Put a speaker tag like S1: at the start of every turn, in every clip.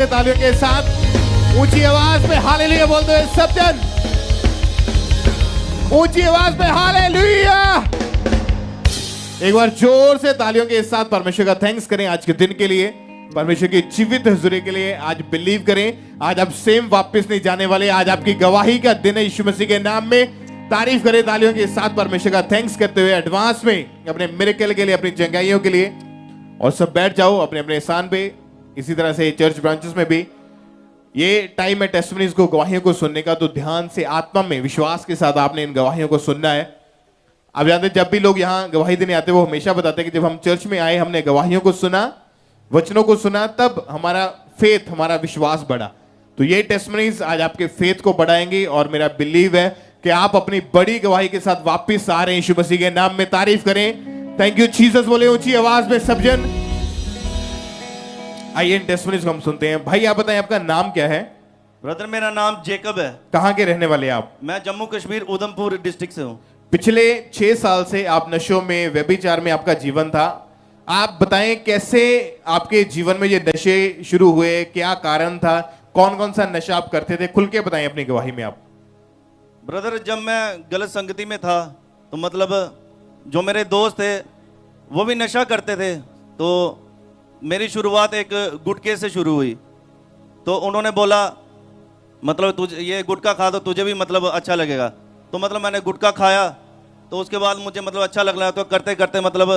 S1: तालियों के साथ ऊंची आवाज में हालेलुया बोलते हुए सब जन ऊंची आवाज में हालेलुया। एक बार जोर से तालियों के साथ परमेश्वर का थैंक्स करें आज के दिन के लिए, परमेश्वर की जीवित हुजूरी के लिए। आज बिलीव करें, आज आप सेम वापस नहीं जाने वाले। आज आपकी गवाही का दिन है यीशु मसीह के नाम में। तारीफ करें तालियों के साथ परमेश्वर का थैंक्स करते हुए एडवांस में अपने मिरेकल के लिए, अपनी चंगाइयों के लिए। और सब बैठ जाओ अपने अपने स्थान पे। इसी तरह से चर्च ब्रांचेस में भी ये टाइम है टेस्टिमनीज को, गवाहियों को सुनने का। तो ध्यान से आत्मा में विश्वास के साथ आपने इन गवाहियों को सुनना है। आप जानते जब भी लोग यहाँ गवाही देने आते हैं वो हमेशा बताते हैं कि जब हम चर्च में आए, हमने गवाहियों को सुना, वचनों को सुना, तब हमारा फेथ, हमारा विश्वास बढ़ा। तो ये टेस्टिमनीज आज आपके फेथ को बढ़ाएंगे और मेरा बिलीव है कि आप अपनी बड़ी गवाही के साथ वापिस आ रहे हैं यीशु मसीह के नाम में। तारीफ करें, थैंक यू जीसस बोले ऊंची आवाज में सब जन। आइए इन टेस्टिमनीज को हम सुनते हैं। भाई आप बताएं आपका नाम क्या है?
S2: ब्रदर मेरा नाम जेकब है।
S1: कहाँ के रहने वाले आप?
S2: मैं जम्मू कश्मीर उधमपुर डिस्ट्रिक्ट से हूँ।
S1: पिछले 6 साल से आप नशों में, व्यभिचार में आपका जीवन था। आप बताएं कैसे आपके जीवन में ये नशे शुरू हुए, क्या कारण था, कौन कौन सा नशा आप करते थे? खुल के बताएं अपनी गवाही में आप।
S2: ब्रदर जब मैं गलत संगति में था तो मतलब जो मेरे दोस्त थे वो भी नशा करते थे। तो मेरी शुरुआत एक गुटखे से शुरू हुई। तो उन्होंने बोला मतलब तुझे ये गुटखा खा तो तुझे भी मतलब अच्छा लगेगा। तो मतलब मैंने गुटखा खाया तो उसके बाद मुझे मतलब अच्छा लग रहा। तो करते करते मतलब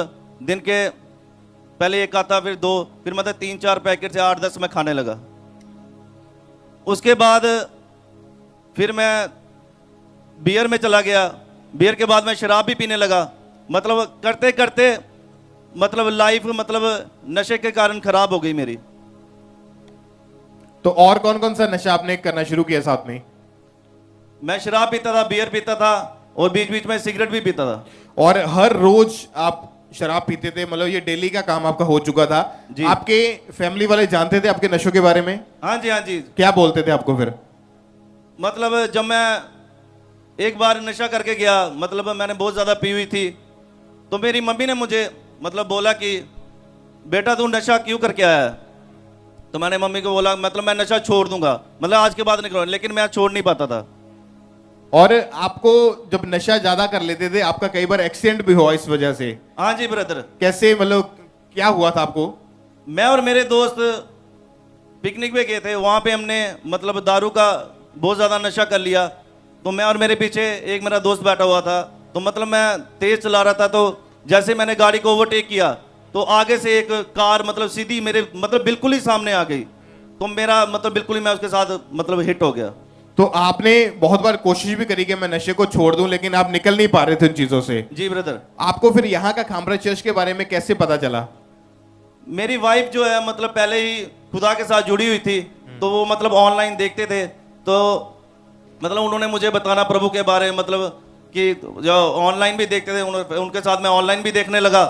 S2: दिन के पहले एक आता, फिर 2, फिर मतलब 3-4 पैकेट से 8-10 मैं खाने लगा। उसके बाद फिर मैं बियर में चला गया। बियर के बाद मैं शराब भी पीने लगा। मतलब करते करते मतलब लाइफ मतलब नशे के कारण खराब हो गई मेरी।
S1: तो और कौन कौन सा नशा आपने करना शुरू किया साथ में?
S2: मैं शराब पीता था, बियर पीता था और बीच बीच में सिगरेट भी पीता था।
S1: और हर रोज आप शराब पीते थे, मतलब ये डेली का काम आपका हो चुका था
S2: जी।
S1: आपके फैमिली वाले जानते थे आपके नशों के बारे में?
S2: हाँ जी, हाँ जी।
S1: क्या बोलते थे आपको फिर?
S2: मतलब जब मैं एक बार नशा करके गया, मतलब मैंने बहुत ज्यादा पी हुई थी, तो मेरी मम्मी ने मुझे मतलब बोला कि बेटा तू नशा क्यों करके आया है? तो मैंने मम्मी को बोला मतलब मैं नशा छोड़ दूंगा, मतलब आज के बाद नहीं करूंगा, लेकिन मैं छोड़ नहीं पाता था।
S1: और आपको जब नशा ज्यादा कर लेते थे, आपका कई बार एक्सीडेंट भी हुआ इस वजह से?
S2: हाँ जी ब्रदर।
S1: कैसे, मतलब क्या हुआ था आपको?
S2: मैं और मेरे दोस्त पिकनिक पे गए थे। वहाँ पे हमने मतलब दारू का बहुत ज़्यादा नशा कर लिया। तो मैं और मेरे पीछे एक मेरा दोस्त बैठा हुआ था। तो मतलब मैं तेज चला रहा था, तो जैसे मैंने गाड़ी को ओवरटेक किया तो आगे से एक कार मतलब सीधी मेरे मतलब बिल्कुल ही सामने आ गई। तो मेरा मतलब बिल्कुल ही मैं उसके साथ मतलब हिट हो गया।
S1: तो आपने बहुत बार कोशिश भी करी कि मैं नशे को छोड़ दूं, लेकिन आप निकल नहीं पा रहे थे उन चीजों से?
S2: जी ब्रदर।
S1: आपको फिर यहाँ का खामरा चर्च के बारे में कैसे पता चला?
S2: मेरी वाइफ जो है मतलब पहले ही खुदा के साथ जुड़ी हुई थी, तो वो मतलब ऑनलाइन देखते थे। तो मतलब उन्होंने मुझे बताना प्रभु के बारे में, मतलब कि जो ऑनलाइन भी देखते थे उनके साथ मैं ऑनलाइन भी देखने लगा।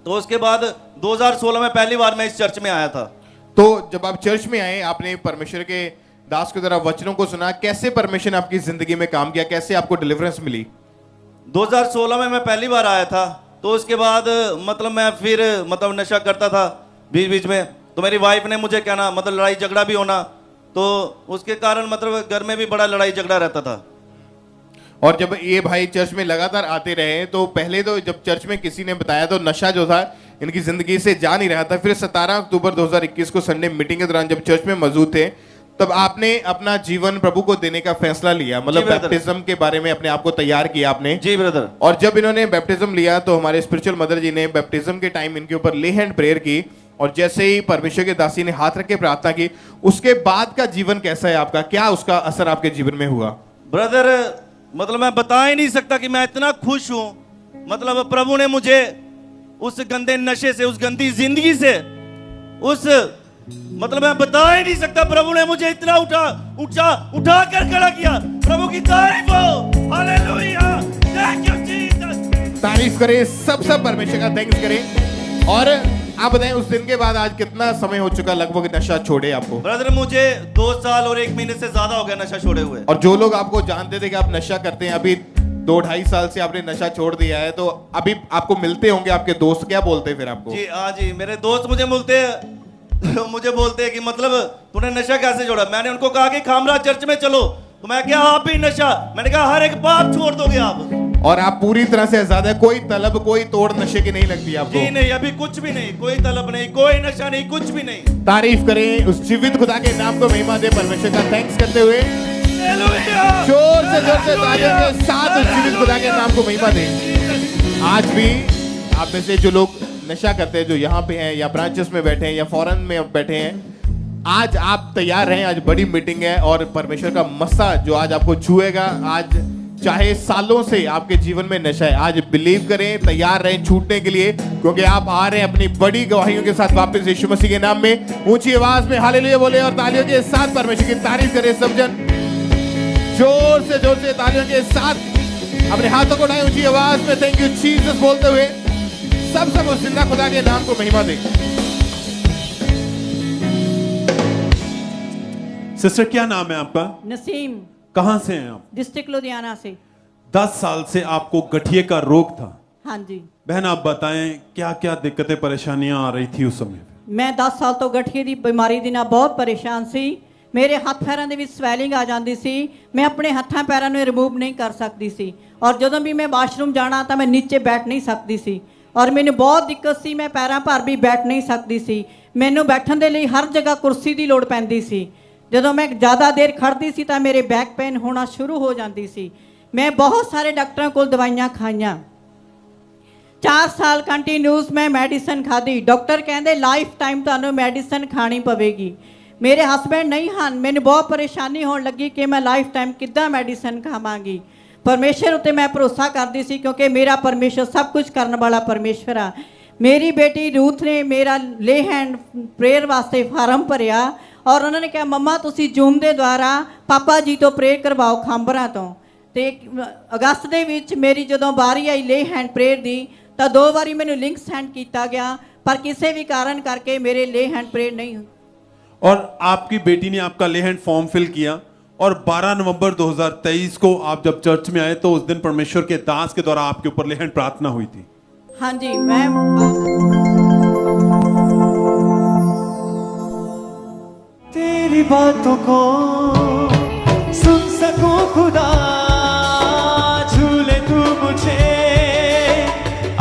S2: तो उसके बाद 2016 में पहली बार मैं इस चर्च में आया था।
S1: तो जब आप चर्च में आए, आपने परमेश्वर के दास की तरह वचनों को सुना, कैसे परमेश्वर ने आपकी जिंदगी में काम किया, कैसे आपको डिलीवरेंस मिली?
S2: 2016 में मैं पहली बार आया था। तो उसके बाद मतलब मैं फिर मतलब नशा करता था बीच बीच में। तो मेरी वाइफ ने मुझे कहना मतलब लड़ाई झगड़ा भी होना, तो उसके कारण मतलब घर में भी बड़ा लड़ाई झगड़ा रहता था।
S1: और जब ये भाई चर्च में लगातार आते रहे, तो पहले तो जब चर्च में किसी ने बताया तो नशा जो था इनकी जिंदगी से जा नहीं रहा था। फिर 17 अक्टूबर 2021 को संडे मीटिंग के दौरान जब चर्च में मौजूद थे, तब आपने अपना जीवन प्रभु को देने का फैसला लिया, मतलब बैप्टिज्म के बारे में अपने आप को तैयार किया आपने।
S2: जी ब्रदर।
S1: और जब इन्होंने बैप्टिज्म लिया तो हमारे स्पिरिचुअल मदर जी ने बैप्टिज्म के टाइम इनके ऊपर ले हैंड प्रेयर की, और जैसे ही परमेश्वर के दासी ने हाथ रख के प्रार्थना की, उसके बाद का जीवन कैसा है आपका? क्या उसका असर आपके जीवन में हुआ?
S2: ब्रदर मतलब मैं बता ही नहीं सकता कि मैं इतना खुश हूं। मतलब प्रभु ने मुझे उस गंदे नशे से, उस गंदी जिंदगी से, उस मतलब मैं बता ही नहीं सकता, प्रभु ने मुझे इतना उठा कर खड़ा किया। प्रभु की तारीफ हो, हालेलुया, थैंक यू जीसस।
S1: तारीफ करें, सब परमेश्वर का थैंक्स करें। और आप बताएं उस दिन के बाद आज कितना समय हो चुका लगभग नशा छोड़े आपको?
S2: ब्रदर मुझे 2 साल और 1 महीने से ज्यादा हो गया नशा छोड़े हुए।
S1: और जो लोग आपको जानते थे कि आप नशा करते हैं, अभी 2-2.5 साल से आपने नशा छोड़ दिया है, तो अभी आपको मिलते होंगे आपके दोस्त, क्या बोलते हैं फिर आपको?
S2: जी हाँ जी, मेरे दोस्त मुझे मिलते हैं तो मुझे बोलते हैं कि मतलब तूने नशा कैसे छोड़ा। मैंने उनको कहा कि खामरा चर्च में चलो, तो मैं क्या आप भी नशा, मैंने कहा हर एक पाप छोड़ दोगे आप।
S1: और आप पूरी तरह से आजाद है, कोई तलब कोई तोड़ नशे की नहीं लगती आपको?
S2: जी नहीं, अभी कुछ भी नहीं, कोई तलब नहीं, कोई नशा नहीं, कुछ भी नहीं।
S1: तारीफ करें उस जीवित खुदा के नाम को, महिमा दे परमेश्वर का थैंक्स करते हुए जोर से तालियों के साथ उस जीवित खुदा के नाम को महिमा दें। आज भी आप में से जो लोग नशा करते हैं, जो यहाँ पे हैं या ब्रांचेस में बैठे हैं या फॉरेन में बैठे हैं, आज आप तैयार रहें। आज बड़ी मीटिंग है और परमेश्वर का मस्सा जो आज आपको छुएगा, आज चाहे सालों से आपके जीवन में नशा है, आज बिलीव करें, तैयार रहें छूटने के लिए, क्योंकि आप आ रहे हैं अपनी बड़ी गवाहियों के साथ वापस यीशु मसीह के नाम में। ऊंची आवाज में हालेलुया बोले और तालियों के साथ परमेश्वर की तारीफ करें सब जन। जोर से तालियों के साथ अपने हाथों को उठाएं ऊंची आवाज में, थैंक यू जीसस बोलते हुए सब उस जिंदा खुदा के नाम को महिमा दें।
S3: सिस्टर क्या नाम है आपका?
S4: नसीम।
S3: कहां से हैं आप?
S4: डिस्ट्रिक्ट लुधियाना से।
S3: 10 साल से आपको गठिए का रोग था।
S4: हाँ जी।
S3: बहन आप बताएं क्या क्या दिक्कतें परेशानियां आ रही थी उस समय?
S4: मैं 10 साल तो गठिए की बीमारी ਦੇ ਨਾਲ बहुत परेशान सी। मेरे हथ पैरों ਦੇ ਵਿੱਚ ਸਵੈਲਿੰਗ आ जाती सी। मैं अपने हत्थां पैरों ਨੂੰ रिमूव नहीं कर सकती सी और ਜਦੋਂ भी मैं वाशरूम जाना तो मैं नीचे बैठ नहीं सकती सी और मैंने बहुत दिक्कत सी। मैं पैरों भर भी बैठ नहीं सकती सी। मैनू बैठण ਦੇ ਲਈ हर जगह कुर्सी की लोड़ पैंदी सी। ਜਦੋਂ मैं ज़्यादा देर खड़ती सी तो मेरे बैक पेन होना शुरू हो जाती सी। मैं बहुत सारे डॉक्टरों को दवाइयां खाइयां। 4 साल कंटिन्यूस मैं मैडिसन खाधी। डॉक्टर कहते लाइफ टाइम तुहानू मैडिसन खानी पवेगी। मेरे हसबैंड नहीं हैं, मैंने बहुत परेशानी होने लगी कि मैं लाइफ टाइम किद्दां मैडिसन खावांगी। परमेश्वर उत्ते मैं भरोसा करती सी क्योंकि मेरा परमेश्वर सब कुछ करने वाला परमेश्वर आ। मेरी बेटी रूथ ने मेरा ले हैंड प्रेयर वास्ते फार्म भरिया और उन्होंने कहा मम्मा तुसी जूम के द्वारा पापा जी तो प्रेयर करवाओ खांबरा तो। अगस्त के विच मेरी जो बारी आई ले हैंड प्रेयर की तो 2 बारी मैंने लिंक सेंड किया गया पर किसी भी कारण करके मेरे ले हैंड प्रेयर नहीं हुई।
S3: और आपकी बेटी ने आपका ले हैंड फॉर्म फिल किया और 12 नवंबर 2023 को आप जब चर्च में आए तो उस दिन परमेश्वर के दास के द्वारा आपके ऊपर ले हैंड प्रार्थना हुई थी।
S4: हाँ जी। मैं
S5: तेरी बातों को सुन सकूं खुदा, झूले तू मुझे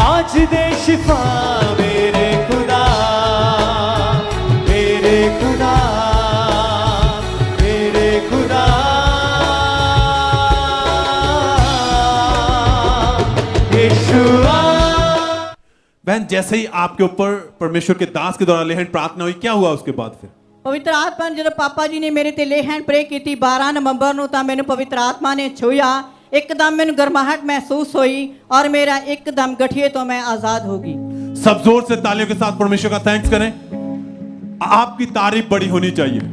S5: आज दे शिफा मेरे खुदा, मेरे खुदा, मेरे खुदा। यीशुआ।
S3: बहन जैसे ही आपके ऊपर परमेश्वर के दास के द्वारा ले हैंड प्रार्थना हुई, क्या हुआ उसके बाद फिर?
S4: पवित्र आत्मा ने जो पापा जी ने मेरे ते ले हैंड प्रे की 12 नवंबर ਨੂੰ ਤਾਂ ਮੈਨੂੰ पवित्र आत्मा ने छुआ। एकदम मैंने गर्माहट महसूस हुई और मेरा एकदम गठिए तो मैं आजाद होगी।
S3: सब जोर से तालियों के साथ परमेश्वर का थैंक्स करें। आपकी तारीफ बड़ी होनी चाहिए।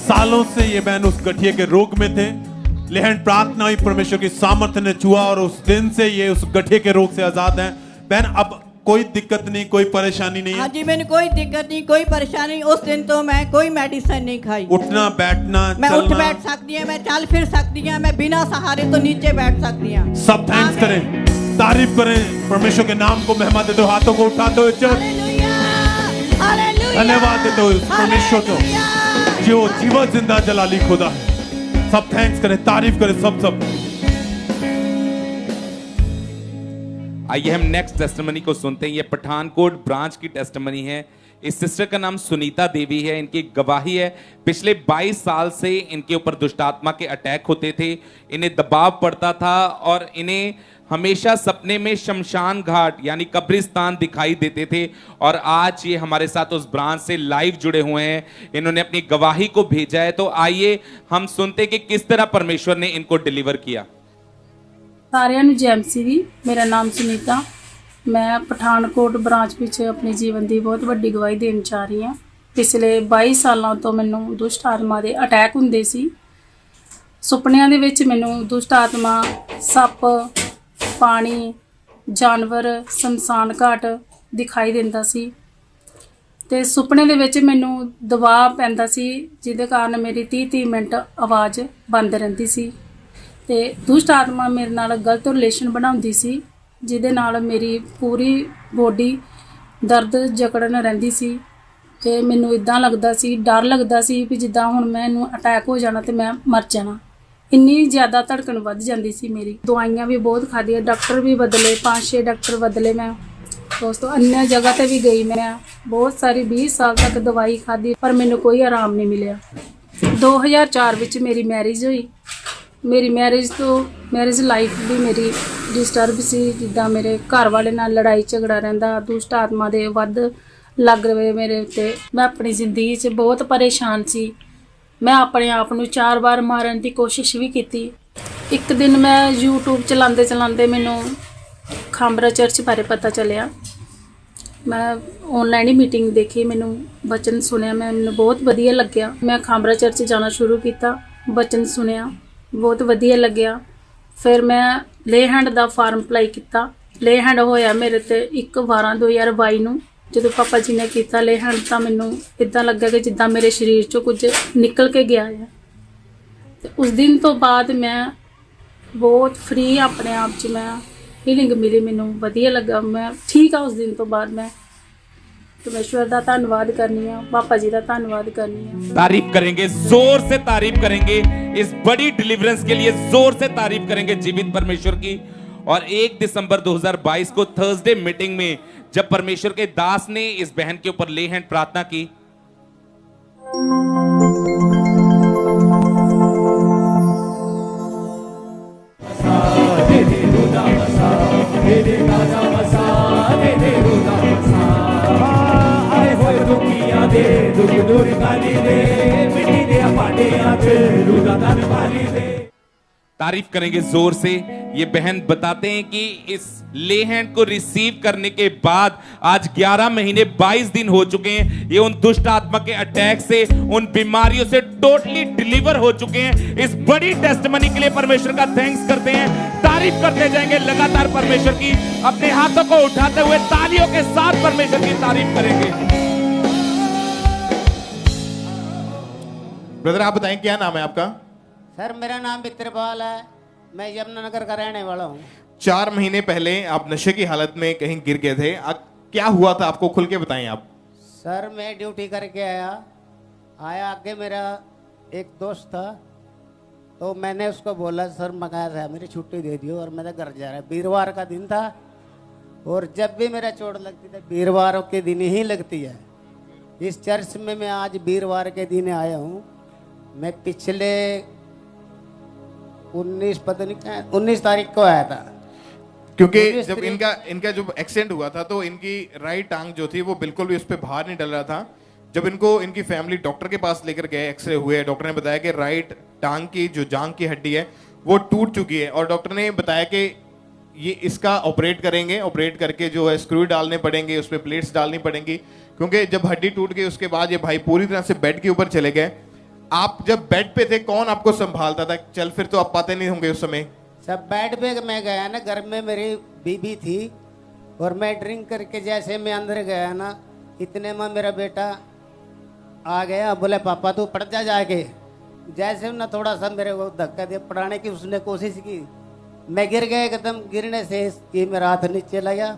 S3: सालों से ये बहन उस गठिए के रोग में थे, ले हैंड प्रार्थना हुई, परमेश्वर की सामर्थ्य ने छुआ और उस दिन से ये उस गठिए के रोग से आजाद हैं। बहन अब कोई दिक्कत नहीं, कोई परेशानी नहीं है?
S4: हाँ जी, मैंने कोई दिक्कत नहीं, कोई परेशानी। उस दिन तो मैं कोई मेडिसिन नहीं खाई।
S3: उठना बैठना
S4: मैं
S3: चलना,
S4: उठ बैठ सकती है, मैं चल फिर सकती है, मैं बिना सहारे तो नीचे बैठ सकती हूँ।
S3: सब थैंक्स करें, तारीफ करें परमेश्वर के नाम को, महिमा देते हो, हाथों को उठाते हुए धन्यवाद देते हो परमेश्वर को जो जीवन जिंदा जलाली खुदा है। सब थैंक्स करें, तारीफ करें सब।
S6: आइए हम नेक्स्ट टेस्टिमनी को सुनते हैं। ये पठानकोट ब्रांच की टेस्टिमनी है। इस सिस्टर का नाम सुनीता देवी है। इनकी गवाही है पिछले 22 साल से इनके ऊपर दुष्टात्मा के अटैक होते थे, इन्हें दबाव पड़ता था और इन्हें हमेशा सपने में शमशान घाट यानी कब्रिस्तान दिखाई देते थे। और आज ये हमारे साथ उस ब्रांच से लाइव जुड़े हुए हैं। इन्होंने अपनी गवाही को भेजा है, तो आइए हम सुनते हैं कि किस तरह परमेश्वर ने इनको डिलीवर किया।
S7: सारिਆਂ ਨੂੰ ਜੈਮਸੀ ਦੀ। ਮੇਰਾ ਨਾਮ ਸੁਨੀਤਾ, मैं ਪਠਾਨਕੋਟ ਬ੍ਰਾਂਚ ਵਿੱਚ ਆਪਣੀ ਜੀਵਨ ਦੀ ਬਹੁਤ ਵੱਡੀ ਗਵਾਹੀ ਦੇਣ ਜਾ ਰਹੀ ਹਾਂ। ਪਿਛਲੇ 22 ਸਾਲਾਂ ਤੋਂ ਮੈਨੂੰ ਦੁਸ਼ਟ ਆਤਮਾ ਦੇ ਅਟੈਕ ਹੁੰਦੇ ਸੀ। ਸੁਪਨਿਆਂ ਦੇ ਵਿੱਚ ਮੈਨੂੰ ਦੁਸ਼ਟ ਆਤਮਾ ਸੱਪ, ਪਾਣੀ, ਜਾਨਵਰ, ਸ਼ਮਸ਼ਾਨ ਘਾਟ ਦਿਖਾਈ ਦਿੰਦਾ ਸੀ ਤੇ ਸੁਪਨੇ ਦੇ ਵਿੱਚ ਮੈਨੂੰ ਦਬਾਅ ਪੈਂਦਾ ਸੀ, ਜਿਹਦੇ ਕਾਰਨ ਮੇਰੀ 30-30 ਮਿੰਟ ਆਵਾਜ਼ ਬੰਦ ਰਹਿੰਦੀ ਸੀ ਤੇ ਦੁਸ਼ਟ ਆਤਮਾ ਮੇਰੇ ਨਾਲ ਗਲਤ ਰਿਲੇਸ਼ਨ ਬਣਾਉਂਦੀ ਸੀ, ਜਿਹਦੇ ਨਾਲ ਮੇਰੀ ਪੂਰੀ ਬੋਡੀ ਦਰਦ ਜਕੜਨ ਰਹਿੰਦੀ ਸੀ ਤੇ ਮੈਨੂੰ ਇਦਾਂ ਲੱਗਦਾ ਸੀ, ਡਰ ਲੱਗਦਾ ਸੀ ਵੀ ਜਿੱਦਾਂ ਹੁਣ ਮੈਨੂੰ ਅਟੈਕ ਹੋ ਜਾਣਾ ਤੇ ਮੈਂ ਮਰ ਜਾਣਾ। ਇੰਨੀ ਜ਼ਿਆਦਾ ਧੜਕਣ ਵੱਧ ਜਾਂਦੀ ਸੀ ਮੇਰੀ। ਦਵਾਈਆਂ ਵੀ ਬਹੁਤ ਖਾਧੀਆਂ, ਡਾਕਟਰ ਵੀ ਬਦਲੇ, 5-6 ਡਾਕਟਰ ਬਦਲੇ ਮੈਂ। ਦੋਸਤੋ अन्य जगह ਤੇ ਵੀ ਗਈ मैं, ਬਹੁਤ ਸਾਰੀ 20 ਸਾਲ ਤੱਕ ਦਵਾਈ ਖਾਧੀ ਪਰ ਮੈਨੂੰ ਕੋਈ ਆਰਾਮ ਨਹੀਂ ਮਿਲਿਆ। 2004 ਵਿੱਚ ਮੇਰੀ ਮੈਰਿਜ ਹੋਈ। ਮੇਰੀ ਮੈਰਿਜ ਲਾਈਫ ਵੀ ਮੇਰੀ ਡਿਸਟਰਬ ਸੀ। ਜਿੱਦਾਂ ਮੇਰੇ ਘਰ ਵਾਲੇ ਨਾਲ ਲੜਾਈ ਝਗੜਾ ਰਹਿੰਦਾ, ਦੁਸ਼ਟ ਆਤਮਾ ਦੇ ਵੱਧ ਲੱਗ ਰਹੇ ਮੇਰੇ ਉੱਤੇ। ਮੈਂ ਆਪਣੀ ਜ਼ਿੰਦਗੀ 'ਚ ਬਹੁਤ ਪਰੇਸ਼ਾਨ ਸੀ। ਮੈਂ ਆਪਣੇ ਆਪ ਨੂੰ 4 ਵਾਰ ਮਾਰਨ ਦੀ ਕੋਸ਼ਿਸ਼ ਵੀ ਕੀਤੀ। ਇੱਕ ਦਿਨ ਮੈਂ YouTube ਚਲਾਉਂਦੇ ਮੈਨੂੰ ਖਾਂਬਰਾ ਚਰਚ ਬਾਰੇ ਪਤਾ ਚੱਲਿਆ। मैं ऑनलाइन ही मीटिंग देखी, मैनू बचन सुनिया, मैनू बहुत वधिया लग्या। मैं खांबरा चर्च जाना शुरू किया, बचन सुनिया, बहुत वधिया लग्या। फिर मैं ले हैंड का फार्म अप्लाई किया। ले हैंड होया मेरे ते 1/12/2022 नूं। जदों पापा जी ने किया ले हैंड तो मैनू इदां लग्या कि जिद्दां मेरे शरीर चों कुछ निकल के गया है। ते उस दिन तो बाद मैं बहुत फ्री अपने आप च मैं हीलिंग मिली, मैनू वधिया लगा, मैं ठीक आ। उस दिन तो बाद मैं परमेश्वर का धन्यवाद करनी है, पापा जी का धन्यवाद करनी है।
S6: तारीफ करेंगे, जोर से तारीफ करेंगे इस बड़ी डिलीवरेंस के लिए, जोर से तारीफ करेंगे जीवित परमेश्वर की। और 1 दिसंबर 2022 को थर्सडे मीटिंग में जब परमेश्वर के दास ने इस बहन के ऊपर ले हैंड प्रार्थना की, तारीफ करेंगे जोर से। ये बहन बताते हैं कि इस ले हैंड को रिसीव करने के बाद आज 11 महीने 22 दिन हो चुके हैं। ये उन दुष्ट आत्मा के अटैक से, उन बीमारियों से टोटली डिलीवर हो चुके हैं। इस बड़ी टेस्टमनी के लिए परमेश्वर का थैंक्स करते हैं, तारीफ करते जाएंगे लगातार परमेश्वर की। अपने हाथों को उठाते हुए तालियों के साथ परमेश्वर की तारीफ करेंगे।
S1: ब्रदर आप बताएं क्या नाम है आपका?
S8: सर मेरा नाम मित्रपाल है, मैं यमुनानगर का रहने वाला हूँ।
S1: 4 महीने पहले आप नशे की हालत में कहीं गिर गए थे, क्या हुआ था आपको, खुल के बताएं आप।
S8: सर मैं ड्यूटी करके आया आगे मेरा एक दोस्त था, तो मैंने उसको बोला सर मंगाया था मेरी छुट्टी दे दियो और मैं घर जा रहा। वीरवार का दिन था और जब भी मेरा चोट लगती है वीरवार के दिन ही लगती है। इस चर्च में मैं आज वीरवार के दिन आया हूँ। मैं पिछले 19 तारीख को आया था,
S1: क्योंकि जब इनका जो एक्सीडेंट हुआ था तो इनकी राइट टांग जो थी वो बिल्कुल भी उस पर बाहर नहीं डल रहा था। जब इनको इनकी फैमिली डॉक्टर के पास लेकर गए, एक्सरे हुए, डॉक्टर ने बताया कि राइट टांग की जो जांघ की हड्डी है वो टूट चुकी है और डॉक्टर ने बताया कि ये इसका ऑपरेट करेंगे, ऑपरेट करके जो है स्क्रू डालने पड़ेंगे, उसमें प्लेट्स डालनी पड़ेंगी, क्योंकि जब हड्डी टूट गई उसके बाद ये भाई पूरी तरह से बेड के ऊपर चले गए। आप जब बेड पे थे कौन आपको संभालता था? चल फिर तो आप पाते नहीं होंगे उस समय।
S8: सब बेड पे मैं गया ना, घर में मेरी बीबी थी और मैं ड्रिंक करके जैसे मैं अंदर गया ना, इतने में मेरा बेटा आ गया, बोले पापा तू पड़ जा जाके। जैसे ना थोड़ा सा मेरे को धक्का दे पड़ाने की उसने कोशिश की, मैं गिर गया एकदम। गिरने से ये मेरा हाथ नीचे लगा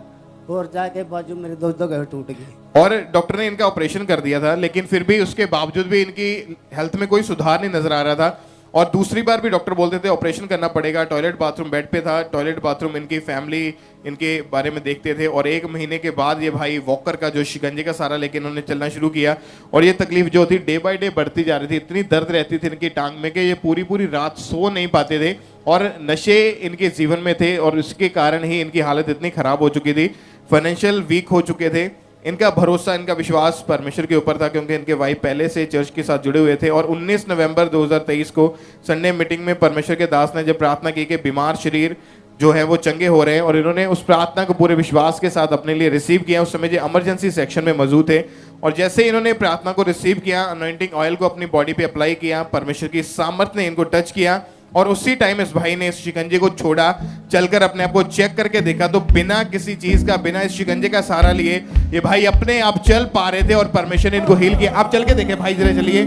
S8: और जाके बाजू मेरे दो घर टूट गई।
S1: और डॉक्टर ने इनका ऑपरेशन कर दिया था, लेकिन फिर भी उसके बावजूद भी इनकी हेल्थ में कोई सुधार नहीं नजर आ रहा था। और दूसरी बार भी डॉक्टर बोलते थे ऑपरेशन करना पड़ेगा। टॉयलेट बाथरूम बेड पे था, टॉयलेट बाथरूम इनकी फैमिली इनके बारे में देखते थे। और 1 महीने के बाद ये भाई वॉकर का जो शिकंजे का सहारा लेके इन्होंने चलना शुरू किया और ये तकलीफ जो थी डे बाय डे बढ़ती जा रही थी। इतनी दर्द रहती थी इनकी टांग में कि ये पूरी पूरी रात सो नहीं पाते थे और नशे इनके जीवन में थे और उसके कारण ही इनकी हालत इतनी खराब हो चुकी थी, फाइनेंशियल वीक हो चुके थे। इनका भरोसा, इनका विश्वास परमेश्वर के ऊपर था, क्योंकि इनके वाइफ पहले से चर्च के साथ जुड़े हुए थे। और 19 नवंबर 2023 को संडे मीटिंग में परमेश्वर के दास ने जब प्रार्थना की कि बीमार शरीर जो है वो चंगे हो रहे हैं, और इन्होंने उस प्रार्थना को पूरे विश्वास के साथ अपने लिए रिसीव किया। उस समय जो इमरजेंसी सेक्शन में मौजूद थे और जैसे इन्होंने प्रार्थना को रिसीव किया, अनॉइंटिंग ऑयल को अपनी बॉडी पे अप्लाई किया, परमेश्वर की सामर्थ ने इनको टच किया और उसी टाइम इस भाई ने इस शिकंजे को छोड़ा, चलकर अपने आप को चेक करके देखा तो बिना किसी चीज का, बिना इस शिकंजे का सहारा लिए ये भाई अपने आप चल पा रहे थे और परमेश्वर ने इनको हील किया। आप चल के देखें भाई, जरा चलिए,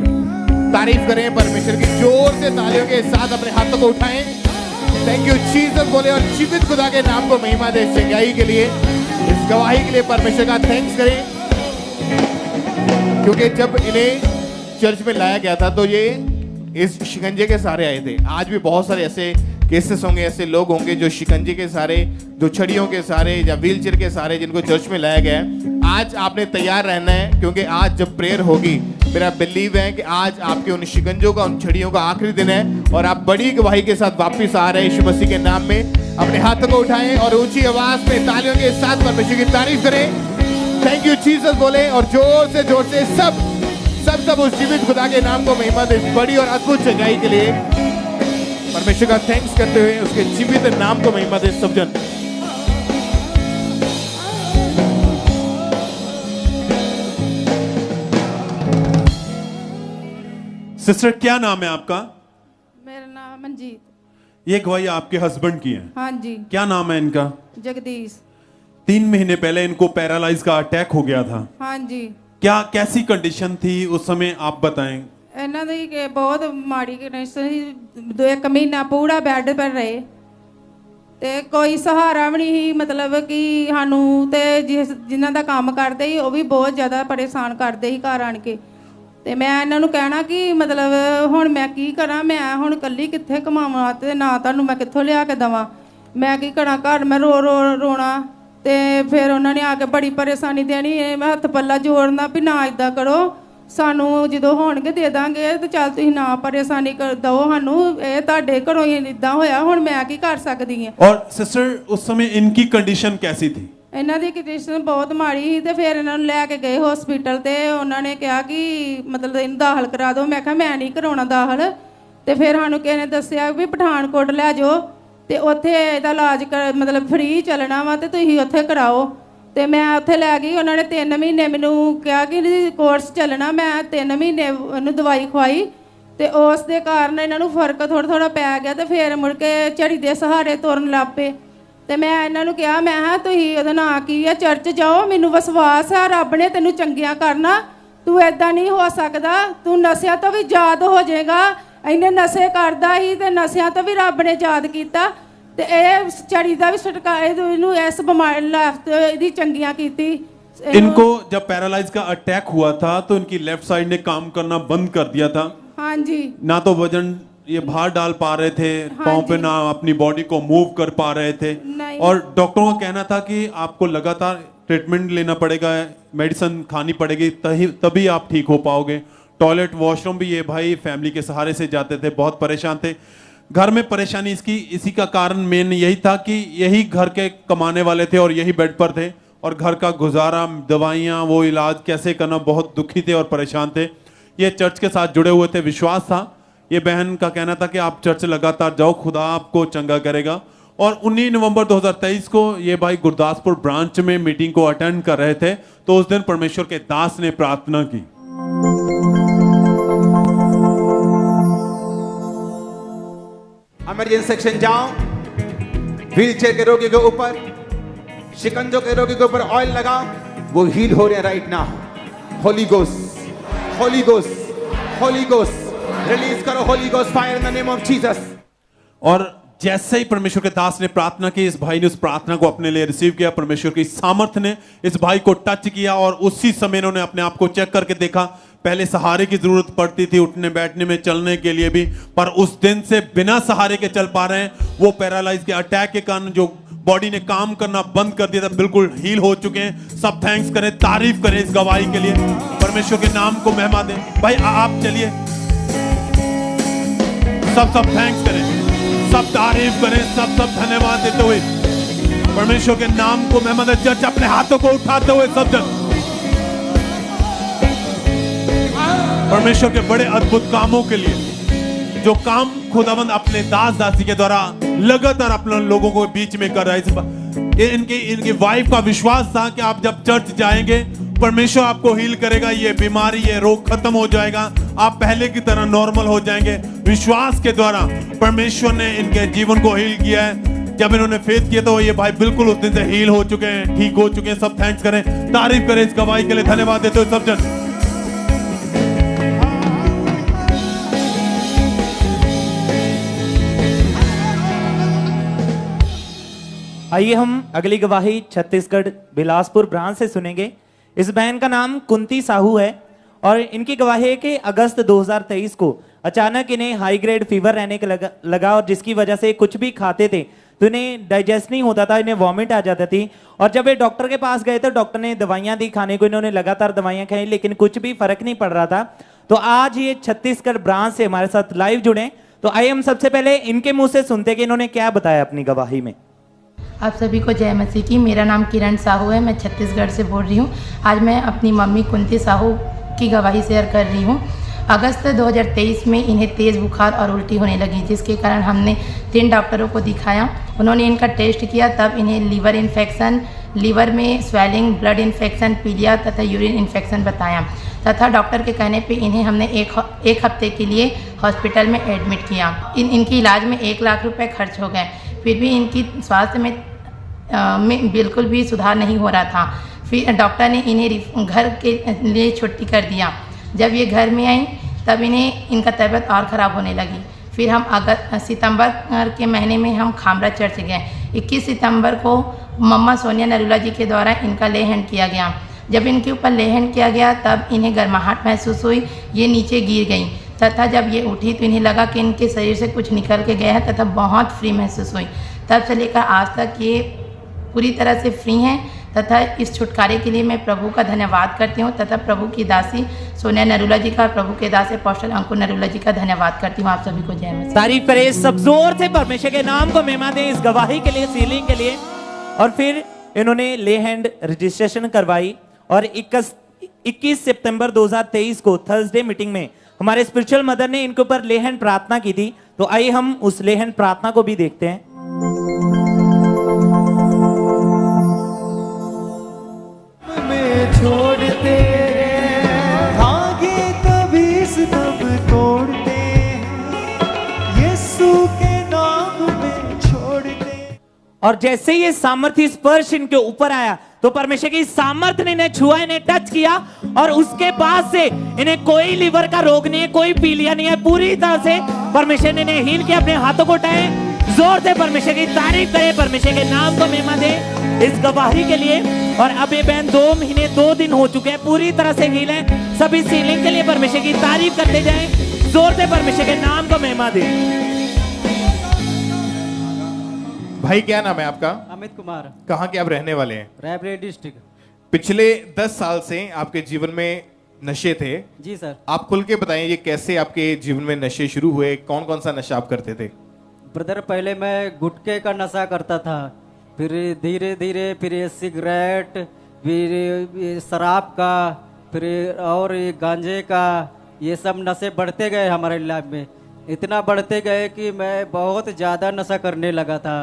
S1: तारीफ करें परमेश्वर की, जोर से तालियों के साथ अपने हाथों को उठाएं। थैंक यू जीसस बोले और जीवित खुदा के नाम को महिमा दे। चंगाई के लिए, इस गवाही के लिए परमेश्वर का थैंक्स करें। क्योंकि जब इन्हें चर्च में लाया गया था तो ये इस शिकंजे के सहारे आए थे। आज भी बहुत सारे ऐसे केसेस होंगे, ऐसे लोग होंगे जो शिकंजे के सहारे, जो छड़ियों के सहारे या व्हीलचेयर के सहारे जिनको चर्च में लाया गया है। आज आपने तैयार रहना है, क्योंकि आज जब प्रेयर होगी, मेरा बिलीव है कि आज आपके उन शिकंजों का, उन छड़ियों का आखिरी दिन है और आप बड़ी गवाही के साथ वापिस आ रहे हैं यीशु मसीह के नाम में। अपने हाथों को उठाएं और ऊंची आवाज में तालियों के साथ परमेश्वर की तारीफ करें। थैंक यू जीसस बोले और जोर से सब उस जीवित खुदा के नाम को महिमा दे, इस बड़ी और अद्भुत जगाई के लिए परमेश्वर का थैंक्स करते हुए उसके जीवित नाम को महिमा दे सब जन।
S3: सिस्टर क्या नाम है आपका?
S7: मेरा नाम मंजीत।
S3: ये गवाही आपके हस्बैंड की है?
S7: हाँ जी।
S3: क्या नाम है इनका?
S7: जगदीश।
S3: 3 महीने पहले इनको पैरालाइज का अटैक हो गया था।
S7: हाँ जी।
S3: क्या कैसी कंडीशन थी उस समय, आप बताएं।
S7: ਇਹਨਾਂ ਦੀ ਕਿ ਬਹੁਤ ਮਾੜੀ ਕੰਡੀਸ਼ਨ ਸੀ। 1 ਮਹੀਨਾ ਪੂਰਾ ਬੈੱਡ ਪਰ ਰਹੇ ਤੇ ਕੋਈ ਸਹਾਰਾ ਵੀ ਨਹੀਂ ਸੀ, ਮਤਲਬ ਕਿ ਸਾਨੂੰ ਤੇ ਜਿਨ੍ਹਾਂ ਦਾ ਕੰਮ ਕਰਦੇ ਸੀ ਉਹ ਵੀ ਬਹੁਤ ਜ਼ਿਆਦਾ ਪਰੇਸ਼ਾਨ ਕਰਦੇ ਸੀ ਘਰ ਆਣ ਕੇ। ਤੇ ਮੈਂ ਇਹਨਾਂ ਨੂੰ ਕਹਿਣਾ ਕਿ ਮਤਲਬ ਹੁਣ ਮੈਂ ਕੀ ਕਰਾਂ, ਮੈਂ ਹੁਣ ਇਕੱਲੀ ਕਿੱਥੇ ਕਮਾਵਾਂ ਤੇ ਨਾ ਤੁਹਾਨੂੰ ਮੈਂ ਕਿੱਥੋਂ ਲਿਆ ਕੇ ਦੇਵਾਂ, ਮੈਂ ਕੀ ਕਰਾਂ, ਘਰ ਮੈਂ ਰੋਣਾ। ਤੇ ਫਿਰ ਉਹਨਾਂ ਨੇ ਆ ਕੇ ਬੜੀ ਪਰੇਸ਼ਾਨੀ ਦੇਣੀ, ਮੈਂ ਹੱਥ ਪੱਲਾ ਜੋੜਨਾ ਵੀ ਨਾ ਇਦਾਂ ਕਰੋ, ਸਾਨੂੰ ਜਦੋਂ ਹੋਣਗੇ ਦੇ ਦਾਂਗੇ ਤੇ ਚੱਲ ਤੁਸੀਂ ਨਾ ਪਰੇਸ਼ਾਨੀ ਕਰ ਦੋ ਸਾਨੂੰ, ਇਹ ਤੁਹਾਡੇ ਘਰੋਂ ਹੀ ਇਦਾਂ ਹੋਇਆ, ਹੁਣ ਮੈਂ ਕੀ ਕਰ ਸਕਦੀ ਹਾਂ।
S3: और सिस्टर उस समय इनकी कंडीशन कैसी थी?
S7: ਇਹਨਾਂ ਦੀ ਕੰਡੀਸ਼ਨ ਬਹੁਤ ਮਾੜੀ ਸੀ ਤੇ ਫਿਰ ਇਹਨਾਂ ਨੂੰ ਲੈ ਕੇ ਗਏ ਹਸਪੀਟਲ ਤੇ ਉਹਨਾਂ ਨੇ ਕਿਹਾ ਕਿ ਮਤਲਬ ਇਹਨੂੰ ਦਾਖਲ ਕਰਾ ਦਿਓ। ਮੈਂ ਕਿਹਾ ਮੈਂ ਨਹੀਂ ਕਰਾਉਣਾ ਦਾਖਲ। ਤੇ ਫਿਰ ਸਾਨੂੰ ਕਿਸੇ ਨੇ ਦੱਸਿਆ ਵੀ ਪਠਾਨਕੋਟ ਲੈ ਜਾਓ ਤੇ ਉੱਥੇ ਇਹਦਾ ਇਲਾਜ ਮਤਲਬ ਫ੍ਰੀ ਚੱਲਣਾ ਵਾ ਤੇ ਤੁਸੀਂ ਉੱਥੇ ਕਰਾਓ। ਤੇ ਮੈਂ ਉੱਥੇ ਲੈ ਗਈ। ਉਹਨਾਂ ਨੇ 3 ਮਹੀਨੇ ਮੈਨੂੰ ਕਿਹਾ ਕਿ ਇਹਦੀ ਕੋਰਸ ਚੱਲਣਾ। ਮੈਂ 3 ਮਹੀਨੇ ਉਹਨੂੰ ਦਵਾਈ ਖਵਾਈ ਤੇ ਉਸ ਦੇ ਕਾਰਨ ਇਹਨਾਂ ਨੂੰ ਫਰਕ ਥੋੜਾ ਪੈ ਗਿਆ ਤੇ ਫਿਰ ਮੁੜ ਕੇ ਝੜੀ ਦੇ ਸਹਾਰੇ ਤੁਰਨ ਲੱਗ ਪਏ। ਤੇ ਮੈਂ ਇਹਨਾਂ ਨੂੰ ਕਿਹਾ, ਮੈਂ ਕਿਹਾ ਤੁਸੀਂ ਉਹਦਾ ਨਾਂ ਕੀ ਆ, ਚਰਚ ਜਾਓ, ਮੈਨੂੰ ਵਿਸ਼ਵਾਸ ਆ ਰੱਬ ਨੇ ਤੈਨੂੰ ਚੰਗੀਆਂ ਕਰਨਾ, ਤੂੰ ਐਦਾਂ ਨਹੀਂ ਹੋ ਸਕਦਾ, ਤੂੰ ਨਸ਼ਿਆਂ ਤੋਂ ਵੀ ਯਾਦ ਹੋ ਜਾਏਗਾ। ਇੰਨੇ ਨਸ਼ੇ ਕਰਦਾ ਸੀ ਤੇ ਨਸ਼ਿਆਂ ਤੋਂ ਵੀ ਰੱਬ ਨੇ ਯਾਦ ਕੀਤਾ ਤੇ ਇਹ ਝੜੀ ਦਾ ਵੀ ਛੁਟਕਾਰਾ, ਇਹਨੂੰ ਇਸ ਬਿਮਾਰੀ ਇਹਦੀ ਚੰਗੀਆਂ ਕੀਤੀ।
S3: इनको जब पैरालाइज का अटैक हुआ था तो इनकी लेफ्ट साइड ने काम करना बंद कर दिया था।
S7: हाँ जी।
S3: ना तो वजन ये बाहर डाल पा रहे थे,
S7: हाँ
S3: पाँव पे
S7: जी।
S3: ना अपनी बॉडी को मूव कर पा रहे थे।
S7: नहीं।
S3: और डॉक्टरों का कहना था कि आपको लगातार ट्रीटमेंट लेना पड़ेगा, मेडिसिन खानी पड़ेगी, तभी आप ठीक हो पाओगे। टॉयलेट वॉशरूम भी ये भाई फैमिली के सहारे से जाते थे, बहुत परेशान थे। घर में परेशानी इसी का कारण मेन यही था कि यही घर के कमाने वाले थे और यही बेड पर थे और घर का गुजारा, दवाइयाँ, वो इलाज कैसे करना, बहुत दुखी थे और परेशान थे। ये चर्च के साथ जुड़े हुए थे, विश्वास था। ये बहन का कहना था कि आप चर्च लगातार जाओ, खुदा आपको चंगा करेगा। और 19 नवंबर 2023 को ये भाई गुरदासपुर ब्रांच में मीटिंग को अटेंड कर रहे थे तो उस दिन परमेश्वर के दास ने प्रार्थना की।
S9: इमरजेंसी सेक्शन जाओ, व्हीलचेयर के रोगी के ऊपर, शिकंजों के रोगी के ऊपर ऑयल लगाओ, वो हील हो रहे हैं right now. Holy ghost, holy ghost, holy ghost, release करो holy ghost fire in the name of Jesus.
S3: और जैसे ही परमेश्वर के दास ने प्रार्थना की, इस भाई ने उस प्रार्थना को अपने लिए रिसीव किया। परमेश्वर की सामर्थ्य ने इस भाई को टच किया और उसी समय इन्होंने अपने आप को चेक करके देखा। पहले सहारे की जरूरत पड़ती थी उठने बैठने में, चलने के लिए भी, पर उस दिन से बिना सहारे के चल पा रहे हैं। वो पैरालाइज के अटैक के कारण जो बॉडी ने काम करना बंद कर दिया था, बिल्कुल हील हो चुके हैं। सब थैंक्स करें, तारीफ करें इस गवाही के लिए, परमेश्वर के नाम को महिमा दें। भाई आप चलिए, सब थैंक्स करें, सब तारीफ करें, सब धन्यवाद देते हुए परमेश्वर के नाम को महिमा दें। चर्च अपने हाथों को उठाते हुए सब जन परमेश्वर के बड़े अद्भुत कामों के लिए, जो काम खुदावंद अपने दास दासी के द्वारा लगातार अपने लोगों को बीच में कर रहा है। इनकी वाइफ का विश्वास था कि आप जब चर्च जाएंगे परमेश्वर आपको हील करेगा, ये बीमारी, ये रोग खत्म हो जाएगा, आप पहले की तरह नॉर्मल हो जाएंगे। विश्वास के द्वारा परमेश्वर ने इनके जीवन को हील किया है। जब इन्होंने फेथ किया तो ये भाई बिल्कुल उस दिन से हील हो चुके हैं, ठीक हो चुके हैं। सब थैंक्स करें, तारीफ करें इस गवाही के लिए, धन्यवाद देते हुए सब जन।
S5: आइए हम अगली गवाही छत्तीसगढ़ बिलासपुर ब्रांच से सुनेंगे। इस बहन का नाम कुंती साहू है और इनकी गवाही है कि अगस्त 2023 को अचानक इन्हें हाई ग्रेड फीवर रहने के लगा और जिसकी वजह से कुछ भी खाते थे तो इन्हें डाइजेस्ट नहीं होता था, इन्हें वॉमिट आ जाती थी। और जब ये डॉक्टर के पास गए तो डॉक्टर ने दवाइयां दी खाने को, इन्होंने लगातार दवाइयां खाई लेकिन कुछ भी फर्क नहीं पड़ रहा था। तो आज ये छत्तीसगढ़ ब्रांच से हमारे साथ लाइव जुड़े, तो आइए हम सबसे पहले इनके मुंह से सुनते कि इन्होंने क्या बताया अपनी गवाही में।
S10: आप सभी को जय मसीह की। मेरा नाम किरण साहू है, मैं छत्तीसगढ़ से बोल रही हूँ। आज मैं अपनी मम्मी कुंती साहू की गवाही शेयर कर रही हूँ। अगस्त 2023 में इन्हें तेज़ बुखार और उल्टी होने लगी, जिसके कारण हमने 3 डॉक्टरों को दिखाया। उन्होंने इनका टेस्ट किया, तब इन्हें लीवर इन्फेक्शन, लीवर में स्वेलिंग, ब्लड इन्फेक्शन, पीलिया तथा यूरिन इन्फेक्शन बताया तथा डॉक्टर के कहने पे इन्हें हमने एक हफ्ते के लिए हॉस्पिटल में एडमिट किया। इनकी इलाज में 1 लाख रुपए खर्च हो गए, फिर भी इनकी स्वास्थ्य में बिल्कुल भी सुधार नहीं हो रहा था। फिर डॉक्टर ने इन्हें घर के लिए छुट्टी कर दिया। जब ये घर में आई तब इनका तबीयत और ख़राब होने लगी। फिर हम सितंबर के महीने में हम खामरा चर्च गए। 21 सितंबर को मम्मा सोनिया नरूला जी के द्वारा इनका ले हैंड किया गया। जब इनके ऊपर ले हैंड किया गया तब इन्हें गर्माहट महसूस हुई, ये नीचे गिर गई तथा जब ये उठी तो इन्हें लगा कि इनके शरीर से कुछ निकल के गया है तथा बहुत फ्री महसूस हुई। तब से लेकर आज तक ये पूरी तरह से फ्री हैं तथा इस छुटकारे के लिए मैं प्रभु का धन्यवाद करती हूँ तथा प्रभु की दासी सोनिया नरूला जी का और प्रभु के दास अपोस्टल अंकुर नरूला जी का धन्यवाद करती हूँ। आप सभी को जय मसीह।
S5: तारीफ करें, सब जोर से परमेश्वर के नाम को महिमा दें इस गवाही के लिए, सीलिंग के लिए। और फिर इन्होंने ले हैंड रजिस्ट्रेशन करवाई और 21 सितंबर 2023 को थर्सडे मीटिंग में हमारे स्पिरिचुअल मदर ने इनके ऊपर ले हैंड प्रार्थना की थी। तो आइए हम उस ले हैंड प्रार्थना को भी देखते हैं। छोड़ते धागे तभी सितम तोड़ते यीशु के नाम में छोड़ते। और जैसे ये सामर्थ्य स्पर्श इनके ऊपर आया तो परमेश्वर की सामर्थ्य ने इन्हें छुआ, इन्हें टच किया और उसके बाद से इन्हें कोई लीवर का रोग नहीं है, कोई पीलिया नहीं है। पूरी तरह से परमेश्वर ने इन्हें हील किया। अपने हाथों को उठाएं, जोर से परमेश्वर की तारीफ करें, परमेश्वर के नाम को महिमा दें इस गवाही के लिए। और अब ये बहन 2 महीने 2 दिन हो चुके हैं, पूरी तरह से हील है। सभी सीलिंग के लिए परमेश्वर की तारीफ करते जाएं, जोर से परमेश्वर के नाम को महिमा दें।
S1: भाई क्या नाम है आपका?
S11: अमित कुमार।
S1: कहाँ के आप रहने वाले हैं?
S11: रायबरेली डिस्ट्रिक्ट।
S1: पिछले 10 साल से आपके जीवन में नशे थे।
S11: जी सर।
S1: आप खुल के बताएं ये कैसे आपके जीवन में नशे शुरू हुए, कौन कौन सा नशा आप करते थे?
S11: ब्रदर पहले मैं गुटखे का नशा करता था, फिर धीरे धीरे फिर ये सिगरेट, फिर ये शराब का, फिर और ये गांजे का, ये सब नशे बढ़ते गए हमारे लाइफ में। इतना बढ़ते गए कि मैं बहुत ज़्यादा नशा करने लगा था।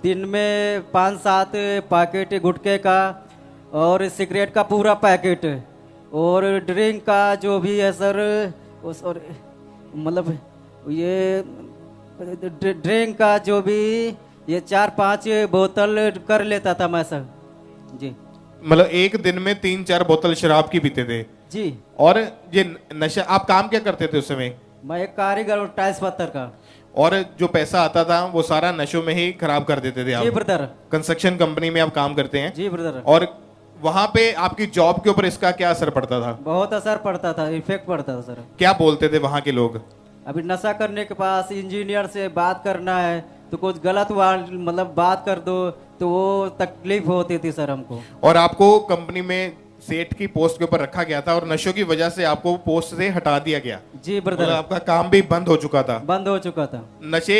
S11: दिन में 5-7 पैकेट गुटखे का और सिगरेट का पूरा पैकेट और ड्रिंक का जो भी है सर, और मतलब ये ड्रिंक का जो भी ये 4-5 बोतल कर लेता था मैं सर जी।
S1: मतलब एक दिन में 3-4 बोतल शराब की पीते थे
S11: जी।
S1: और ये नशा, आप काम क्या करते थे उस समय?
S11: मैं एक कारीगर हूँ टाइल्स पत्थर का।
S1: और जो पैसा आता था वो सारा नशों में ही खराब कर देते थे आप?
S11: जी ब्रदर।
S1: कंस्ट्रक्शन कंपनी में आप काम करते हैं?
S11: जी ब्रदर।
S1: और वहाँ पे आपकी जॉब के ऊपर इसका क्या असर पड़ता था?
S11: बहुत असर पड़ता था, इफेक्ट पड़ता था सर।
S1: क्या बोलते थे वहाँ के लोग?
S11: अभी नशा करने के पास इंजीनियर से बात करना है तो कुछ गलत मतलब बात कर दो तो वो तकलीफ होती थी सर हमको।
S1: और आपको कंपनी में सेठ की पोस्ट के ऊपर रखा गया था और नशों की वजह से आपको पोस्ट से हटा दिया गया?
S11: जी ब्रदर।
S1: मतलब आपका काम भी बंद हो चुका था?
S11: बंद हो चुका था।
S1: नशे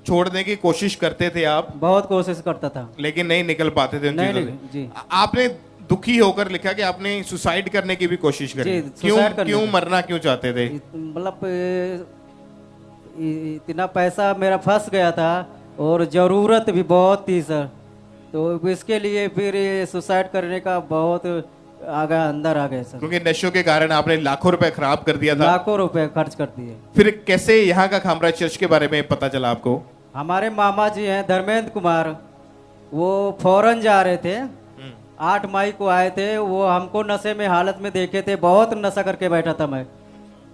S1: छोड़ने की कोशिश करते थे आप?
S11: बहुत कोशिश करता था
S1: लेकिन नहीं निकल पाते थे उन चीजों से।
S11: जी।
S1: आपने दुखी होकर लिखा कि आपने सुसाइड करने की भी कोशिश करी। क्यों मरना क्यों चाहते थे?
S11: मतलब इतना पैसा मेरा फंस गया था और जरूरत भी बहुत थी सर, तो इसके लिए फिर सुसाइड करने का बहुत अंदर आ गए सर।
S1: क्योंकि नशों के कारण आपने लाखों रुपए खराब कर दिया था।
S11: लाखों रुपए खर्च कर दिए।
S1: फिर कैसे यहाँ का खामरा चर्च के बारे में पता चला आपको?
S11: हमारे मामा जी हैं धर्मेंद्र कुमार, वो फौरन जा रहे थे, 8 मई को आए थे। वो हमको नशे में हालत में देखे थे, बहुत नशा करके बैठा था मैं।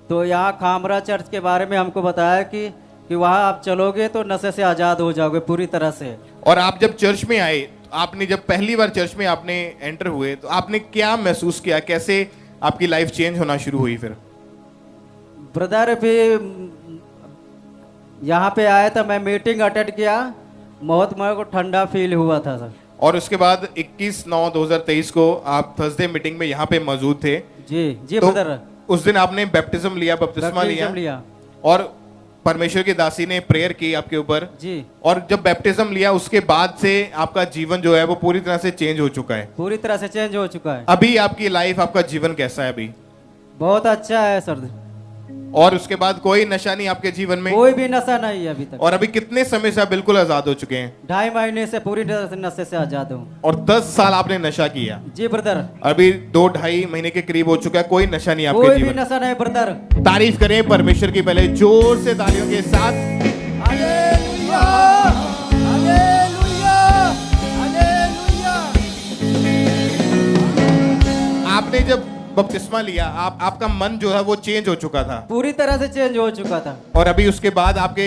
S11: तो यहाँ खामरा चर्च के बारे में हमको बताया कि वहाँ आप चलोगे तो नशे से आज़ाद हो जाओगे पूरी तरह से।
S1: और आप जब चर्च में आए, आपने जब पहली बार चर्च में आपने एंटर हुए तो आपने क्या महसूस किया? कैसे आपकी लाइफ चेंज होना शुरू हुई फिर?
S11: ब्रदर फिर यहाँ पे आया था, मैं मीटिंग अटेंड किया, बहुत मेरे को ठंडा फील हुआ था सर।
S1: और उसके बाद 21/9/2023 को आप थर्सडे मीटिंग में यहाँ पे मौजूद थे।
S11: जी
S1: तो
S11: ब्रदर।
S1: उस दिन आपने बपतिस्मा लिया और परमेश्वर की दासी ने प्रेयर की आपके ऊपर
S11: जी।
S1: और जब बैप्टिज्म लिया उसके बाद से आपका जीवन जो है वो पूरी तरह से चेंज हो चुका है।
S11: पूरी तरह से चेंज हो चुका है।
S1: अभी आपकी लाइफ, आपका जीवन कैसा है अभी?
S11: बहुत अच्छा है सर।
S1: और उसके बाद कोई नशा नहीं आपके जीवन में?
S11: कोई भी नशा नहीं है अभी तक।
S1: और अभी कितने समय से आप बिल्कुल आजाद हो चुके हैं?
S11: 2.5 महीने से पूरी तरह से नशे से आजाद हूँ।
S1: और 10 साल आपने नशा किया?
S11: जी ब्रदर।
S1: अभी 2-2.5 महीने के करीब हो चुका है, कोई नशा नहीं आपके जीवन?
S11: कोई भी नशा नहीं ब्रदर।
S1: तारीफ करें परमेश्वर की पहले जोर से तालियों के साथ।
S11: Hallelujah, hallelujah, hallelujah.
S1: आपने जब बपतिस्मा लिया, आपका मन जो है वो चेंज हो चुका था?
S11: पूरी तरह से चेंज हो चुका था।
S1: और अभी उसके बाद आपके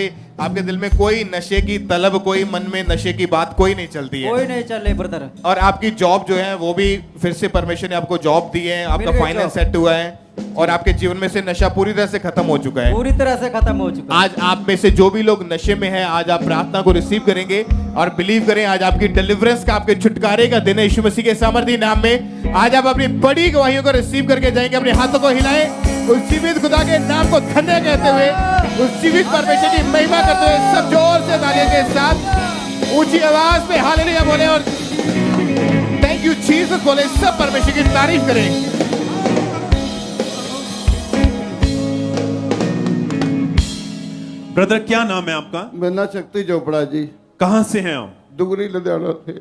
S1: दिल में कोई नशे की तलब, कोई मन में नशे की बात कोई नहीं चलती है?
S11: कोई नहीं चल रही ब्रदर।
S1: और आपकी जॉब जो है वो भी फिर से परमेश्वर ने आपको जॉब दी है, आपका फाइनेंस सेट हुआ है और आपके जीवन में से नशा पूरी तरह से खत्म हो चुका है?
S11: पूरी तरह से खत्म हो चुका है।
S1: आज आप में से जो भी लोग नशे में हैं, आज आप प्रार्थना को रिसीव करेंगे और बिलीव करें, आज आपकी डिलीवरेंस का, आपके छुटकारे का दिन है यीशु मसीह के सामर्थी नाम में। आज आप अपनी बड़ी गवाहियों को रिसीव करके जाएंगे। अपने हाथों को हिलाएं, उस जीवित खुदा के नाम को धन्य कहते हुए, उस जीवित परमेश्वर की महिमा करते हुए सब जोर से तालियों के साथ ऊंची आवाज में हालेलुया बोले और थैंक यू जीसस बोले, सब परमेश्वर की तारीफ करें।
S3: ब्रदर क्या नाम है आपका?
S12: मेरा नाम शक्ति चोपड़ा जी।
S3: कहाँ से हैं आप?
S12: दुगरी लुधियाना थे।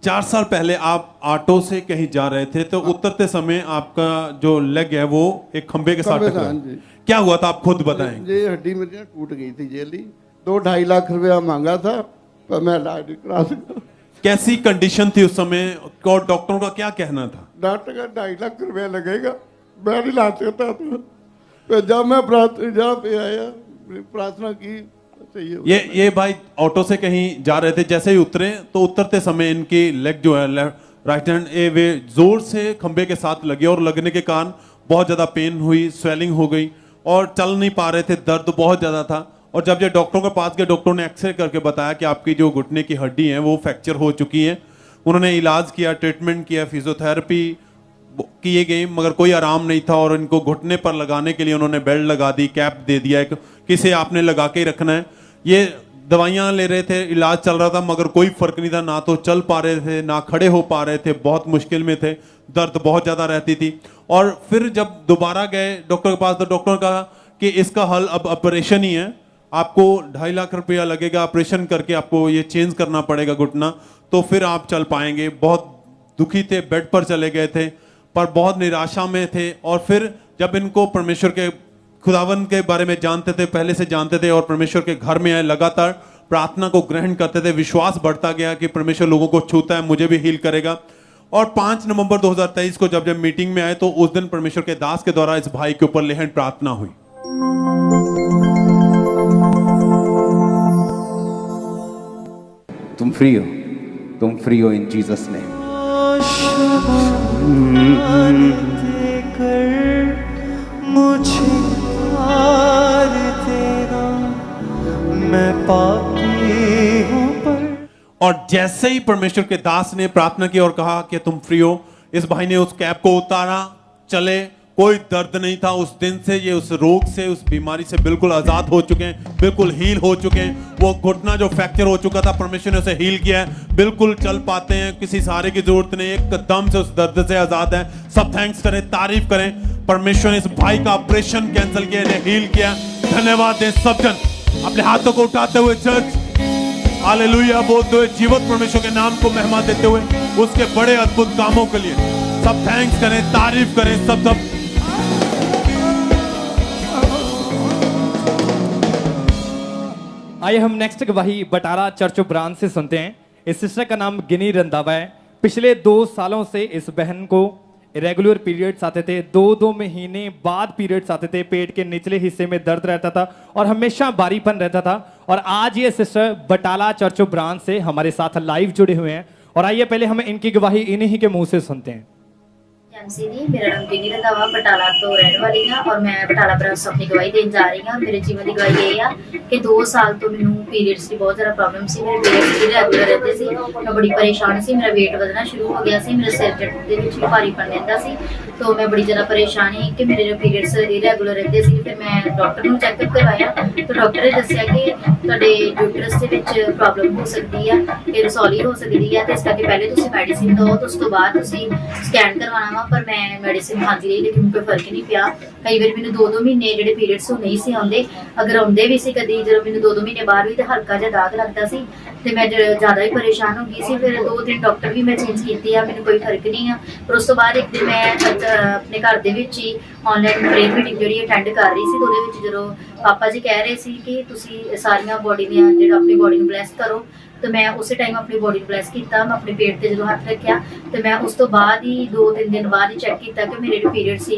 S3: 4 साल पहले आप ऑटो से कहीं जा रहे थे तो उतरते समय आपका जो लेग है वो एक खंबे के साथ टकरा। क्या हुआ था आप खुद बताएं।
S12: ये हड्डी मेरी टूट गई थी जेली। 2-2.5 लाख रुपया मांगा था पर मैं इलाज नहीं करा सका। कैसी कंडीशन थी उस समय और डॉक्टरों का क्या कहना था? डॉक्टर का 2.5 लाख रुपया लगेगा, मैं नहीं ला सकता था। तो जब मैं जहाँ पे आया प्रार्थना की
S3: ये भाई ऑटो से कहीं जा रहे थे, जैसे ही उतरे तो उतरते समय इनकी लेग जो है राइट हैंड वे जोर से खंबे के साथ लगे और लगने के कारण बहुत ज्यादा पेन हुई, स्वेलिंग हो गई और चल नहीं पा रहे थे, दर्द बहुत ज्यादा था। और जब ये डॉक्टरों के पास गए, डॉक्टरों ने एक्सरे करके बताया कि आपकी जो घुटने की हड्डी है वो फ्रैक्चर हो चुकी है। उन्होंने इलाज किया, ट्रीटमेंट किया, फिजियोथेरेपी किए गए, मगर कोई आराम नहीं था और इनको घुटने पर लगाने के लिए उन्होंने बेल्ट लगा दी, कैप दे दिया किसे आपने लगा के रखना है। ये दवाइयां ले रहे थे, इलाज चल रहा था मगर कोई फर्क नहीं था, ना तो चल पा रहे थे ना खड़े हो पा रहे थे, बहुत मुश्किल में थे, दर्द बहुत ज्यादा रहती थी। और फिर जब दोबारा गए डॉक्टर के पास तो डॉक्टर ने कहा कि इसका हल अब ऑपरेशन ही है, आपको 2.5 लाख रुपया लगेगा, ऑपरेशन करके आपको ये चेंज करना पड़ेगा घुटना, तो फिर आप चल पाएंगे। बहुत दुखी थे, बेड पर चले गए थे पर बहुत निराशा में थे। और फिर जब इनको परमेश्वर के खुदावन के बारे में जानते थे, पहले से जानते थे और परमेश्वर के घर में आए, लगातार प्रार्थना को ग्रहण करते थे, विश्वास बढ़ता गया कि परमेश्वर लोगों को छूता है, मुझे भी हील करेगा। और 5 नवंबर 2023 को जब मीटिंग में आए तो उस दिन परमेश्वर के दास के द्वारा इस भाई के ऊपर लेहन प्रार्थना हुई।
S9: तुम फ्री हो इन जीसस नेम।
S13: मुझे प्यार तेरा, मैं पापी हूं पर।
S3: और जैसे ही परमेश्वर के दास ने प्रार्थना की और कहा कि तुम फ्री हो, इस भाई ने उस कैप को उतारा, चले, कोई दर्द नहीं था। उस दिन से ये उस रोग से, उस बीमारी से बिल्कुल आजाद हो चुके हैं, बिल्कुल हील हो चुके हैं। वो घुटना जो फ्रैक्चर हो चुका था परमेश्वर ने उसे हील किया है, बिल्कुल चल पाते हैं, किसी सहारे की जरूरत नहीं, एकदम से उस दर्द से आजाद है। सब थैंक्स करें, तारीफ करें, परमेश्वर ने इस भाई का ऑपरेशन कैंसिल किया, इन्हें हील किया। धन्यवाद दें सब जन अपने हाथों को उठाते हुए चर्च हालेलुया बोलते हुए, जीवित परमेश्वर के नाम को महिमा देते हुए, उसके बड़े अद्भुत कामों के लिए सब थैंक्स करें, तारीफ करें सब।
S14: आइए हम नेक्स्ट गवाही बटाला चर्च ऑफ ब्रांच से सुनते हैं। इस सिस्टर का नाम गिनी रंधावा है। पिछले 2 सालों से इस बहन को रेगुलर पीरियड्स आते थे, 2-2 महीने बाद पीरियड्स आते थे, पेट के निचले हिस्से में दर्द रहता था और हमेशा भारीपन रहता था। और आज ये sister Batala church of branch से हमारे साथ लाइव जुड़े हुए हैं और आइए पहले हम इनकी गवाही इन्हीं के मुंह से सुनते हैं।
S15: एमसी दी मेरा नाम गिनी रंधावा बटाला तो रहने वाली हाँ और मैं बटाला ब्रांच से अपनी गवाही देने जा रही हाँ। मेरे जीवन की गवाही यही है कि 2 साल तो मैनू पीरियड्स की बहुत ज़्यादा प्रॉब्लम सी। मेरे पीरियड्स इरेगुलर रहते सी, मैं बड़ी परेशान सी, मेरा वेट ਵਧਣਾ शुरू हो गया सी, मेरे सिर ਦੇ ਵਿੱਚ ਵੀ ਭਾਰੀਪਨ ਰਹਿੰਦਾ ਸੀ। तो मैं बड़ी ज़्यादा परेशान ही कि मेरे पीरियड्स इरेगुलर रहते सी। फिर मैं डॉक्टर ਨੂੰ चैकअप करवाया तो डॉक्टर ने दस्सिया कि ਤੁਹਾਡੇ यूटरस ਦੇ ਵਿੱਚ प्रॉब्लम हो सकती है कि रसौली हो सकती है, तो इस करके पहले ਤੁਸੀਂ ਮੈਡੀਸਿਨ ਦਿਓ तो उस तो बाद ਤੁਸੀਂ ਸਕੈਨ ਕਰਵਾਉਣਾ ਵਾ। पर मैं ਮੈਡੀਸਿਨ ਖਾਂਦੀ ਰਹੀ लेकिन कोई फर्क नहीं पिया। कई बार मैंने 2-2 महीने ਜਿਹੜੇ ਪੀਰੀਅड्स ਉਹ ਨਹੀਂ ਸੀ ਆਉਂਦੇ, ਅਗਰ ਆਉਂਦੇ ਵੀ ਸੀ ਕਦੀ ਜਦੋਂ ਮੈਨੂੰ 2-2 ਮਹੀਨੇ ਬਾਅਦ ਵੀ ਤੇ ਹਲਕਾ ਜਿਹਾ ਦਾਗ ਲੱਗਦਾ ਸੀ ਤੇ ਮੈਂ ਜ਼ਿਆਦਾ ਹੀ ਪਰੇਸ਼ਾਨ ਹੋ ਗਈ ਸੀ। ਫਿਰ 2-3 ਡਾਕਟਰ ਵੀ ਮੈਂ ਚੇਂਜ ਕੀਤੇ ਆ, ਮੈਨੂੰ ਕੋਈ ਫਰਕ ਨਹੀਂ ਆ। ਪਰ ਉਸ ਤੋਂ ਬਾਅਦ ਇੱਕ ਦਿਨ ਮੈਂ ਆਪਣੇ ਘਰ ਦੇ ਵਿੱਚ ਹੀ ਆਨਲਾਈਨ ਪ੍ਰੇਅਰ ਮੀਟਿੰਗ ਜਿਹੜੀ ਅਟੈਂਡ ਕਰ ਰਹੀ ਸੀ, ਉਹਦੇ ਵਿੱਚ ਜਦੋਂ ਪਾਪਾ ਜੀ ਕਹਿ ਰਹੇ ਸੀ ਕਿ ਤੁਸੀਂ ਸਾਰੀਆਂ ਬੋਡੀ ਦੀਆਂ ਜਿਹੜਾ ਆਪਣੀ ਬੋਡੀ ਨੂੰ ਬਲੈਸ ਕਰੋ, तो मैं उस टाइम अपनी बॉडी को ब्लैस किया। मैं अपने पेट से जो हाथ रखा तो मैं उस तो बाद ही 2-3 दिन बाद ही चेक किया कि मेरे जो पीरियड सी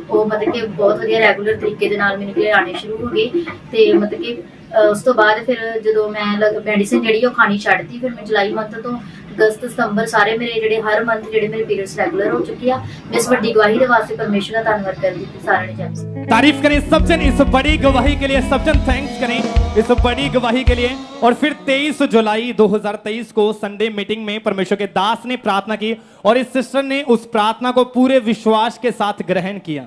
S15: वो मतलब कि बहुत वधिया रैगूलर तरीके दे नाल मैनूं आने शुरू हो गए। तो मतलब कि उस तो बाद फिर जो मैं मैडिसिन जी खानी छड्ड दी। फिर मैं जुलाई मंथ तो अगस्त सितंबर सारे मेरे ਜਿਹੜੇ हर मंथ ਜਿਹੜੇ मेरे पीरियड्स रेगुलर हो चुके हैं। मैं इस बड़ी गवाही के वास्ते परमेश्वर का धन्यवाद करती हूं। सारे ने
S14: तारीफ करें सब जन इस बड़ी गवाही के लिए, सब जन थैंक्स करें इस बड़ी गवाही के लिए। और फिर 23 जुलाई 2023 को संडे मीटिंग में परमेश्वर के दास ने प्रार्थना की और इस सिस्टर ने उस प्रार्थना को पूरे विश्वास के साथ ग्रहण किया।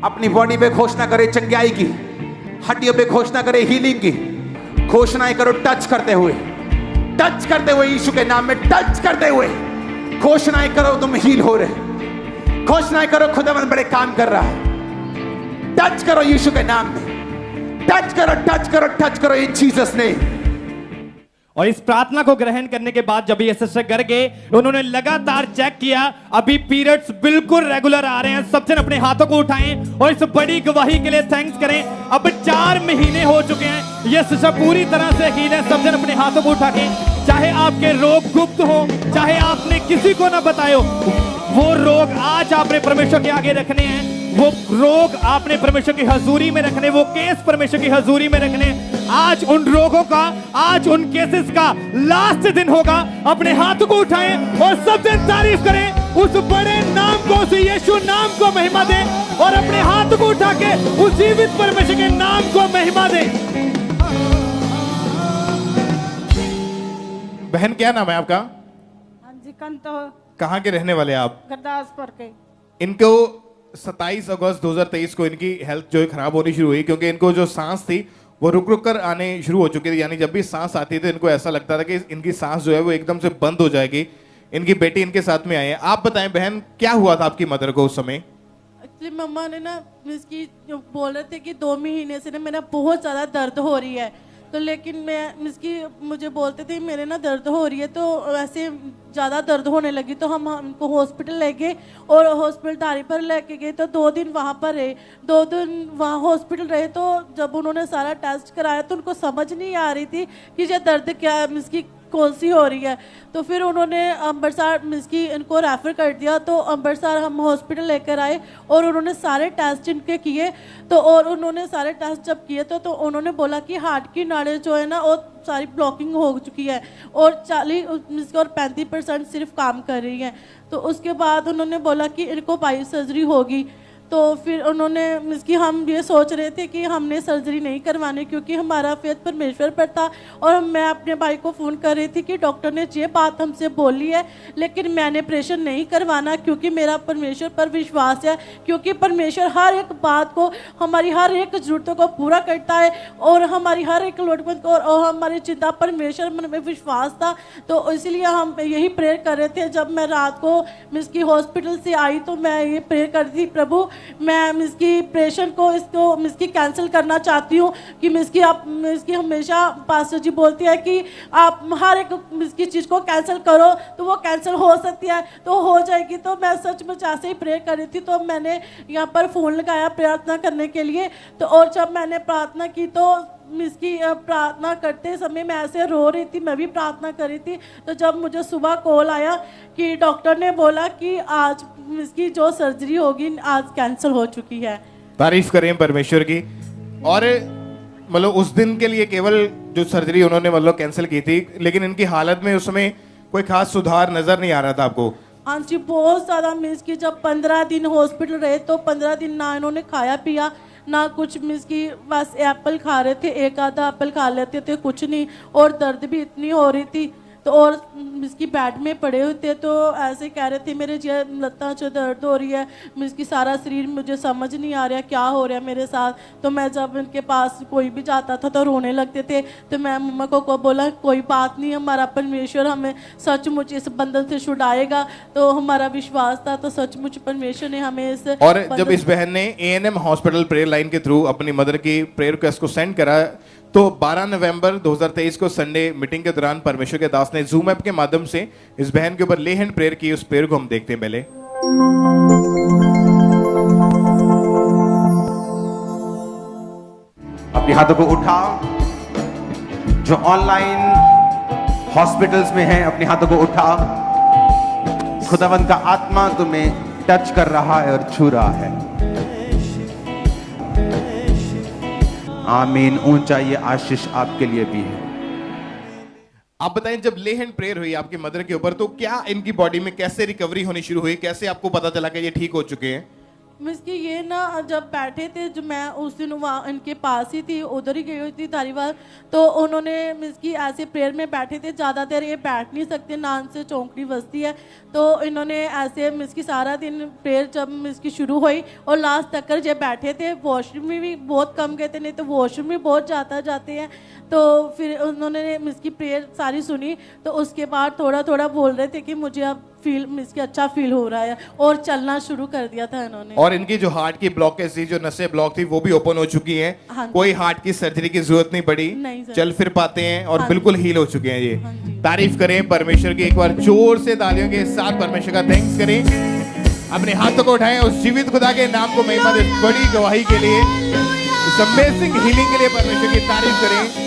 S9: अपनी बॉडी पे घोषणा करे चंगाई की, हड्डियों पे घोषणा करे हीलिंग की, घोषणाएं करो टच करते हुए यीशु के नाम में टच करते हुए घोषणाएं करो तुम हील हो रहे, घोषणाएं करो खुदावंद बड़े काम कर रहा है। टच करो यीशु के नाम में, टच करो इन जीसस नेम।
S14: और इस प्रार्थना को ग्रहण करने के बाद जब ये सिस्टर घर गए, उन्होंने लगातार चेक किया, अभी पीरियड्स बिल्कुल रेगुलर आ रहे हैं। सब जन अपने हाथों को उठाएं और इस बड़ी गवाही के लिए थैंक्स करें। अब 4 महीने हो चुके हैं, ये सिस्टर पूरी तरह से हील है। सब जन अपने हाथों को उठा के, चाहे आपके रोग गुप्त हो, चाहे आपने किसी को ना बताए हो, वो रोग आज आपने परमेश्वर के आगे रखने हैं। वो रोग आपने परमेश्वर की हजूरी में रखने, वो केस परमेश्वर की हजूरी में रखने। आज उन रोगों का, आज उन केसेस का लास्ट दिन होगा। अपने हाथों को उठाएं और सब दिन तारीफ करें उस बड़े नाम को, उस यीशु नाम को महिमा दें और अपने हाथों को उठा के उस जीवित परमेश्वर के नाम को महिमा दें।
S1: बहन क्या नाम है आपका?
S16: हाँ जी कंतो।
S1: कहाँ के रहने वाले आप?
S16: गुरदासपुर के।
S1: इनको 27 अगस्त 2023 को इनकी हेल्थ जो है खराब होनी शुरू हुई, क्योंकि इनको जो सांस थी वो रुक रुक कर आने शुरू हो चुकी थी। यानी जब भी सांस आती थी इनको ऐसा लगता था कि इनकी सांस जो है वो एकदम से बंद हो जाएगी। इनकी बेटी इनके साथ में आई है। आप बताएं बहन, क्या हुआ था आपकी मदर को उस समय?
S16: एक्चुअली मम्मा ने ना इसकी बोल रहे थे कि 2 महीने से ना मेरा बहुत ज़्यादा दर्द हो रही है, तो लेकिन मैं इसकी मुझे बोलते थे मेरे ना दर्द हो रही है, तो ऐसे ज़्यादा दर्द होने लगी तो हम हमको हॉस्पिटल ले गए और हॉस्पिटल दारी पर लेके गए। तो 2 दिन वहाँ पर रहे, 2 दिन वहाँ हॉस्पिटल रहे। तो जब उन्होंने सारा टेस्ट कराया तो उनको समझ नहीं आ रही थी कि ये दर्द क्या इसकी कौन सी हो रही है। तो फिर उन्होंने अम्बरसर इसकी इनको रेफ़र कर दिया। तो अम्बरसर हम हॉस्पिटल लेकर आए और उन्होंने सारे टेस्ट इनके किए। तो और उन्होंने सारे टेस्ट जब किए तो उन्होंने बोला कि हार्ट की नाड़ें जो है ना वो सारी ब्लॉकिंग हो चुकी है और 40 और 35% सिर्फ काम कर रही है। तो उसके बाद उन्होंने बोला कि इनको बाइस सर्जरी होगी। तो फिर उन्होंने इसकी हम ये सोच रहे थे कि हमने सर्जरी नहीं करवानी, क्योंकि हमारा फेथ परमेश्वर पर था। और मैं अपने भाई को फ़ोन कर रही थी कि डॉक्टर ने ये बात हमसे बोली है, लेकिन मैंने ऑपरेशन नहीं करवाना क्योंकि मेरा परमेश्वर पर विश्वास है, क्योंकि परमेश्वर हर एक बात को, हमारी हर एक ज़रूरतों को पूरा करता है और हमारी हर एक लोटमत को, और हमारी चिंता परमेश्वर में विश्वास था। तो इसलिए हम यही प्रेयर कर रहे थे। जब मैं रात को इसकी हॉस्पिटल से आई तो मैं ये प्रेयर कर रही थी, प्रभु मैं इसकी ऑपरेशन को इसकी कैंसिल करना चाहती हूँ कि इसकी आप इसकी हमेशा पास्टर जी बोलती है कि आप हर एक इसकी चीज़ को कैंसिल करो तो वो कैंसिल हो सकती है, तो हो जाएगी। तो मैं सचमुच ऐसे ही प्रेयर कर रही थी। तो मैंने यहाँ पर फ़ोन लगाया प्रार्थना करने के लिए। तो और जब मैंने प्रार्थना की तो इसकी प्रार्थना करते समय मैं ऐसे रो रही थी, मैं भी प्रार्थना कर रही थी। तो जब मुझे सुबह कॉल आया कि डॉक्टर ने बोला कि आज इसकी जो सर्जरी होगी आज कैंसिल हो चुकी है।
S1: तारीफ करें परमेश्वर की। और मतलब उस दिन के लिए केवल जो सर्जरी उन्होंने मतलब कैंसिल की थी, लेकिन इनकी हालत में उस समय कोई खास सुधार नजर नहीं आ रहा था आपको?
S16: हाँ जी, बहुत ज़्यादा मिस की। जब 15 दिन हॉस्पिटल रहे तो 15 दिन ना इन्होंने खाया पिया ना कुछ, मिस की बस एप्पल खा रहे थे, एक आधा एप्पल खा लेते थे, कुछ नहीं। और दर्द भी इतनी हो रही थी तो, और मिसकी बेड में पड़े हुए थे तो ऐसे कह रहे थे मेरे लत्ता च दर्द हो रही है, मिसकी सारा शरीर, मुझे समझ नहीं आ रहा क्या हो रहा है मेरे साथ। तो मैं जब उनके पास कोई भी जाता था तो रोने लगते थे, तो मैं मम्मा को बोला कोई बात नहीं, हमारा परमेश्वर हमें सचमुच इस बंधन से छुड़ाएगा। तो हमारा विश्वास था, तो सचमुच परमेश्वर ने हमें इस
S1: और जब इस बहन ने ANM हॉस्पिटल प्रेयर लाइन के थ्रू अपनी मदर की प्रेयर रिक्वेस्ट को सेंड करा, तो 12 नवंबर 2023 को संडे मीटिंग के दौरान परमेश्वर के दास ने जूम ऐप के माध्यम से इस बहन के ऊपर ले हैंड प्रेयर की। उस प्रेयर को हम देखते हैं पहले।
S9: अपने हाथों को उठाओ, जो ऑनलाइन हॉस्पिटल्स में हैं अपने हाथों को उठाओ। खुदावंद का आत्मा तुम्हें टच कर रहा है और छू रहा है। आमीन। ऊंचा ये आशीष आपके लिए भी है।
S1: आप बताएं, जब ले हैंड प्रेयर हुई आपकी मदर के ऊपर, तो क्या इनकी बॉडी में कैसे रिकवरी होनी शुरू हुई? कैसे आपको पता चला कि ये ठीक हो चुके हैं?
S16: मिस की ये ना, जब बैठे थे, जो मैं उस दिन वहाँ इनके पास ही थी, उधर ही गई हुई थी धारीवाल, तो उन्होंने मिस की ऐसे प्रेयर में बैठे थे, ज़्यादा देर ये बैठ नहीं सकते, नान से चौंकड़ी बजती है, तो इन्होंने ऐसे मिस की सारा दिन प्रेयर जब मिस की शुरू हुई और लास्ट तक कर जब बैठे थे। वॉशरूम में भी बहुत कम गए थे, नहीं तो वॉशरूम में बहुत ज़्यादा जाते हैं। तो फिर उन्होंने मिस की प्रेयर सारी सुनी, तो उसके बाद थोड़ा थोड़ा बोल रहे थे कि मुझे अब फील मिस की अच्छा फील हो रहा है, और चलना शुरू कर दिया था इन्होंने।
S1: और इनकी जो हार्ट की ब्लॉकेज थी, जो नसें ब्लॉक थी, वो भी ओपन हो चुकी हैं।
S16: हाँ,
S1: कोई हार्ट की सर्जरी की जरूरत नहीं पड़ी, चल फिर पाते हैं और
S16: हाँ,
S1: बिल्कुल हील हो चुके हैं ये। तारीफ करें परमेश्वर की, एक बार जोर से तालियों के साथ परमेश्वर का थैंक्स करें। अपने हाथों को उठाएं, उस जीवित खुदा के नाम को महिमा दे, बड़ी गवाही के लिए, इस अमेजिंग हीलिंग के लिए परमेश्वर की तारीफ करें।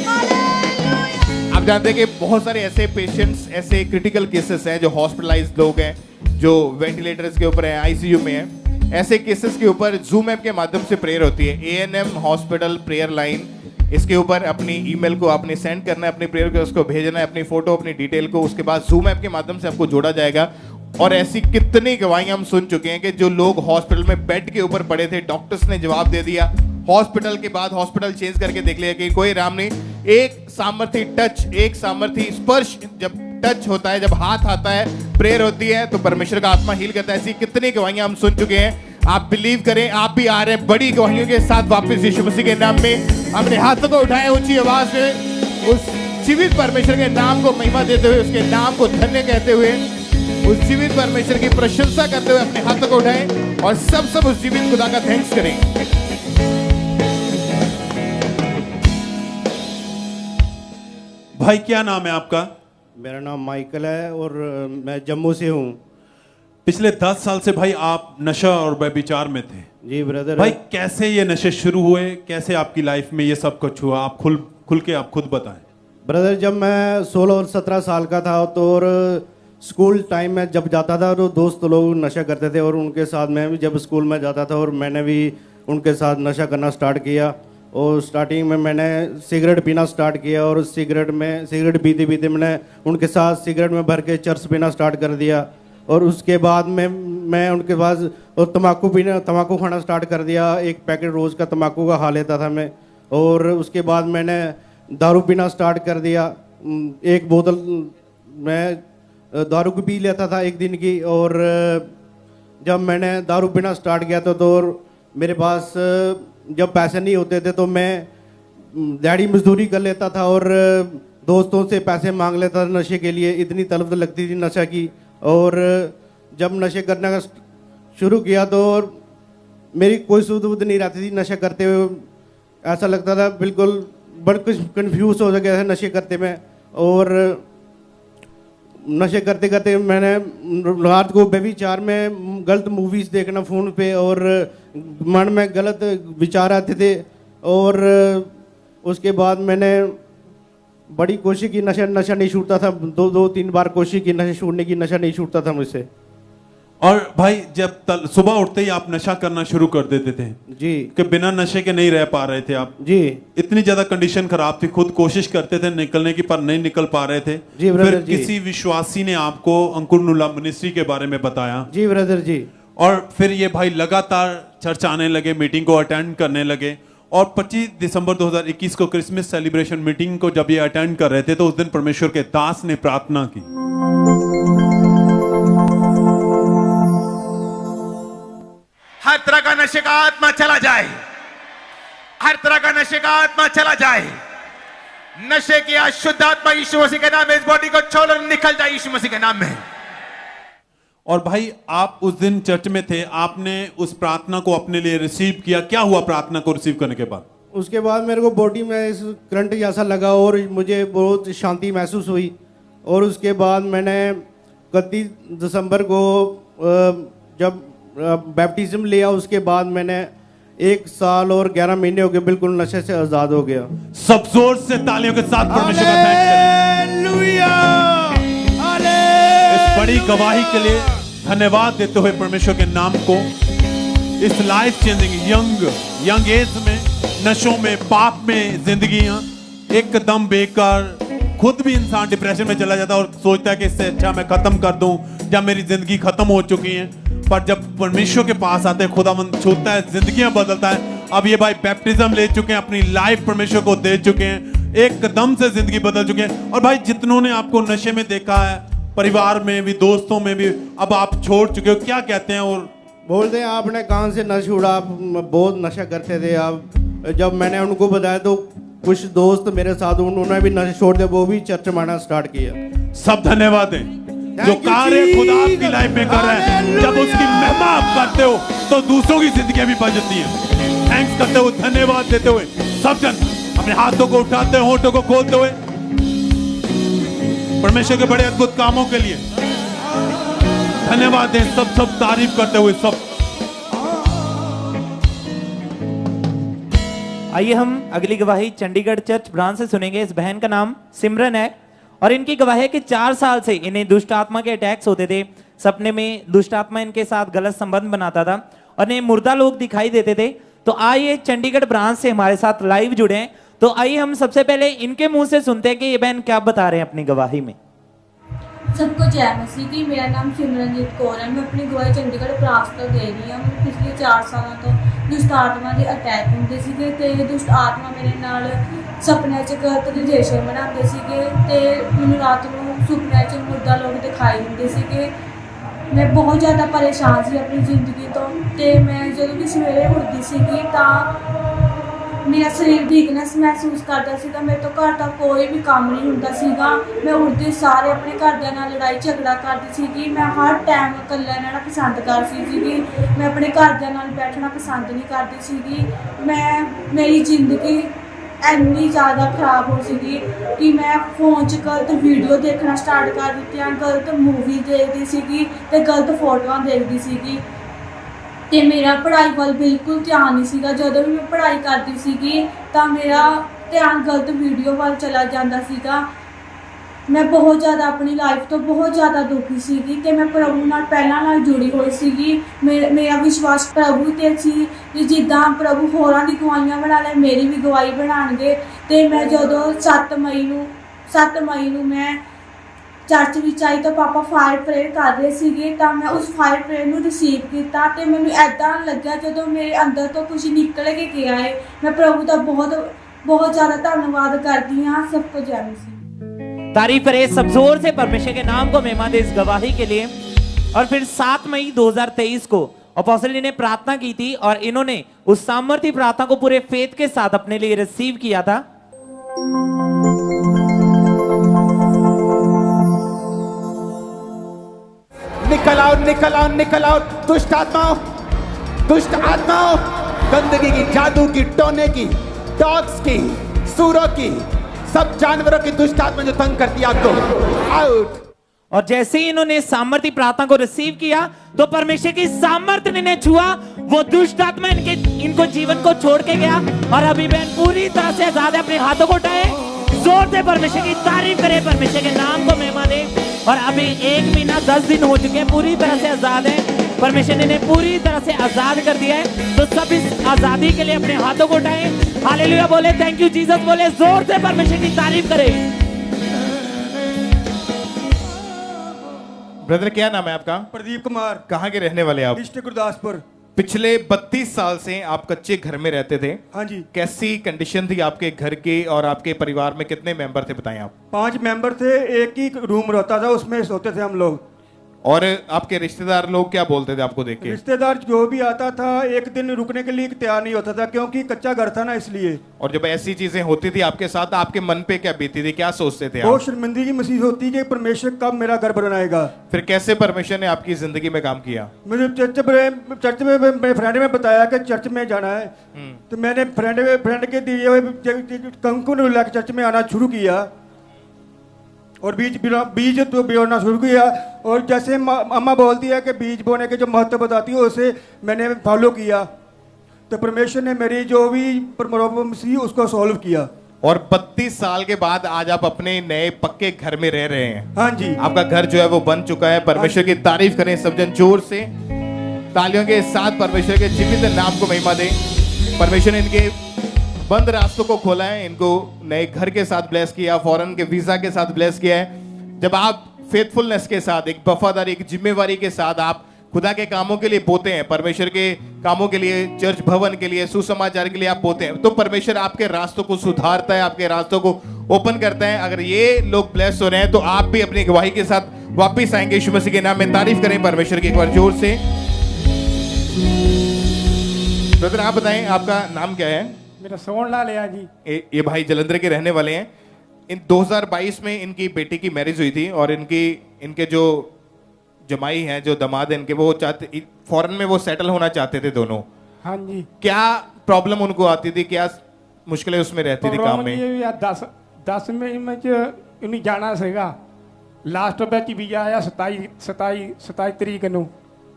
S1: आप जानते हैं कि बहुत सारे ऐसे पेशेंट्स, ऐसे क्रिटिकल केसेस हैं, जो हॉस्पिटलाइज्ड लोग हैं, जो वेंटिलेटर्स के ऊपर हैं, ICU में हैं। ऐसे केसेस के ऊपर जूम ऐप के माध्यम से प्रेयर होती है। ANM हॉस्पिटल प्रेयर लाइन, इसके ऊपर अपनी ईमेल को आपने सेंड करना है, अपनी प्रेयर को उसको भेजना है, अपनी फोटो, अपनी डिटेल को, उसके बाद जूम ऐप के माध्यम से आपको जोड़ा जाएगा। और ऐसी कितनी गवाहियां हम सुन चुके हैं कि जो लोग हॉस्पिटल में बेड के ऊपर पड़े थे, डॉक्टर्स ने जवाब दे दिया, हॉस्पिटल के बाद हॉस्पिटल चेंज करके देख लिया कि कोई आराम नहीं। एक सामर्थी टच, एक सामर्थी स्पर्श जब टच होता है, जब हाथ आता है, प्रेयर होती है, तो परमेश्वर का आत्मा हील करता है। ऐसी कितनी गवाहियां हम सुन चुके हैं। आप बिलीव करें, आप भी आ रहे हैं बड़ी गवाहियों के साथ वापस यीशु मसीह के नाम में। अपने हाथों को उठाएं ऊंची आवाज में, उस जीवित परमेश्वर के नाम को महिमा देते हुए, उसके नाम को धन्य कहते हुए, उस जीवित परमेश्वर की प्रशंसा करते हुए अपने हाथों को उठाएं और सब उस जीवित खुदा का थैंक्स करें।
S3: भाई क्या नाम है आपका?
S17: मेरा नाम माइकल है और मैं जम्मू से हूँ।
S3: पिछले 10 साल से भाई आप नशा और व्यभिचार में थे।
S17: जी ब्रदर।
S3: भाई कैसे ये नशे शुरू हुए, कैसे आपकी लाइफ में ये सब कुछ हुआ, आप खुल के आप खुद बताएं।
S17: ब्रदर, जब मैं 16 और 17 साल का था तो और स्कूल टाइम में जब जाता था तो दोस्त लोग नशा करते थे और उनके साथ मैं भी जब स्कूल में जाता था और मैंने भी उनके साथ नशा करना स्टार्ट किया। और स्टार्टिंग में मैंने सिगरेट पीना स्टार्ट किया और सिगरेट पीते पीते मैंने उनके साथ सिगरेट में भर के चर्स पीना स्टार्ट कर दिया। और उसके बाद में मैं उनके पास और तम्बाकू खाना स्टार्ट कर दिया। एक पैकेट रोज़ का तम्बाकू का खा लेता था मैं। और उसके बाद मैंने दारू पीना स्टार्ट कर दिया। एक बोतल मैं दारू की पी लेता था एक दिन की। और जब मैंने दारू पीना स्टार्ट किया तो मेरे पास जब पैसे नहीं होते थे तो मैं दिहाड़ी मजदूरी कर लेता था और दोस्तों से पैसे मांग लेता था नशे के लिए। इतनी तलब लगती थी नशा की। और जब नशे करने का शुरू किया तो मेरी कोई सुध बुध नहीं रहती थी नशा करते हुए। ऐसा लगता था बिल्कुल बड़ा कुछ कन्फ्यूज हो गया था नशे करते में। और नशे करते करते मैंने रात को व्यभिचार में गलत मूवीज़ देखना फ़ोन पे और मन में गलत विचार आते थे। और उसके बाद मैंने बड़ी कोशिश की, नशा नहीं छूटता था। दो तीन बार कोशिश की नशा छूटने की, नशा नहीं छूटता था मुझसे।
S3: और भाई जब सुबह उठते ही आप नशा करना शुरू कर देते थे
S17: जी,
S3: कि बिना नशे के नहीं रह पा रहे थे आप
S17: जी,
S3: इतनी ज्यादा कंडीशन खराब थी, खुद कोशिश करते थे निकलने की पर नहीं निकल पा रहे थे
S17: जी ब्रदर
S3: फिर
S17: जी।
S3: किसी विश्वासी ने आपको अंकुर नुला मिनिस्ट्री के बारे में बताया
S17: जी ब्रदर जी।
S3: और फिर ये भाई लगातार चर्च आने लगे, मीटिंग को अटेंड करने लगे और 25 दिसंबर 2021 को क्रिसमस सेलिब्रेशन मीटिंग को जब ये अटेंड कर रहे थे तो उस दिन परमेश्वर के दास ने प्रार्थना की।
S9: हर तरह का नशे का आत्मा चला जाए, हर तरह का नशे का आत्मा चला जाए। नशे की अशुद्ध आत्मा यीशु मसीह के नाम में इस बॉडी को छोड़ निकल जाए यीशु मसीह के नाम में।
S3: और भाई आप उस दिन चर्च में थे, आपने उस प्रार्थना को अपने लिए रिसीव किया, क्या हुआ प्रार्थना को रिसीव करने के बाद?
S17: उसके बाद मेरे को बॉडी में इस करंट जैसा लगा और मुझे बहुत शांति महसूस हुई। और उसके बाद मैंने 31 दिसंबर को जब बैप्टिज्म लिया, उसके बाद मैंने 1 साल और 11 महीने हो गए बिल्कुल नशे से आजाद हो गया।
S3: सब जोर से तालियों के साथ परमेश्वर का थैंक्स करें। इस बड़ी गवाही के लिए धन्यवाद देते हुए परमेश्वर के नाम को, इस लाइफ चेंजिंग यंग एज में नशों में पाप में जिंदगियां एकदम बेकार, खुद भी इंसान डिप्रेशन में चला जाता है और सोचता है कि इससे अच्छा मैं खत्म कर दूं या मेरी जिंदगी खत्म हो चुकी है। पर जब परमेश्वर के पास आते हैं, खुदावंद छूता है, जिंदगियां बदलता है। अब ये भाई बैप्टिज्म ले चुके हैं, अपनी लाइफ परमेश्वर को दे चुके हैं, एकदम से जिंदगी बदल चुके हैं। और भाई जितनों ने आपको नशे में देखा है, परिवार में भी दोस्तों में भी, अब आप छोड़ चुके हो, क्या कहते हैं? और
S17: बोलते हैं आपने कहाँ से नशा छुड़ा, आप बहुत नशा करते थे। आप जब मैंने उनको बताया तो कुछ दोस्त मेरे साथ उन्होंने भी नशा छोड़ दिया, वो भी चर्च में आना स्टार्ट किया।
S3: सब धन्यवाद है जो कार्य खुदा आपकी लाइफ में कर रहे हैं। जब उसकी महिमा आप करते हो तो दूसरों की जिंदगी भी बदलती है। थैंक्स करते हुए, धन्यवाद देते हुए सब जन अपने हाथों को उठाते हैं, होठों को खोलते हुए परमेश्वर के बड़े अद्भुत कामों के लिए धन्यवाद दें। सब तारीफ करते हुए सब।
S5: आइए हम अगली गवाही चंडीगढ़ चर्च ब्रांच से सुनेंगे। इस बहन का नाम सिमरन है और इनकी गवाही है कि 4 साल से इन्हें दुष्ट आत्मा के अटैक्स होते थे। सपने में दुष्ट आत्मा इनके साथ गलत संबंध बनाता था और इन्हें मुर्दा लोग दिखाई देते थे। तो आइए चंडीगढ़ ब्रांच से हमारे साथ लाइव जुड़े हैं। तो आइए हम सबसे पहले इनके मुंह से सुनते हैं कि ये बहन क्या बता रहे हैं अपनी गवाही में।
S18: सबको जय मसीह की। मेरा नाम सिमरनजीत कौर है। मैं अपनी गवाही चंडीगढ़ ब्रांच ਤੋਂ ਦੇ ਰਹੀ ਹਾਂ। ਪਿਛਲੇ 4 ਸਾਲਾਂ ਤੋਂ ਦੁਸ਼ਟ ਆਤਮਾ ਦੇ ਅਟੈਕ ਹੁੰਦੇ ਸੀਗੇ ਤੇ ਦੁਸ਼ਟ ਆਤਮਾ ਮੇਰੇ ਨਾਲ ਸੁਪਨਿਆਂ 'ਚ ਗਲਤ ਰਿਲੇਸ਼ਨ ਬਣਾਉਂਦੇ ਸੀਗੇ ਤੇ ਮੈਨੂੰ ਰਾਤ ਨੂੰ ਸੁਪਨਿਆਂ 'ਚ ਮੁਰਦਾ ਲੋਕ ਦਿਖਾਈ ਦਿੰਦੇ ਸੀਗੇ। ਮੈਂ ਬਹੁਤ ਜ਼ਿਆਦਾ ਪਰੇਸ਼ਾਨ ਸੀ ਆਪਣੀ ਜ਼ਿੰਦਗੀ ਤੋਂ ਤੇ ਮੈਂ ਜਦੋਂ ਵੀ ਸਵੇਰੇ ਉੱਠਦੀ ਸੀਗੀ ਤਾਂ मेरा शरीर वीकनेस महसूस करता सीगा। मेरे तो घर का कोई भी काम नहीं हुंदा सीगा। मैं उठते सारे अपने घरदियां नाल लड़ाई झगड़ा करती सीगी। मैं हर टाइम इकल्ला रहना पसंद करती सीगी। मैं अपने घरदियां नाल बैठना पसंद नहीं करती सीगी। मेरी जिंदगी ਇੰਨੀ ज़्यादा खराब हो सीगी कि मैं फोन 'ਚ गलत वीडियो देखना स्टार्ट कर दित्तियां, गलत मूवी देखती सीगी ते गलत फोटोआं देखती सीगी ਤੇ ਮੇਰਾ ਪੜ੍ਹਾਈ ਵੱਲ ਬਿਲਕੁਲ ਧਿਆਨ ਨਹੀਂ ਸੀਗਾ। ਜਦੋਂ ਵੀ ਮੈਂ ਪੜ੍ਹਾਈ ਕਰਦੀ ਸੀਗੀ ਤਾਂ ਮੇਰਾ ਧਿਆਨ ਗਲਤ ਵੀਡੀਓ ਵੱਲ ਚਲਾ ਜਾਂਦਾ ਸੀਗਾ। ਮੈਂ ਬਹੁਤ ਜ਼ਿਆਦਾ ਆਪਣੀ ਲਾਈਫ ਤੋਂ ਬਹੁਤ ਜ਼ਿਆਦਾ ਦੁਖੀ ਸੀਗੀ ਤੇ ਮੈਂ ਪ੍ਰਭੂ ਨਾਲ ਪਹਿਲਾਂ ਨਾਲ ਜੁੜੀ ਹੋਈ ਸੀਗੀ। ਮੇਰਾ ਵਿਸ਼ਵਾਸ ਪ੍ਰਭੂ ਤੇ ਸੀ ਕਿ ਜਿੱਦਾਂ ਪ੍ਰਭੂ ਹੋਰਾਂ ਦੀ ਗਵਾਹੀਆਂ ਬਣਾ ਲੈ, ਮੇਰੀ ਵੀ ਗਵਾਹੀ ਬਣਾਉਣਗੇ। ਤੇ ਮੈਂ ਜਦੋਂ 7 ਮਈ ਨੂੰ ਮੈਂ चर्च ਵਿੱਚ ਆਈ ਤਾਂ ਪਾਪਾ ਫਾਇਰ ਪ੍ਰੇਅਰ ਕਰ ਰਹੇ ਸੀਗੇ ਤਾਂ ਮੈਂ ਉਸ ਫਾਇਰ ਪ੍ਰੇਅਰ ਨੂੰ ਰਿਸੀਵ ਕੀਤਾ ਤੇ ਮੈਨੂੰ ਐਦਾਂ ਲੱਗਿਆ ਜਦੋਂ ਮੇਰੇ ਅੰਦਰ ਤੋਂ ਕੁਝ ਨਿਕਲ ਕੇ ਗਿਆ ਹੈ। मैं प्रभु का बहुत ज़्यादा धन्यवाद करती हाँ। सबको जय मसीह।
S5: तारीफ करे सब जोर से परमेश्वर के नाम को महिमा दे इस गवाही के लिए। और फिर 7 मई 2023 को अपोस्टल ने प्रार्थना की थी और इन्होंने उस सामर्थ्य प्रार्थना को पूरे फेथ के साथ अपने लिए रिसीव किया था।
S9: निकल आओ, निकल आओ, निकल आओ दुष्ट आत्माओं, दुष्ट आत्माओं, गंदगी की, जादू की, टोने की, डॉग्स की, सूरों की, सब जानवरों की दुष्ट आत्मा जो तंग करती है आपको, आउट।
S5: और जैसे ही इन्होंने सामर्थ्य प्रार्थना को रिसीव किया तो परमेश्वर की सामर्थ्य ने छुआ। वो दुष्ट आत्मा इनको जीवन को छोड़ के गया और अभी बहन पूरी तरह से आजाद है। अपने हाथों को उठाए, जोर से परमेश्वर की तारीफ करे, परमेश्वर के नाम को महिमा दे। और अभी 1 महीना 10 दिन हो चुके हैं, पूरी तरह से आजाद है। परमेश्वर ने इन्हें पूरी तरह से आजाद कर दिया है। तो सब इस आजादी के लिए अपने हाथों को उठाएं, हालेलुया बोले, थैंक यू जीसस बोले, जोर से परमेश्वर की तारीफ करें।
S1: ब्रदर क्या नाम है आपका?
S19: प्रदीप कुमार।
S1: कहाँ के रहने वाले आप?
S19: डिस्ट्रिक्ट गुरदासपुर।
S1: पिछले 32 साल से आप कच्चे घर में रहते थे।
S19: हाँ जी।
S1: कैसी कंडीशन थी आपके घर की और आपके परिवार में कितने मेंबर थे बताएं आप?
S19: 5 मेंबर थे, एक ही रूम रहता था, उसमें सोते थे हम लोग।
S1: और आपके रिश्तेदार लोग क्या बोलते थे आपको देख के?
S19: रिश्तेदार जो भी आता था एक दिन रुकने के लिए तैयार नहीं होता था, क्योंकि कच्चा घर था ना, इसलिए।
S1: और जब ऐसी चीजें होती थी आपके साथ, आपके मन पे क्या बीती थी, क्या सोचते थे?
S19: बहुत शर्मिंदगी महसूस होती कि परमेश्वर कब मेरा घर बनाएगा।
S1: फिर कैसे परमेश्वर ने आपकी जिंदगी में काम किया?
S19: मुझे चर्च में मेरे फ्रेंड ने बताया कि चर्च में जाना है, तो मैंने फ्रेंड के दिए हुए कंकु ला के चर्च में आना शुरू किया और बीज तो बोना शुरू किया। और जैसे अम्मा बोलती है कि बीज बोने के जो महत्व बताती है, उसे मैंने फॉलो किया, तो परमेश्वर ने मेरी जो भी प्रॉब्लम थी उसको सॉल्व किया।
S1: और 32 साल के बाद आज आप अपने नए पक्के घर में रह रहे हैं।
S19: हाँ जी।
S1: आपका घर जो है वो बन चुका है। परमेश्वर की तारीफ करें सब जन जोर से, तालियों के साथ परमेश्वर के जीवित नाम को महिमा दें। परमेश्वर ने इनके बंद रास्तों को खोला है, इनको नए घर के साथ ब्लेस किया, फॉरेन के वीजा के साथ ब्लेस किया है। जब आप फेथफुलनेस के साथ, एक वफादारी, एक जिम्मेवारी के साथ आप खुदा के कामों के लिए बोते हैं, परमेश्वर के कामों के लिए, चर्च भवन के लिए, सुसमाचार के लिए आप बोते हैं, तो परमेश्वर आपके रास्तों को सुधारता है, आपके रास्तों को ओपन करता है। अगर ये लोग ब्लेस हो रहे हैं तो आप भी अपनी गवाही के साथ वापिस आएंगे। यीशु मसीह के नाम में तारीफ करें परमेश्वर की एक बार जोर से। ब्रदर आप बताएं आपका नाम क्या है?
S20: मेरा सोहन लाल है जी।
S1: ये भाई जलंधर के रहने वाले हैं। इन 2022 में इनकी बेटी की मैरिज हुई थी और इनके जो जमाई हैं, जो दामाद हैं इनके, वो चाहते फॉरेन में वो सेटल होना चाहते थे दोनों।
S20: हाँ जी।
S1: क्या प्रॉब्लम उनको आती थी, क्या मुश्किलें उसमें रहती थी काम में?
S20: 10 में उन्हें जाना ਸੀਗਾ, लास्ट ਵਿੱਚ ਵੀਜ਼ਾ ਆਇਆ 27 ਤਰੀਕ ਨੂੰ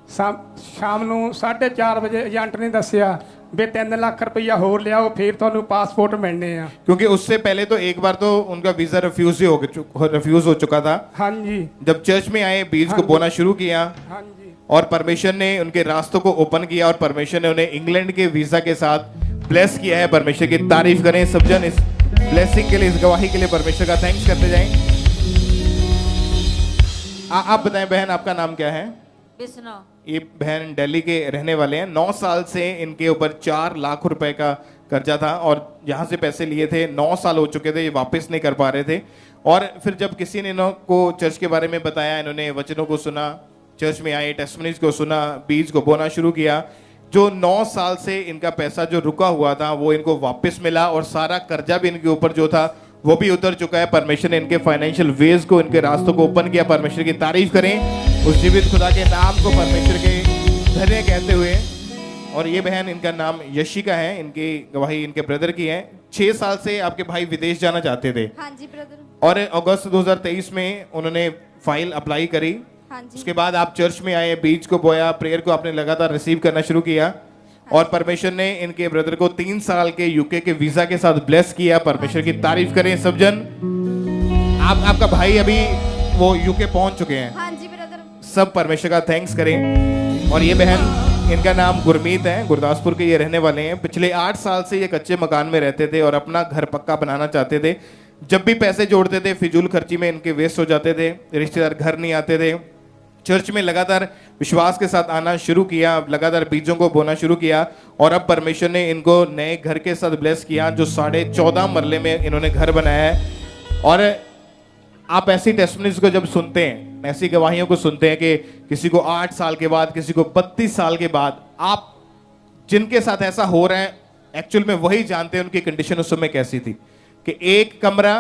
S20: शाम ਨੂੰ 4:30 ਵਜੇ ਏਜੰਟ ने ਦੱਸਿਆ भी 3 लाख रुपया होर लियाओ फिर ਤੁਹਾਨੂੰ पासपोर्ट मिलने हैं।
S1: क्योंकि उससे पहले तो एक बार तो उनका वीजा रिफ्यूज हो चुका था।
S20: हाँ जी।
S1: जब चर्च में आए, बीज को बोना शुरू किया,
S20: हाँ जी,
S1: और परमेश्वर ने उनके रास्तों को ओपन किया और परमेश्वर ने उन्हें इंग्लैंड के वीजा के साथ ब्लेस किया है। परमेश्वर की तारीफ करें सब जन, इस ब्लेसिंग के लिए, इस गवाही के लिए परमेश्वर का थैंक्स करते जाएं। आप बताएं बहन, आपका नाम क्या है? ये बहन दिल्ली के रहने वाले हैं। 9 साल से इनके ऊपर 4 लाख रुपए का कर्जा था और यहाँ से पैसे लिए थे। 9 साल हो चुके थे, ये वापस नहीं कर पा रहे थे। और फिर जब किसी ने इनको चर्च के बारे में बताया, इन्होंने वचनों को सुना, चर्च में आए, टेस्टिमनीज को सुना, बीज को बोना शुरू किया, जो 9 साल से इनका पैसा जो रुका हुआ था वो इनको वापस मिला और सारा कर्जा भी इनके ऊपर जो था वो भी उतर चुका है। परमेश्वर ने इनके फाइनेंशियल वेज को, इनके रास्तों को ओपन किया। परमेश्वर की तारीफ करें उस जीवित खुदा के नाम को परमेश्वर के धन्य कहते हुए। और ये बहन, इनका नाम यशिका है, इनकी गवाही इनके ब्रदर की है। 6 साल से आपके भाई विदेश जाना चाहते थे।
S21: हाँ जी ब्रदर।
S1: और अगस्त 2023 में उन्होंने फाइल अप्लाई करी।
S21: हाँ जी।
S1: उसके बाद आप चर्च में आए, बीज को बोया, प्रेयर को आपने लगातार रिसीव करना शुरू किया और परमेश्वर ने इनके ब्रदर को 3 साल के यूके के वीजा के साथ ब्लेस किया। परमेश्वर की तारीफ करें सब जन। आपका भाई अभी वो यूके पहुंच चुके हैं।
S21: हाँ जी ब्रदर।
S1: सब परमेश्वर का थैंक्स करें। और ये बहन, इनका नाम गुरमीत है, गुरदासपुर के ये रहने वाले हैं। पिछले 8 साल से ये कच्चे मकान में रहते थे और अपना घर पक्का बनाना चाहते थे। जब भी पैसे जोड़ते थे, फिजूल खर्ची में इनके वेस्ट हो जाते थे, रिश्तेदार घर नहीं आते थे। चर्च में लगातार विश्वास के साथ आना शुरू किया, लगातार बीजों को बोना शुरू किया और अब परमेश्वर ने इनको नए घर के साथ ब्लेस किया, जो 14.5 मरले में इन्होंने घर बनाया है। और आप ऐसी टेस्टिमनीज को जब सुनते हैं, ऐसी गवाहियों को सुनते हैं कि किसी को 8 साल के बाद, किसी को 32 साल के बाद, आप जिनके साथ ऐसा हो रहा है एक्चुअल में वही जानते हैं उनकी कंडीशन उस समय कैसी थी, कि एक कमरा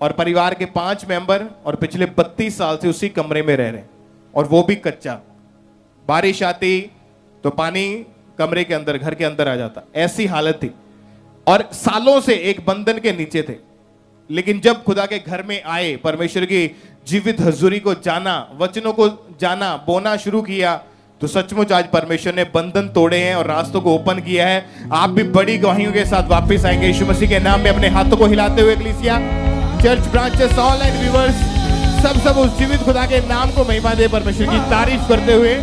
S1: और परिवार के 5 मेंबर और पिछले 32 साल से उसी कमरे में रह रहे हैं और वो भी कच्चा। बारिश आती तो पानी कमरे के अंदर, घर के अंदर आ जाता, ऐसी हालत थी और सालों से एक बंधन के नीचे थे। लेकिन जब खुदा के घर में आए, परमेश्वर की जीवित हजूरी को जाना, वचनों को जाना, बोना शुरू किया, तो सचमुच आज परमेश्वर ने बंधन तोड़े हैं और रास्तों को ओपन किया है। आप भी बड़ी गवाहियों के साथ वापस आएंगे यीशु मसीह के नाम में। अपने हाथों को हिलाते हुए, एक्लीसिया, चर्च ब्रांचेस, ऑनलाइन व्यूअर्स, सब उस जीवित खुदा के नाम को महिमा दे, परमेश्वर की तारीफ करते हुए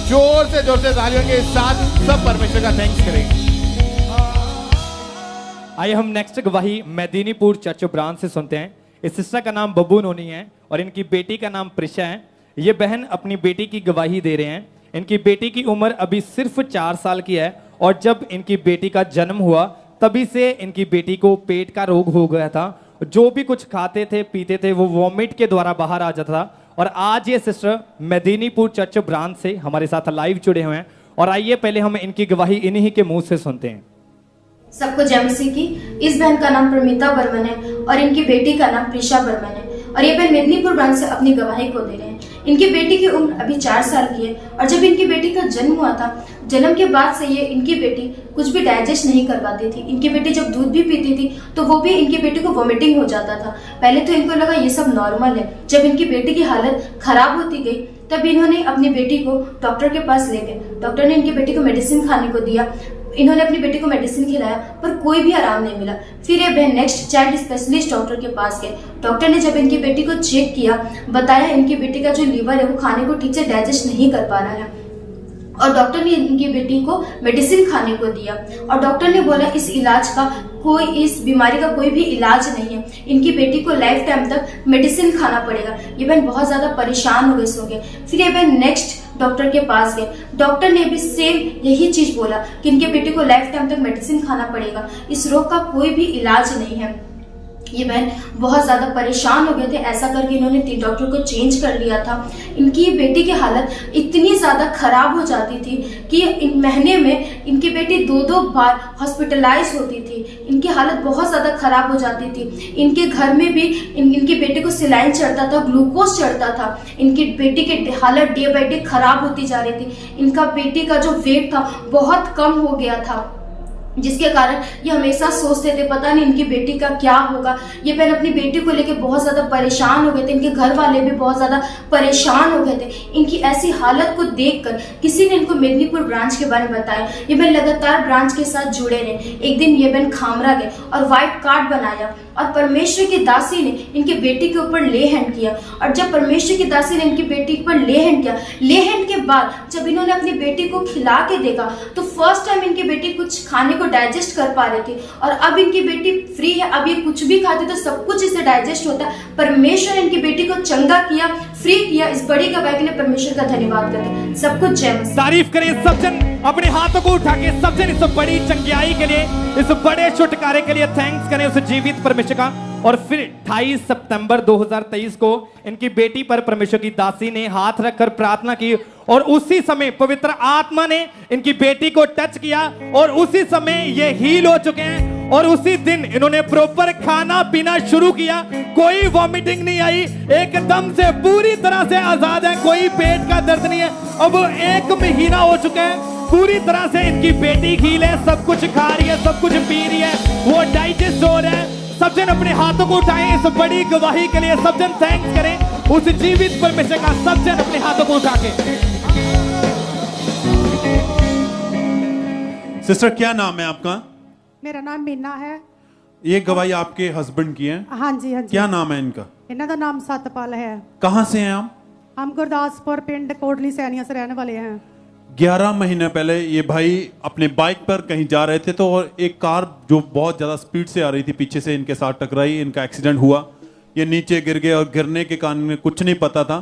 S1: जोर से तालियों के साथ सब परमेश्वर का थैंक्स करें।
S14: आइए हम नेक्स्ट गवाही मेदिनीपुर चर्च ब्रांच से सुनते हैं। इस सिस्टर का नाम बब्बू नोनी है और इनकी बेटी का नाम प्रिशा है। ये बहन अपनी बेटी की गवाही दे रहे हैं। इनकी बेटी की उम्र अभी सिर्फ 4 साल की है और जब इनकी बेटी का जन्म हुआ तभी से इनकी बेटी को पेट का रोग हो गया था। जो भी कुछ खाते थे पीते थे वो वॉमिट के द्वारा बाहर आ जाता था। और आज ये सिस्टर मेदिनीपुर चर्च ब्रांच से हमारे साथ लाइव जुड़े हुए हैं और आइए पहले हम इनकी गवाही इन्हीं के मुंह से सुनते हैं।
S21: सबको जय मसीह की। इस बहन का नाम प्रमिता बर्मन है और इनकी बेटी का नाम प्रिशा बर्मन है और ये बहन मेदिनीपुर ब्रांच से अपनी गवाही को दे रहे हैं। इनकी बेटी की उम्र अभी 4 साल की है और जब इनकी बेटी का जन्म हुआ था, जन्म के बाद से ये इनकी बेटी कुछ भी डाइजेस्ट नहीं कर पाती थी। इनकी बेटी जब दूध भी पीती थी तो वो भी इनकी बेटी को वोमिटिंग हो जाता था। पहले तो इनको लगा ये सब नॉर्मल है। जब इनकी बेटी की हालत खराब होती गई तब इन्होंने अपनी बेटी को डॉक्टर के पास ले गए। डॉक्टर ने इनकी बेटी को मेडिसिन खाने को दिया। इन्होंने अपनी बेटी को मेडिसिन खिलाया पर कोई भी आराम नहीं मिला। फिर ये बहन नेक्स्ट चाइल्ड स्पेशलिस्ट डॉक्टर के पास गए। डॉक्टर ने जब इनकी बेटी को चेक किया, बताया इनकी बेटी का जो लीवर है वो खाने को ठीक से डाइजेस्ट नहीं कर पा रहा है और डॉक्टर ने इनकी बेटी को मेडिसिन खाने को दिया और डॉक्टर ने बोला इस बीमारी का कोई भी इलाज नहीं है। इनकी बेटी को लाइफ टाइम तक मेडिसिन खाना पड़ेगा। ये बहन बहुत ज्यादा परेशान हो गए सो गए। फिर ये बहन नेक्स्ट डॉक्टर के पास गए। डॉक्टर ने भी सेम यही चीज बोला कि इनके बेटी को लाइफ टाइम तक मेडिसिन खाना पड़ेगा, इस रोग का कोई भी इलाज नहीं है। ये बहन बहुत ज्यादा परेशान हो गए थे। ऐसा करके इन्होंने 3 डॉक्टर को चेंज कर लिया था। इनकी बेटी की हालत इतनी ज्यादा खराब हो जाती थी कि इन महीने में इनकी बेटी 2-2 बार हॉस्पिटलाइज होती थी। इनकी हालत बहुत ज्यादा खराब हो जाती थी। इनके घर में भी इनकी बेटी को सिलाइन चढ़ता था, ग्लूकोज चढ़ता था। इनकी बेटी की हालत डे बाय डे खराब होती जा रही थी। इनका बेटी का जो वेट था बहुत कम हो गया था, जिसके कारण ये हमेशा सोचते थे पता नहीं इनकी बेटी का क्या होगा। ये बहन अपनी बेटी को लेकर बहुत ज्यादा परेशान हो गए थे। इनके घर वाले भी बहुत ज्यादा परेशान हो गए थे। इनकी ऐसी हालत को देखकर किसी ने इनको मेदिनीपुर ब्रांच के बारे में बताया। ये बहन लगातार ब्रांच के साथ जुड़े रहे। एक दिन ये बहन खामरा गए और व्हाइट कार्ड बनाया और परमेश्वर की दासी ने इनकी बेटी के ऊपर ले हैंड किया। और जब परमेश्वर की दासी ने इनकी बेटी पर ले हैंड किया, ले हैंड के बाद जब इन्होंने अपनी बेटी को खिला के देखा तो फर्स्ट टाइम इनकी बेटी कुछ खाने को डाइजेस्ट कर पा रही थी और अब इनकी बेटी फ्री है। अब ये कुछ भी खाती तो सब कुछ इसे डाइजेस्ट होता है। परमेश्वर ने इनकी बेटी को चंगा किया, फ्री किया। इस बड़ी गवाही के लिए परमेश्वर का धन्यवाद करते हैं। सबको जय मसीह।
S14: तारीफ करें सब जन, अपने हाथों को उठा के सब जन इस बड़ी चंगाई के लिए, इस बड़े छुटकारे के लिए थैंक्स करें उस जीवित परमेश्वर का। और फिर 28 सितंबर 2023 को इनकी बेटी पर परमेश्वर की दासी ने हाथ रखकर प्रार्थना की और उसी समय पवित्र आत्मा ने इनकी बेटी को टच किया और उसी समय ये हील हो चुके हैं। और उसी दिन इन्होंने प्रॉपर खाना पीना शुरू किया। कोई वॉमिटिंग नहीं आई, एकदम से पूरी तरह से आजाद है। कोई पेट का दर्द नहीं है। अब 1 महीना हो चुका है, पूरी तरह से इनकी बेटी हील है, सब कुछ खा रही है, सब कुछ पी रही है, वो डाइजेस्ट हो रहा है। सब जन अपने हाथों को उठाएं इस बड़ी गवाही के लिए। सब जन थैंक्स करें उस जीवित परमेश्वर का। सब जन अपने हाथों को उठा के।
S3: सिस्टर क्या नाम है आपका?
S22: मेरा नाम मीना है।
S3: ये गवाही आपके हस्बैंड की है?
S22: हाँ जी, हाँ जी।
S3: क्या नाम है इनका?
S22: इन्हों का नाम सतपाल है।
S3: कहाँ से हैं आप?
S22: हम गुरदासपुर पिंड कोटली सैनिया से रहने वाले हैं।
S3: 11 महीने पहले ये भाई अपने बाइक पर कहीं जा रहे थे तो एक कार जो बहुत ज्यादा स्पीड से आ रही थी पीछे से इनके साथ टकराई। इनका एक्सीडेंट हुआ, ये नीचे गिर गए और गिरने के कारण में कुछ नहीं पता था।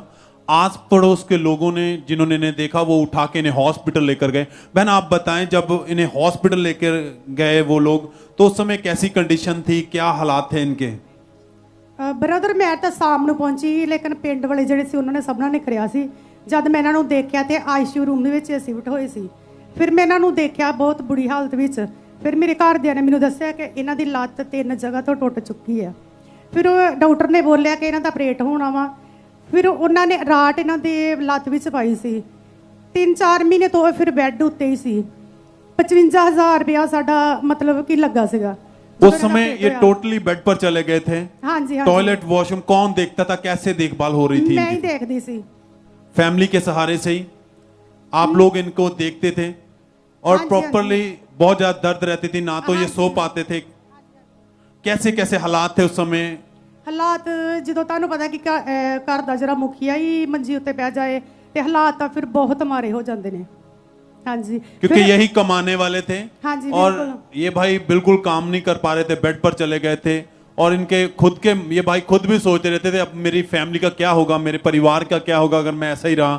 S3: आस पड़ोस के लोगों ने जिन्होंने इन्हें देखा वो उठा के इन्हें हॉस्पिटल लेकर गए। बहन आप बताएं, जब इन्हें हॉस्पिटल लेकर गए वो लोग तो उस समय कैसी कंडीशन थी, क्या हालात थे इनके?
S22: ब्रदर मैं तो शाम ਨੂੰ ਪਹੁੰਚੀ लेकिन ਪਿੰਡ ਵਾਲੇ ਜਿਹੜੇ ਸੀ ਉਹਨਾਂ ਨੇ ਸਭਨਾਂ ਨੇ ਕਰਿਆ ਸੀ। ਜਦ ਮੈਂ ਇਹਨਾਂ ਨੂੰ ਦੇਖਿਆ ਤੇ ਆਈਸੀਯੂ ਰੂਮ ਦੇ ਵਿੱਚ ਸ਼ਿਫਟ ਹੋਏ ਸੀ। ਫਿਰ ਮੈਂ ਇਹਨਾਂ ਨੂੰ ਦੇਖਿਆ ਬਹੁਤ ਬੁਰੀ ਹਾਲਤ ਵਿੱਚ। ਫਿਰ ਮੇਰੇ ਘਰਦਿਆਂ ਨੇ ਮੈਨੂੰ ਦੱਸਿਆ ਕਿ ਇਹਨਾਂ ਦੀ ਲੱਤ 3 ਜਗ੍ਹਾ ਤੋਂ ਟੁੱਟ ਚੁੱਕੀ ਹੈ। ਫਿਰ ਡਾਕਟਰ ਨੇ ਬੋਲਿਆ ਕਿ ਇਹਨਾਂ ਦਾ ਆਪਰੇਟ ਹੋਣਾ ਵਾ। ਫਿਰ ਉਹਨਾਂ ਨੇ ਰਾਟ ਇਹਨਾਂ ਦੇ ਲੱਤ ਵਿੱਚ ਪਾਈ ਸੀ। 3-4 ਮਹੀਨੇ ਤੋਂ ਫਿਰ ਬੈੱਡ ਉੱਤੇ ਹੀ ਸੀ। 55,000 ਰੁਪਇਆ ਸਾਡਾ ਮਤਲਬ ਕਿ ਲੱਗਾ ਸੀਗਾ।
S3: उस समय ये टोटली बेड पर चले गए थे?
S22: हाँ जी, हाँ
S3: टॉयलेट वॉशरूम कौन देखता था, कैसे देखभाल हो रही थी?
S22: मैं ही देखती सी।
S3: फैमिली के सहारे से ही आप लोग इनको देखते थे और
S22: हाँ जी,
S3: प्रॉपरली बहुत ज्यादा दर्द रहती थी, ना तो ये सो पाते थे। कैसे कैसे हालात थे उस समय?
S22: ਹਾਲਾਤ ਜਦੋਂ ਤੁਹਾਨੂੰ ਪਤਾ ਕਿ ਘਰ ਦਾ ਜਿਹੜਾ ਮੁਖੀਆ ਹੀ ਮੰਜੀ ਉੱਤੇ ਪੈ ਜਾਏ ਤੇ ਹਾਲਾਤ ਤਾਂ ਫਿਰ ਬਹੁਤ ਮਾਰੇ ਹੋ ਜਾਂਦੇ ਨੇ। ਹਾਂਜੀ,
S3: क्योंकि यही कमाने वाले थे
S22: हाँ जी,
S3: और
S22: बिल्कुल।
S3: ये भाई बिल्कुल काम नहीं कर पा रहे थे, बेड पर चले गए थे और इनके खुद के ये भाई खुद भी सोचते रहते थे अब मेरी फैमिली का क्या होगा, मेरे परिवार का क्या होगा अगर मैं ऐसा ही रहा।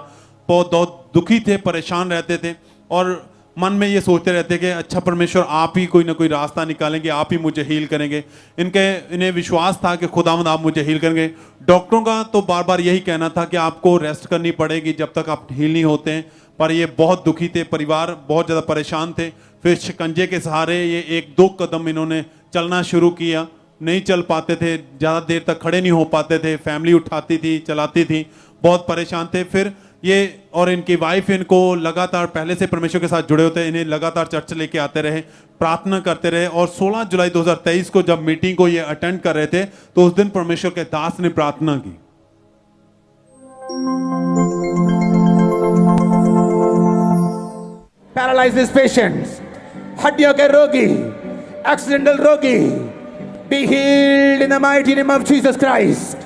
S3: बहुत दुखी थे, परेशान रहते थे और मन में ये सोचते रहते कि अच्छा परमेश्वर आप ही कोई ना कोई रास्ता निकालेंगे, आप ही मुझे हील करेंगे। इन्हें विश्वास था कि खुदावंद आप मुझे हील करेंगे। डॉक्टरों का तो बार बार यही कहना था कि आपको रेस्ट करनी पड़ेगी जब तक आप हील नहीं होते हैं, पर ये बहुत दुखी थे, परिवार बहुत ज़्यादा परेशान थे। फिर शिकंजे के सहारे ये 1-2 कदम इन्होंने चलना शुरू किया, नहीं चल पाते थे, ज़्यादा देर तक खड़े नहीं हो पाते थे, फैमिली उठाती थी, चलाती थी, बहुत परेशान थे। फिर ये और इनकी वाइफ इनको लगातार पहले से परमेश्वर के साथ जुड़े होते, इन्हें लगातार चर्च लेके आते रहे, प्रार्थना करते रहे और 16 जुलाई 2023 को जब मीटिंग को ये अटेंड कर रहे थे तो उस दिन परमेश्वर के दास ने प्रार्थना की।
S9: पैरालाइज्ड पेशेंट्स, हड्डियों के रोगी, एक्सीडेंटल रोगी, be healed in the mighty name of Jesus Christ.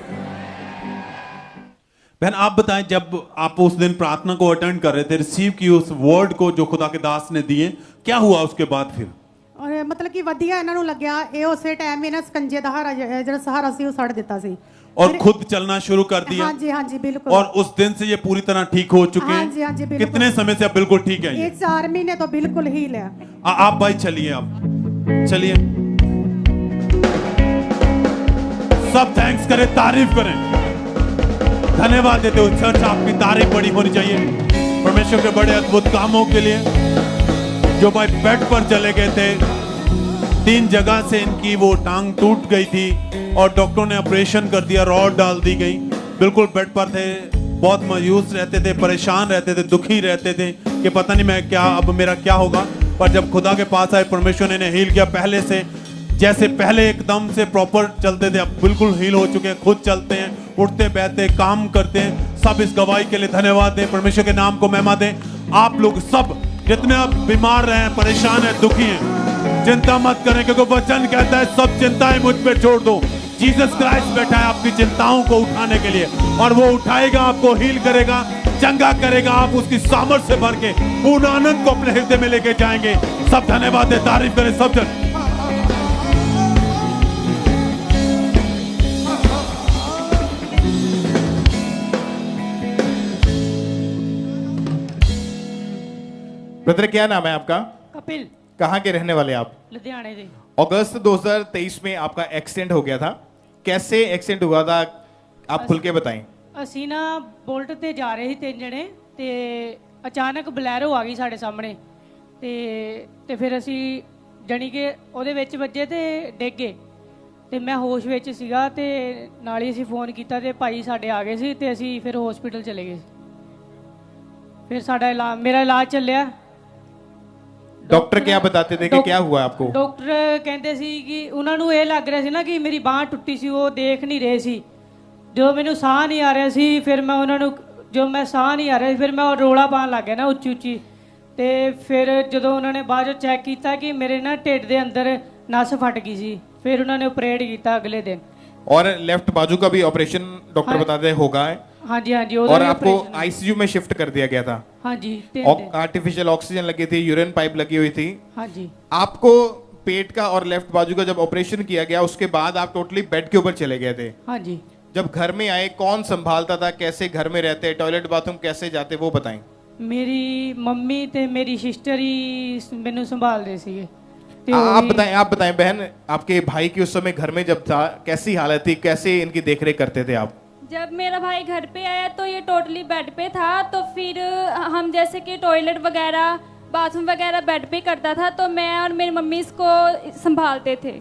S3: बहन आप बताएं, जब आप उस दिन प्रार्थना को अटेंड कर रहे थे, रिसीव की उस वर्ड को जो खुदा के दास ने दिए, क्या हुआ उसके बाद फिर?
S22: ਔਰ ਮਤਲਬ ਕਿ ਵਧੀਆ ਇਹਨਾਂ ਨੂੰ ਲੱਗਿਆ। ਇਹ ਉਸੇ ਟਾਈਮ ਇਹਨਾਂ ਸਕੰਜੇ ਦਾ ਜਿਹੜਾ ਸਹਾਰਾ ਸੀ ਉਹ ਛੱਡ ਦਿੱਤਾ ਸੀ
S3: और खुद चलना शुरू कर दिया।
S22: हाँ जी, हाँ जी, बिल्कुल।
S3: और उस दिन से ये पूरी तरह ठीक हो चुके हैं।
S22: हाँ जी, हाँ जी, बिल्कुल।
S3: कितने समय से अब बिल्कुल ठीक है?
S22: ये 4 महीने तो बिल्कुल हील है।
S3: आप भाई चलिए, आप चलिए, सब थैंक्स करें, तारीफ करें, धन्यवाद देते हो। चर्च आपकी तारीफ बड़ी होनी चाहिए परमेश्वर के बड़े अद्भुत कामों के लिए। जो भाई बेड पर चले गए थे, 3 जगह से इनकी वो टांग टूट गई थी और डॉक्टरों ने ऑपरेशन कर दिया, रॉड डाल दी गई, बिल्कुल बेड पर थे, बहुत मायूस रहते थे, परेशान रहते थे, दुखी रहते थे कि पता नहीं मैं क्या, अब मेरा क्या होगा। पर जब खुदा के पास आए, परमेश्वर ने इन्हें हील किया। पहले से जैसे पहले एकदम से प्रॉपर चलते थे, अब बिल्कुल हील हो चुके हैं, खुद चलते हैं, उठते बैठते काम करते हैं। सब इस गवाही के लिए धन्यवाद दें, परमेश्वर के नाम को महिमा दें। आप लोग सब जितने आप बीमार रहे हैं, परेशान हैं, दुखी हैं, चिंता मत करें, क्योंकि वचन कहता है सब चिंताएं मुझ पे छोड़ दो। जीसस क्राइस्ट बैठा है आपकी चिंताओं को उठाने के लिए और वो उठाएगा, आपको हील करेगा, चंगा करेगा। आप उसकी सामर्थ से भर के पूर्ण आनंद को अपने हृदय में लेके जाएंगे। सब धन्यवाद दे, तारीफ करें सब जन।
S1: ब्रदर क्या नाम है आपका?
S2: कपिल।
S1: कहाँ के रहने वाले आप?
S2: लुधियाने से।
S1: अगस्त 2023 में आपका एक्सीडेंट हो गया था, कैसे एक्सीडेंट हुआ था आप खुल के बताएं।
S2: ਅਸੀਂ ਨਾ ਬੁਲਟ ਤੇ ਜਾ ਰਹੇ ਸੀ 3 ਜਣੇ ਤੇ ਅਚਾਨਕ ਬਲੈਰੋ ਆ ਗਈ ਸਾਡੇ ਸਾਹਮਣੇ ਤੇ ਫਿਰ ਅਸੀਂ ਜਾਣੀ ਕਿ ਉਹਦੇ ਵਿੱਚ ਵੱਜੇ ਤੇ ਡਿੱਗ ਗਏ ਤੇ ਮੈਂ ਹੋਸ਼ ਵਿੱਚ ਸੀਗਾ ਤੇ ਨਾਲ ਹੀ ਅਸੀਂ ਫੋਨ ਕੀਤਾ ਤੇ ਭਾਈ ਸਾਡੇ ਆ ਗਏ ਸੀ ਤੇ ਅਸੀਂ ਫਿਰ ਹਸਪੀਟਲ ਚਲੇ ਗਏ। ਫਿਰ ਸਾਡਾ ਇਲਾਜ, ਮੇਰਾ ਇਲਾਜ ਚੱਲਿਆ।
S1: डॉक्टर क्या बताते थे कि क्या हुआ आपको?
S2: ਡਾਕਟਰ ਕਹਿੰਦੇ ਸੀ ਕਿ ਉਹਨਾਂ ਨੂੰ ਇਹ ਲੱਗ ਰਿਹਾ ਸੀ ਨਾ ਕਿ ਮੇਰੀ ਬਾਂਹ ਟੁੱਟੀ ਸੀ, ਉਹ ਦੇਖ ਨਹੀਂ ਰਹੇ ਸੀ। ਜੋ ਮੈਨੂੰ ਸਾਹ ਨਹੀਂ ਆ ਰਿਹਾ ਸੀ, ਫਿਰ ਮੈਂ ਉਹਨਾਂ ਨੂੰ, ਜੋ ਮੈਂ ਸਾਹ ਨਹੀਂ ਆ ਰਿਹਾ ਸੀ, ਫਿਰ ਮੈਂ ਰੋਲਾ ਪਾਉਣ ਲੱਗ ਗਿਆ ਨਾ ਉੱਚੀ ਉੱਚੀ। ਤੇ ਫਿਰ ਜਦੋਂ ਉਹਨਾਂ ਨੇ ਬਾਅਦ ਚੋਂ ਚੈੱਕ ਕੀਤਾ ਕਿ ਮੇਰੇ ਨਾ ਢਿੱਡ ਦੇ ਅੰਦਰ ਨਸ ਫਟ ਗਈ ਸੀ, ਫਿਰ ਉਹਨਾਂ ਨੇ ਆਪਰੇਟ ਕੀਤਾ अगले दिन।
S1: और लेफ्ट बाजू का भी ऑपरेशन डॉक्टर बताते होगा है?
S2: हाँ जी, हाँ जी।
S1: और आपको आईसीयू में शिफ्ट कर दिया गया था?
S2: हाँ जी।
S1: आर्टिफिशियल ऑक्सीजन लगी थी, यूरिन पाइप लगी हुई थी।
S2: हाँ जी।
S1: आपको पेट का और लेफ्ट बाजू का जब ऑपरेशन किया गया उसके बाद आप टोटली बेड के ऊपर चले गए थे?
S2: हाँ जी।
S1: जब घर में आए कौन संभालता था, कैसे घर में रहते, टॉयलेट बाथरूम कैसे जाते, वो बताएं।
S2: मेरी मम्मी ते मेरी सिस्टर ही मैनू संभालते सीगे।
S1: आप बताएं बहन, आपके भाई की उस समय घर में जब था कैसी हालत थी, कैसे इनकी देखरेख करते थे आप?
S4: जब मेरा भाई घर पे आया तो ये टोटली बेड पे था, तो फिर हम जैसे कि टॉयलेट वगैरह, बाथरूम वगैरह बेड पे करता था, तो मैं और मेरी मम्मी इसको संभालते थे।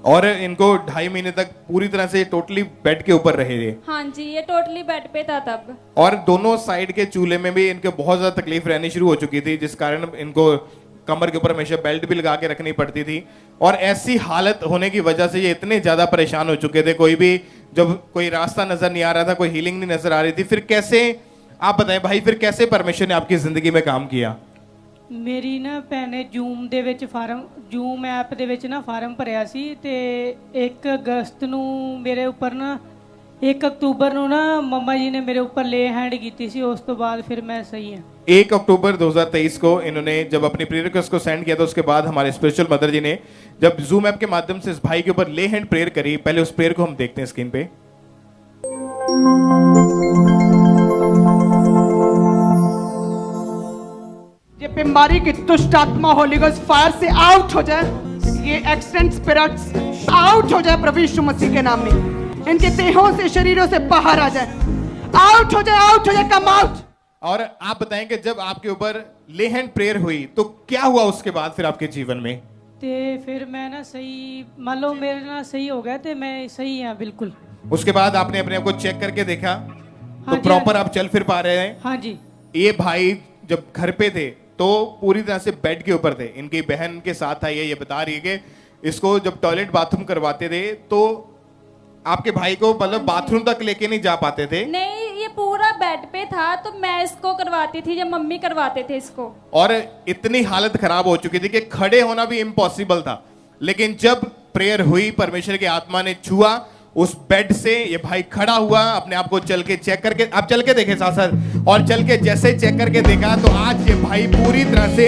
S1: और इनको 2.5 महीने तक पूरी तरह से टोटली बेड के ऊपर रहे थे?
S4: हाँ जी, ये टोटली बेड पे था तब।
S1: और दोनों साइड के चूल्हे में भी इनके बहुत ज्यादा तकलीफ रहनी शुरू हो चुकी थी, जिस कारण इनको कमर के ऊपर हमेशा बेल्ट भी लगा के रखनी पड़ती थी। और ऐसी हालत होने की वजह से ये इतने ज्यादा परेशान हो चुके थे, कोई भी जब कोई रास्ता नजर नहीं आ रहा था, कोई हीलिंग नहीं नजर आ रही थी। फिर कैसे, आप बताएं भाई, फिर कैसे परमेश्वर ने आपकी जिंदगी में काम किया?
S2: ਮੇਰੀ ਨਾ ਭੈਣ ਨੇ ਜੂਮ ਐਪ ਦੇ ਵਿੱਚ ਨਾ ਫਾਰਮ ਭਰਿਆ ਸੀ ਤੇ 1 ਅਗਸਤ ਨੂੰ ਮੇਰੇ ਉੱਪਰ ਨਾ 1 अक्टूबर ਨੂੰ ਨਾ ਮੰਮਾ ਜੀ ਨੇ ਮੇਰੇ ਉੱਪਰ ले हैंड ਕੀਤੀ ਸੀ। ਉਸ ਤੋਂ ਬਾਅਦ फिर मैं सही हूँ।
S1: 1 अक्टूबर 2023 को इन्होंने जब अपनी प्रेयर रिक्वेस्ट को सेंड किया तो उसके बाद हमारे स्पिरिचुअल मदर जी ने जब जूम ऐप के माध्यम से इस भाई के ऊपर ले हैंड प्रेयर करी। पहले उस प्रेयर को हम देखते हैं स्क्रीन पे।
S6: ये बीमारी की दुष्ट आत्मा होली गोस्ट फायर से आउट हो जाए, ये एक्सीडेंट स्पिरिट्स आउट हो जाए प्रभु यीशु मसीह के नाम में। इनके देहों से शरीरों से बाहर आ जाए, आउट हो जाए, कम आउट।
S1: और आप बताएं कि जब आपके ऊपर ले हैंड प्रेयर हुई तो क्या हुआ उसके बाद फिर आपके जीवन में?
S2: ਤੇ ਫਿਰ ਮੈਂ ਨਾ ਸਹੀ ਮੰਨ ਲਓ ਮੇਰੇ ਨਾਲ सही हो गया ਤੇ मैं सही ਹਾਂ बिल्कुल।
S1: उसके बाद आपने अपने आप को चेक करके देखा तो प्रॉपर आप चल फिर पा रहे हैं?
S2: हाँ जी।
S1: ये भाई जब घर पे थे तो पूरी तरह से बेड के ऊपर थे। इनकी बहन के साथ आई है, ये बता रही है कि इसको जब टॉयलेट बाथरूम करवाते थे तो आपके भाई को मतलब बाथरूम तक लेके नहीं जा पाते थे?
S4: नहीं, ये पूरा बेड पे था तो मैं इसको करवाती थी या मम्मी करवाते थे इसको।
S1: और इतनी हालत खराब हो चुकी थी कि खड़े होना भी इम्पॉसिबल था। लेकिन जब प्रेयर हुई, परमेश्वर की आत्मा ने छुआ उस बेड से, ये भाई खड़ा हुआ, अपने आप को चल के चेक करके, आप चल के देखे साथ साथ, और चल के जैसे चेक करके देखा तो आज ये भाई पूरी तरह से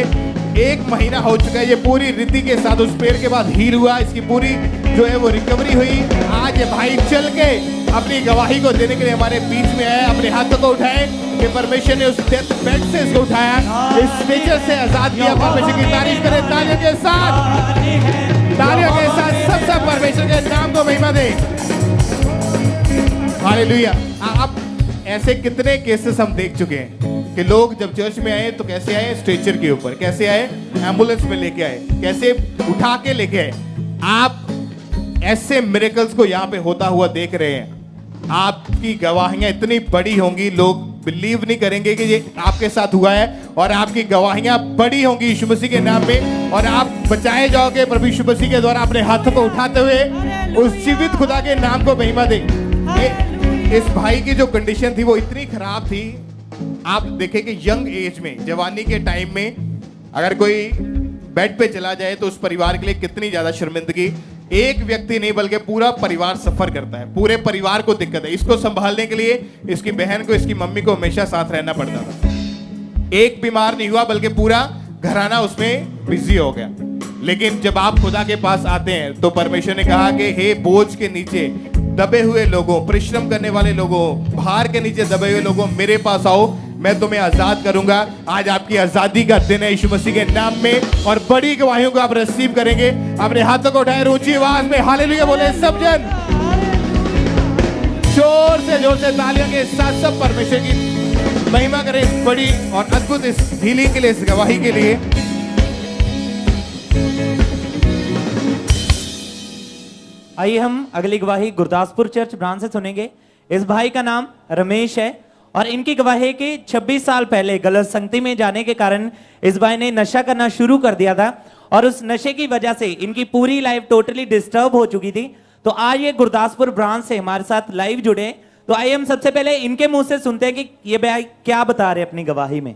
S1: 1 महीना हो चुका है। ये पूरी रीति के साथ उस प्रेयर के बाद हील हुआ, इसकी पूरी जो है वो रिकवरी हुई। आज ये भाई चल के अपनी गवाही को देने के लिए हमारे बीच में आए। अपने हाथों को उठाए कि परमेश्वर ने उस डेथ बेड से इसको उठाया, इस नेचर से आजाद किया। परमेश्वर की तारीफ करें तालियों के साथ, तालियों के साथ सब परमेश्वर के नाम को महिमा दे। हालेलुया। आप ऐसे कितने केसेस हम देख चुके हैं कि लोग जब चर्च में आए तो कैसे आए? स्ट्रेचर के ऊपर, कैसे आए? एम्बुलेंस में लेके आए, कैसे उठा के लेके आए। आप ऐसे मिरेकल्स को यहाँ पे होता हुआ देख रहे हैं। आपकी गवाहियां इतनी बड़ी होंगी, लोग बिलीव नहीं करेंगे कि ये आपके साथ हुआ है। और आपकी गवाहियां बड़ी होंगी यीशु मसीह के नाम में, और आप बचाए जाओगे प्रभु यीशु मसीह के द्वारा। अपने हाथों को उठाते हुए उस जीवित खुदा के नाम को महिमा दे। इस भाई की जो कंडीशन थी वो इतनी खराब थी। आप देखें कि यंग एज में, जवानी के टाइम में अगर कोई बेड पे चला जाए तो उस परिवार के लिए कितनी ज्यादा शर्मिंदगी। एक व्यक्ति नहीं बल्कि पूरा परिवार सफर करता है, पूरे परिवार को दिक्कत है। इसको संभालने के लिए इसकी बहन को, इसकी मम्मी को हमेशा साथ रहना पड़ता था। एक बीमार नहीं हुआ बल्कि पूरा घराना उसमें बिजी हो गया। लेकिन जब आप खुदा के पास आते हैं तो परमेश्वर ने कहा कि हे बोझ के नीचे दबे हुए लोगों, परिश्रम करने वाले लोगों, भार के नीचे दबे हुए लोगों, मेरे पास आओ, मैं तुम्हें आजाद करूंगा। आज आपकी आजादी का दिन है यीशु मसीह के नाम में, और बड़ी गवाहियों को आप रिसीव करेंगे। अपने हाथों को उठाए ऊंची आवाज में हालेलुया बोले सब जन, जोर से तालियों के साथ सब परमेश्वर की महिमा करें इस बड़ी और अद्भुत इस हीलिंग के लिए, इस गवाही के लिए।
S5: आइए हम अगली गवाही गुरदासपुर चर्च ब्रांच से सुनेंगे। इस भाई का नाम रमेश है और इनकी गवाही के 26 साल पहले गलत संगति में जाने के कारण इस भाई ने नशा करना शुरू कर दिया था, और उस नशे की वजह से इनकी पूरी लाइफ टोटली डिस्टर्ब हो चुकी थी। तो आज ये गुरदासपुर ब्रांच से हमारे साथ लाइव जुड़े। तो आइए हम सबसे पहले इनके मुंह से सुनते हैं कि ये भाई क्या बता रहे अपनी गवाही में।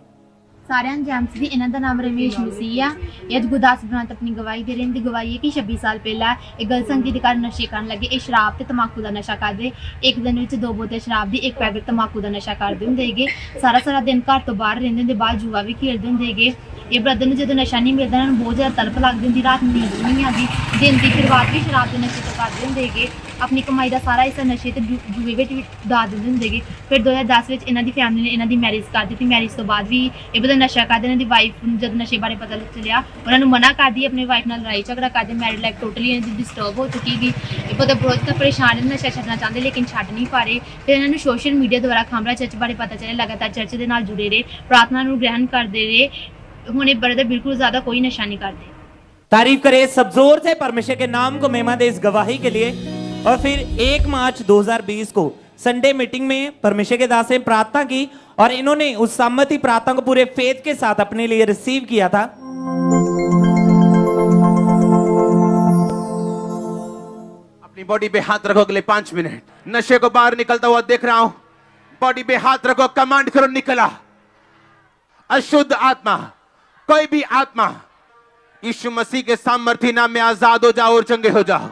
S8: सारे जैम्स दी इन्हों का नाम रमेश मसीह है। ये गुरदासपुर ब्रांच अपनी गवाही दे रहे हैं। गवाही है कि 26 साल पहला एक गलत संगति के कारण नशे करन लगे। ये शराब ते तंबाकू का नशा करते, एक दिन में 2 बोतल शराब दी, 1 पैकेट तंबाकू का नशा करते होंगे। सारा दिन घर तो बाहर रहिंदे होंगे, बाहर जुआ भी खेलते होंगे। ये ब्रदर ने जो नशा नहीं मिलता उन्होंने बहुत ज़्यादा तड़प लगती होंगी, रात नींद नहीं आती, दिन की शुरुआत भी शराब के नशे तो करते होंगे। अपनी कमाई का सारा हिस्सा नशे तो जुए में उड़ा देंगे होंगे। फिर 2010 में इन्हों की फैमिली ने इन्हों की मैरिज कर दी। मैरिज तो बाद भी ये बंदा नशा करते, इन्हों की वाइफ जब नशे बारे पता चलिया उन्होंने मना कर दी, अपनी वाइफ नाल लड़ाई झगड़ा करते। मैरिड लाइफ टोटली इन्होंने डिस्टर्ब हो चुकी थी। ये बंदा बहुत ज़्यादा परेशान है, नशा छड्डना चाहते लेकिन छड्ड नहीं पा रहे। फिर इन्होंने सोशल मीडिया द्वारा खामरा चर्च बारे पता चलिया, लगातार चर्च के नाल जुड़े रहे, प्रार्थना ग्रहण करते रहे। हुणे ब्रदर बिल्कुल ज़्यादा कोई नशा नहीं करते।
S5: तारीफ करे सब जोर से परमेश्वर के नाम को महिमा दे इस गवाही के लिए। और फिर 1 मार्च 2020 को संडे मीटिंग में परमेश्वर के दास ने प्रार्थना की और इन्होंने उस सम्मति प्रार्थना को पूरे फेथ के साथ अपने लिए रिसीव किया था।
S9: अपनी बॉडी पे हाथ रखो अगले 5 मिनट। नशे को बाहर निकलता हुआ देख रहा हूं। बॉडी पे हाथ रखो, कमांड करो, निकला अशुद्ध आत्मा कोई भी आत्मा यीशु मसीह के सामर्थ्य नाम में आजाद हो जाओ और चंगे हो जाओ।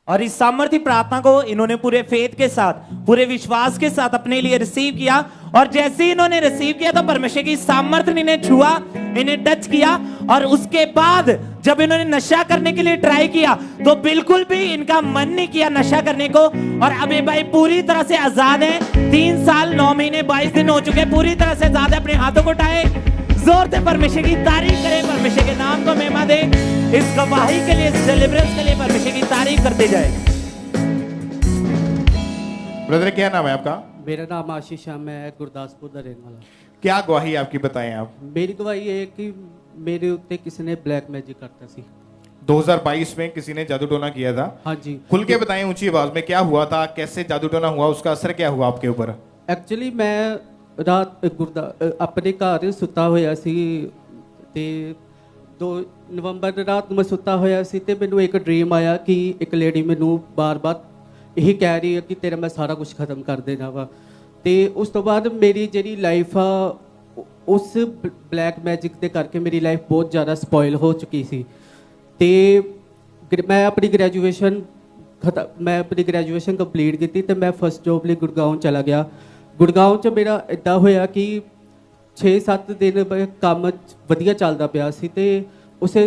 S5: और इस सामर्थ्य प्रार्थना को इन्होंने पूरे फेथ के साथ, पूरे विश्वास के साथ अपने लिए रिसीव किया। और जैसे ही इन्होंने रिसीव किया तो परमेश्वर की सामर्थ्य ने इन्हें छुआ, इन्हें टच किया। और उसके बाद जब इन्होंने नशा करने के लिए ट्राई किया तो बिल्कुल भी इनका मन नहीं किया नशा करने को। और अब ये भाई पूरी तरह से आजाद है। 3 साल 9 महीने 22 दिन हो चुके, पूरी तरह से आजाद है। अपने हाथों को उठाए, जोर से परमेश्वर की तारीफ करें, परमेश्वर के नाम को महिमा दे। इस गवाही के लिए, इस डिलीवरेंस के लिए परमेश्वर की तारीफ करते जाए।
S1: ब्रदर क्या नाम है आपका?
S7: मेरा नाम आशीष है, मैं गुरदासपुर ਦਾ ਰਹਿਣ ਵਾਲਾ।
S1: क्या गवाही आपकी बताएं आप?
S7: मेरी गवाही ये है कि मेरे उत्ते किसी ने ब्लैक मैजिक करता सी।
S1: 2022 में किसी ने जादू टोना किया था।
S7: हाँ जी।
S1: खुल के बताएं ऊंची आवाज में, क्या हुआ था, कैसे जादू टोना हुआ, उसका असर क्या हुआ आपके ऊपर?
S7: एक्चुअली मैं रात अपने घर सुता होया सी ते 2 ਨਵੰਬਰ ਰਾਤ ਨੂੰ ਮੈਂ ਸੁੱਤਾ ਹੋਇਆ ਸੀ ਤੇ ਮੈਨੂੰ ਇੱਕ ਡ੍ਰੀਮ ਆਇਆ ਕਿ ਇੱਕ ਲੇਡੀ ਮੈਨੂੰ ਬਾਰ-ਬਾਰ ਇਹ ਕਹਿ ਰਹੀ ਹੈ ਕਿ ਤੇਰਾ ਮੈਂ ਸਾਰਾ ਕੁਝ ਖਤਮ ਕਰ ਦੇਣਾ ਵਾ। ਤੇ ਉਸ ਤੋਂ ਬਾਅਦ ਮੇਰੀ ਜਿਹੜੀ ਲਾਈਫ ਆ ਉਸ ਬਲੈਕ ਮੈਜਿਕ ਦੇ ਕਰਕੇ ਮੇਰੀ ਲਾਈਫ ਬਹੁਤ ਜ਼ਿਆਦਾ ਸਪੋਇਲ ਹੋ ਚੁੱਕੀ ਸੀ। ਤੇ ਮੈਂ ਆਪਣੀ ਗ੍ਰੈਜੂਏਸ਼ਨ ਕੰਪਲੀਟ ਕੀਤੀ ਤੇ ਮੈਂ ਫਸਟ ਜੋਬ ਲਈ ਗੁੜਗਾਉਂ ਚਲਾ ਗਿਆ। ਗੁੜਗਾਉਂ 'ਚ ਮੇਰਾ ਇੱਦਾਂ ਹੋਇਆ ਕਿ 6-7 ਦਿਨ ਕੰਮ ਵਧੀਆ ਚੱਲਦਾ ਪਿਆ ਸੀ ਤੇ ਉਸੇ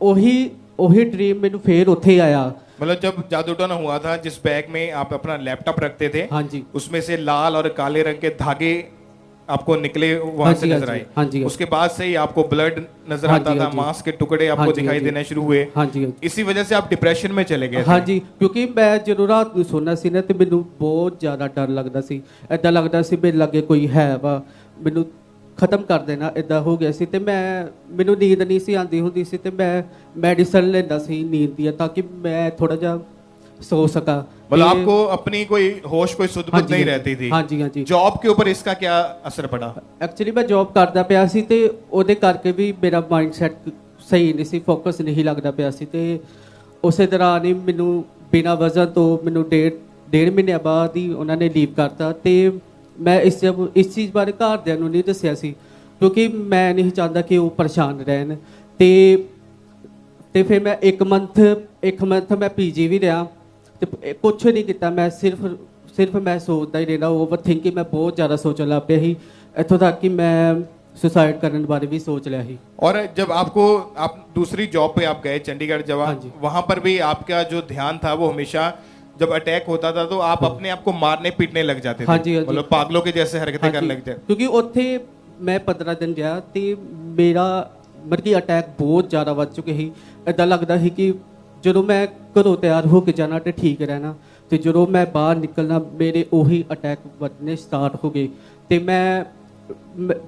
S7: ਉਹੀ ਡ੍ਰੀਮ ਮੈਨੂੰ ਫੇਰ ਉੱਥੇ आया।
S1: मतलब जब जादू टोना हुआ था, जिस बैग में आप अपना लैपटॉप रखते थे,
S7: हाँ जी,
S1: उसमें से लाल और काले रंग के धागे आपको निकले वहां से नजर आए।
S7: हाँ जी।
S1: उसके बाद से ही आपको ब्लड नजर आता था, मांस के टुकड़े आपको दिखाई देने शुरू हुए।
S7: हाँ जी।
S1: इसी वजह से आप डिप्रेशन में चले गए।
S7: हाँ जी, क्योंकि मैं ਜਦੋਂ ਰਾਤ ਨੂੰ ਸੌਣਾ ਸੀ ਨਾ ਤੇ ਮੈਨੂੰ ਬਹੁਤ ਜ਼ਿਆਦਾ ਡਰ ਲੱਗਦਾ ਸੀ। ਐਦਾਂ ਲੱਗਦਾ ਸੀ ਮੇਰੇ ਲਾਗੇ ਕੋਈ ਹੈ ਵਾ, ਮੈਨੂੰ ਖਤਮ ਕਰ ਦੇਣਾ, ਇਦਾਂ ਹੋ ਗਿਆ ਸੀ। ਤੇ ਮੈਨੂੰ ਨੀਂਦ ਨਹੀਂ ਸੀ ਆਉਂਦੀ ਹੁੰਦੀ ਸੀ ਤੇ ਮੈਂ ਮੈਡੀਸਨ ਲੈਂਦਾ ਸੀ ਨੀਂਦ ਦੀ ਤਾਂ ਕਿ ਮੈਂ ਥੋੜਾ ਜਿਹਾ सो सका।
S1: मतलब आपको अपनी कोई होश, कोई सुध बुध नहीं रहती थी।
S7: हाँ जी, हाँ जी।
S1: जॉब के ऊपर इसका क्या असर पड़ा?
S7: एक्चुअली मैं जॉब करता ਪਿਆ ਸੀ ਤੇ ਉਹਦੇ ਕਰਕੇ ਵੀ ਮੇਰਾ ਮਾਈਂਡ ਸੈਟ ਸਹੀ ਨਹੀਂ ਸੀ, ਫੋਕਸ ਨਹੀਂ ਲੱਗਦਾ ਪਿਆ ਸੀ। ਤੇ ਉਸੇ ਦੌਰਾਨ ਹੀ ਮੈਨੂੰ ਬਿਨਾਂ ਵਜ੍ਹਾ ਤੋਂ ਮੈਨੂੰ ਡੇਢ ਮਹੀਨੇ ਬਾਅਦ ਹੀ ਉਹਨਾਂ ਨੇ ਲੀਵ ਕਰਤਾ। ਤੇ ਮੈਂ ਇਸ ਚੀਜ਼ ਬਾਰੇ ਘਰਦਿਆਂ ਨੂੰ ਨਹੀਂ ਦੱਸਿਆ ਸੀ ਕਿਉਂਕਿ ਮੈਂ ਨਹੀਂ ਚਾਹੁੰਦਾ ਕਿ ਉਹ ਪਰੇਸ਼ਾਨ ਰਹਿਣ। ਤੇ ਫਿਰ ਮੈਂ ਇੱਕ ਮੰਥ ਮੈਂ ਪੀਜੀ ਵੀ ਰਿਹਾ ਤੇ ਕੁਛ ਨਹੀਂ ਕੀਤਾ। ਮੈਂ ਸਿਰਫ ਮੈਂ ਸੋਚਦਾ ਹੀ ਰਹਿਣਾ, ਓਵਰਥਿੰਕਿੰਗ ਮੈਂ ਬਹੁਤ ਜ਼ਿਆਦਾ ਸੋਚਣ ਲੱਗ ਪਿਆ ਸੀ, ਇੱਥੋਂ ਤੱਕ ਕਿ ਮੈਂ सुसाइड करने बारे भी सोच लिया ही।
S1: और जब आप दूसरी जॉब पे आप गए चंडीगढ़, जब वहां पर भी आपका जो ध्यान था वो हमेशा जब अटैक होता था तो आप अपने आप को मारने पीटने लग जाते थे।
S7: हाँ जी,
S1: मतलब पागलों के जैसे हरकतें करने लग जाते।
S7: क्योंकि ਉੱਥੇ मैं 15 दिन ਰਿਹਾ ਤੇ ਮੇਰਾ ਮਤਲਬ ਅਟੈਕ ਬਹੁਤ ਜ਼ਿਆਦਾ ਵੱਧ ਚੁੱਕੇ ਸੀ। ਇਦਾਂ ਲੱਗਦਾ ਸੀ ਕਿ ਜਦੋਂ ਮੈਂ ਘਰੋਂ ਤਿਆਰ ਹੋ ਕੇ ਜਾਣਾ ਤੇ ਠੀਕ ਰਹਿਣਾ ਤੇ ਜਦੋਂ ਮੈਂ ਬਾਹਰ ਨਿਕਲਣਾ ਮੇਰੇ ਉਹੀ ਅਟੈਕ ਵੱਧਨੇ ਸਟਾਰਟ ਹੋ ਗਏ। ਤੇ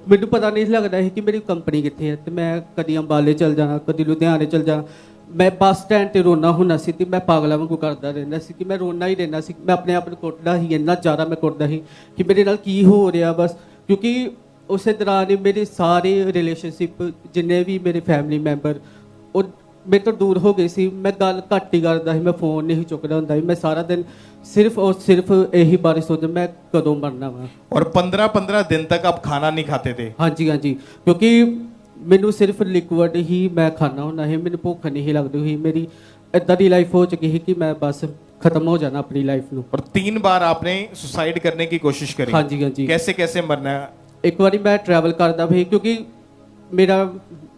S7: ਮੈਨੂੰ ਪਤਾ ਨਹੀਂ ਲੱਗਦਾ ਸੀ ਕਿ ਮੇਰੀ ਕੰਪਨੀ ਕਿੱਥੇ ਹੈ। ਤੇ ਮੈਂ ਕਦੀ ਅੰਬਾਲੇ ਚਲ ਜਾਣਾ, ਕਦੀ ਲੁਧਿਆਣੇ ਚਲ ਜਾਣਾ। ਮੈਂ ਬੱਸ ਸਟੈਂਡ ਤੇ ਰੋਣਾ ਹੁੰਦਾ ਸੀ ਤੇ ਮੈਂ ਪਾਗਲਾਂ ਵਾਂਗੂ ਕਰਦਾ ਰਹਿੰਦਾ ਸੀ ਕਿ ਮੈਂ ਰੋਣਾ ਹੀ ਰਹਿੰਦਾ ਸੀ। ਮੈਂ ਆਪਣੇ ਆਪ ਨੂੰ ਕੁੱਟਦਾ ਸੀ, ਇੰਨਾ ਜ਼ਿਆਦਾ ਮੈਂ ਕੁੱਟਦਾ ਸੀ ਕਿ ਮੇਰੇ ਨਾਲ ਕੀ ਹੋ ਰਿਹਾ ਬਸ। ਕਿਉਂਕਿ ਉਸੇ ਦੌਰਾਨ ਹੀ ਮੇਰੇ ਸਾਰੇ ਰਿਲੇਸ਼ਨਸ਼ਿਪ ਜਿੰਨੇ ਵੀ ਮੇਰੇ ਫੈਮਿਲੀ ਮੈਂਬਰ ਉਹ ਮੇਰੇ ਤੋਂ दूर हो गई सी। मैं गल घट ही करता, मैं फोन नहीं चुकता होंदा, मैं सारा दिन सिर्फ और सिर्फ यही बारे सोच मैं कदों मरना वा।
S1: और 15-15 दिन तक आप खाना नहीं खाते थे?
S7: हाँ जी, हाँ जी, क्योंकि मैनू सिर्फ लिक्विड ही मैं खाना होंदा है, मैनू भुख नहीं लगती हुई। मेरी इदां दी लाइफ हो चुकी है कि मैं बस खत्म हो जाना अपनी लाइफ नू।
S1: और 3 बार आपने सुसाइड करने की कोशिश करी?
S7: हाँ जी, हाँ जी।
S1: कैसे कैसे मरना?
S7: एक बार मैं ट्रैवल करता भी क्योंकि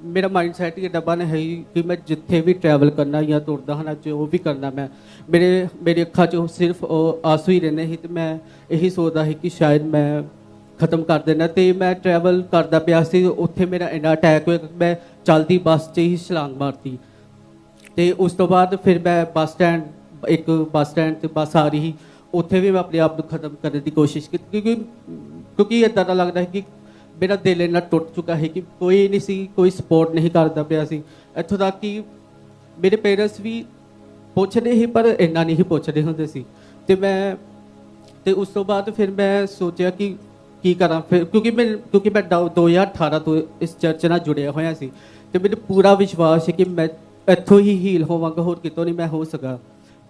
S7: मेरा माइंड सैट ही डब्बा ने है कि मैं जिथे भी ट्रैवल करना या तुरदा हाँ जो भी करना मैं मेरी अखा चो सिर्फ आंसू ही रहने ही। तो मैं यही सोचता ही कि शायद मैं खत्म कर देना। तो मैं ट्रैवल करता पाया सी, उत्थे मेरा इन्ना अटैक होया मैं चलती बस च ही छलांग मारती। तो उस तो बाद फिर मैं बस स्टैंड ते बस आ रही, उत्थे भी मैं अपने आप को खत्म करने की कोशिश की क्योंकि इदां दा लगदा है कि मेरा दिल इन्ना टुट चुका है कि कोई नहीं सी, कोई सपोर्ट नहीं करता पाया सी। इत्थों तक कि मेरे पेरेंट्स भी पुछदे ही पर इन्ना नहीं पुछदे हुंदे सी। ते उस तो बाद फिर मैं सोचा कि की करा फिर क्योंकि मैं 2018 तो इस चर्च नाल जुड़िया होया सी ते मैनूं पूरा विश्वास है कि मैं इत्थों ही हील होवांगा, होर कितों नहीं मैं हो सका।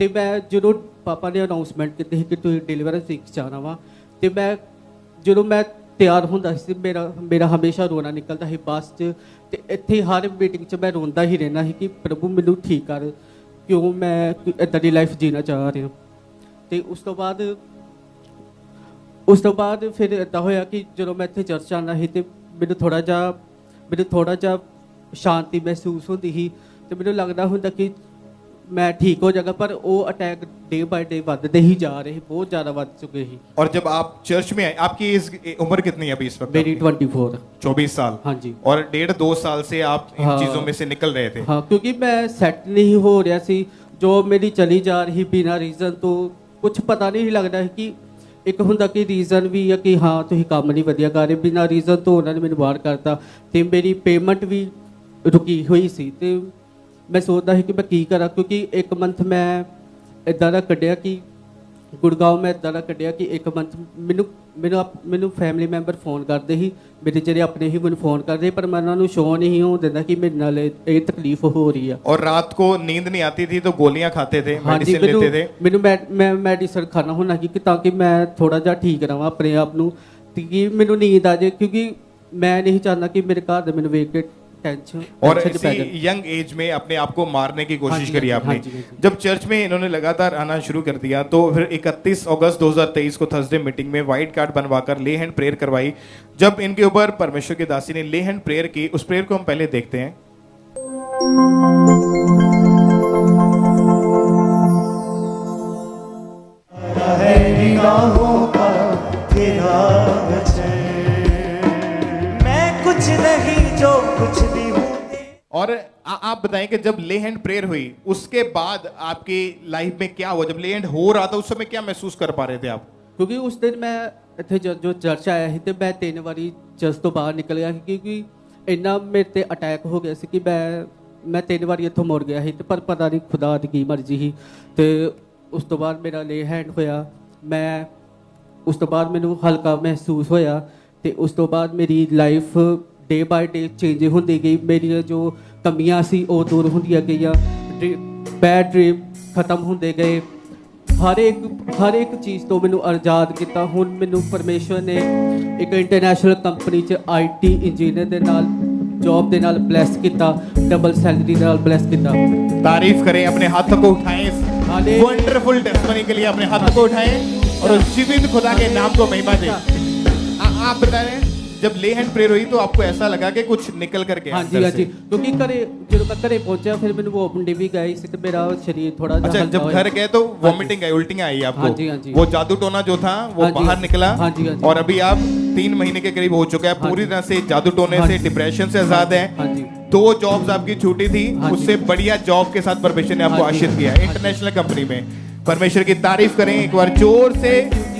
S7: ते मैं जो पापा ने अनाउंसमेंट की कि तुसीं डिलीवरेंस सीख जाना वा ते मैं जो मैं ਤਿਆਰ ਹੁੰਦਾ ਸੀ ਮੇਰਾ ਹਮੇਸ਼ਾ ਰੋਣਾ ਨਿਕਲਦਾ ਸੀ ਬੱਸ 'ਚ ਤੇ ਇੱਥੇ ਹਰ ਮੀਟਿੰਗ 'ਚ ਮੈਂ ਰੋਂਦਾ ਹੀ ਰਹਿਣਾ ਸੀ ਕਿ ਪ੍ਰਭੂ ਮੈਨੂੰ ਠੀਕ ਕਰ, ਕਿਉਂ ਮੈਂ ਇੱਦਾਂ ਦੀ ਲਾਈਫ ਜੀਣਾ ਚਾਹ ਰਿਹਾ। ਤੇ ਉਸ ਤੋਂ ਬਾਅਦ ਫਿਰ ਇੱਦਾਂ ਹੋਇਆ ਕਿ ਜਦੋਂ ਮੈਂ ਇੱਥੇ ਚਰਚ ਆਉਂਦਾ ਸੀ ਤੇ ਮੈਨੂੰ ਥੋੜ੍ਹਾ ਜਿਹਾ ਸ਼ਾਂਤੀ ਮਹਿਸੂਸ ਹੁੰਦੀ ਸੀ ਤੇ ਮੈਨੂੰ ਲੱਗਦਾ ਹੁੰਦਾ ਕਿ मैं ठीक हो जाएगा, पर वो अटैक डे बाय डे बढ़ते ही जा रहे, बहुत ज्यादा बढ़ चुके हैं।
S1: और जब आप चर्च में आए, आपकी उम्र कितनी है अभी इस वक्त?
S7: मेरी 24।
S1: 24 साल।
S7: हाँ जी।
S1: और 1.5-2 साल से आप इन चीजों में से निकल रहे थे?
S7: हाँ, क्योंकि मैं सेट नहीं हो रहा सी, जॉब मेरी चली जा रही बिना रीजन, तो कुछ पता नहीं लगता है कि एक हुंदा कि रीजन भी है कि हाँ तुम काम नहीं वधिया कर रहे, बिना रीजन तो उन्होंने मैंने बाहर करता ते मेरी पेमेंट भी रुकी हुई सी। ते मैं सोचता कि मैं की करा, क्योंकि एक मंथ मैं इदा का कढ़िया कि गुड़गांव में इदा का कढ़िया कि एक मंथ मैनू फैमिली मैंबर फोन करते ही, मेरे जेडे अपने ही मैंने फोन करते, पर मैं उन्होंने शो नहीं हो देता कि मेरे नाल ये तकलीफ हो रही है।
S1: और रात को नींद नहीं आती थी तो गोलियां खाते थे,
S7: हाँ जी,
S1: मेडिसिन लेते थे?
S7: मैं मेडिसिन खाना होना कि ताकि मैं थोड़ा जा ठीक रहा अपने आप नूं, कि मैनू नींद आ जाए, क्योंकि मैं नहीं चाहता कि मेरे घर दे मैनू वेख के
S1: और इसी यंग एज में अपने आप को मारने की कोशिश करी आपने। जब चर्च में इन्होंने लगातार आना शुरू कर दिया तो फिर 31 अगस्त 2023 को थर्सडे मीटिंग में व्हाइट कार्ड बनवाकर ले हैंड प्रेयर करवाई। जब इनके ऊपर परमेश्वर की दासी ने ले हैंड प्रेयर की, उस प्रेयर को हम पहले देखते हैं।
S13: मैं कुछ नहीं जो कुछ भी हूँ।
S1: और आप बताएं कि जब ले हैंड प्रेयर हुई उसके बाद आपकी लाइफ में क्या हुआ? जब ले हैंड हो रहा था उस समय क्या महसूस कर पा रहे थे आप?
S7: क्योंकि उस दिन मैं इतने जो चर्च आया ही, तो मैं 3 बारी चर्च तो बाहर निकल गया, क्योंकि इन्ना मेरे ते अटैक हो गया कि मैं 3 बारी इतों मुड़ गया ही, पर पता नहीं खुदा की मर्जी ही। तो उस तो बाद मेरा ले हैंड होया, मैं उस तो बाद मैनू हल्का महसूस होया, तो उस तो बाद मेरी life day by day change होती गई। मेरी जो कमियां सी वो दूर होंदियां गई, बैड ड्रीम खत्म होंदे गए, हर एक चीज़ तो मैनू आज़ाद किया। हुण मैनू परमेश्वर ने एक इंटरनेशनल कंपनी च IT इंजीनियर दे नाल जॉब दे नाल ब्लैस किया, डबल सैलरी दे नाल ब्लैस किया।
S1: तारीफ करें, अपने हाथों को उठाएं, वंडरफुल टेस्टिमनी के लिए अपने हाथों को उठाएं और उस जीवित खुदा के नाम को महिमा दें। आप बता रहे हैं जब ले हैंड प्रेयर हुई तो आपको ऐसा लगा कि कुछ निकल कर गया?
S7: हाँ जी, क्योंकि जो मैं घरे पहुंचा फिर मैंने वॉमिटिंग भी गई सी, तो मेरा शरीर थोड़ा
S1: अच्छा, जब घर गए तो वॉमिटिंग आई, उल्टियां आई आपको?
S7: हाँ जी।
S1: वो जादू टोना जो था वो बाहर निकला।
S7: हाँ जी।
S1: और अभी आप 3 महीने के करीब हो चुका है, पूरी तरह से जादू टोने से, डिप्रेशन से आजाद है। 2 जॉब्स आपकी छूटी थी, उससे बढ़िया जॉब के साथ परमेश्वर ने आपको आशीष किया इंटरनेशनल कंपनी में। परमेश्वर की तारीफ करें एक बार जोर से,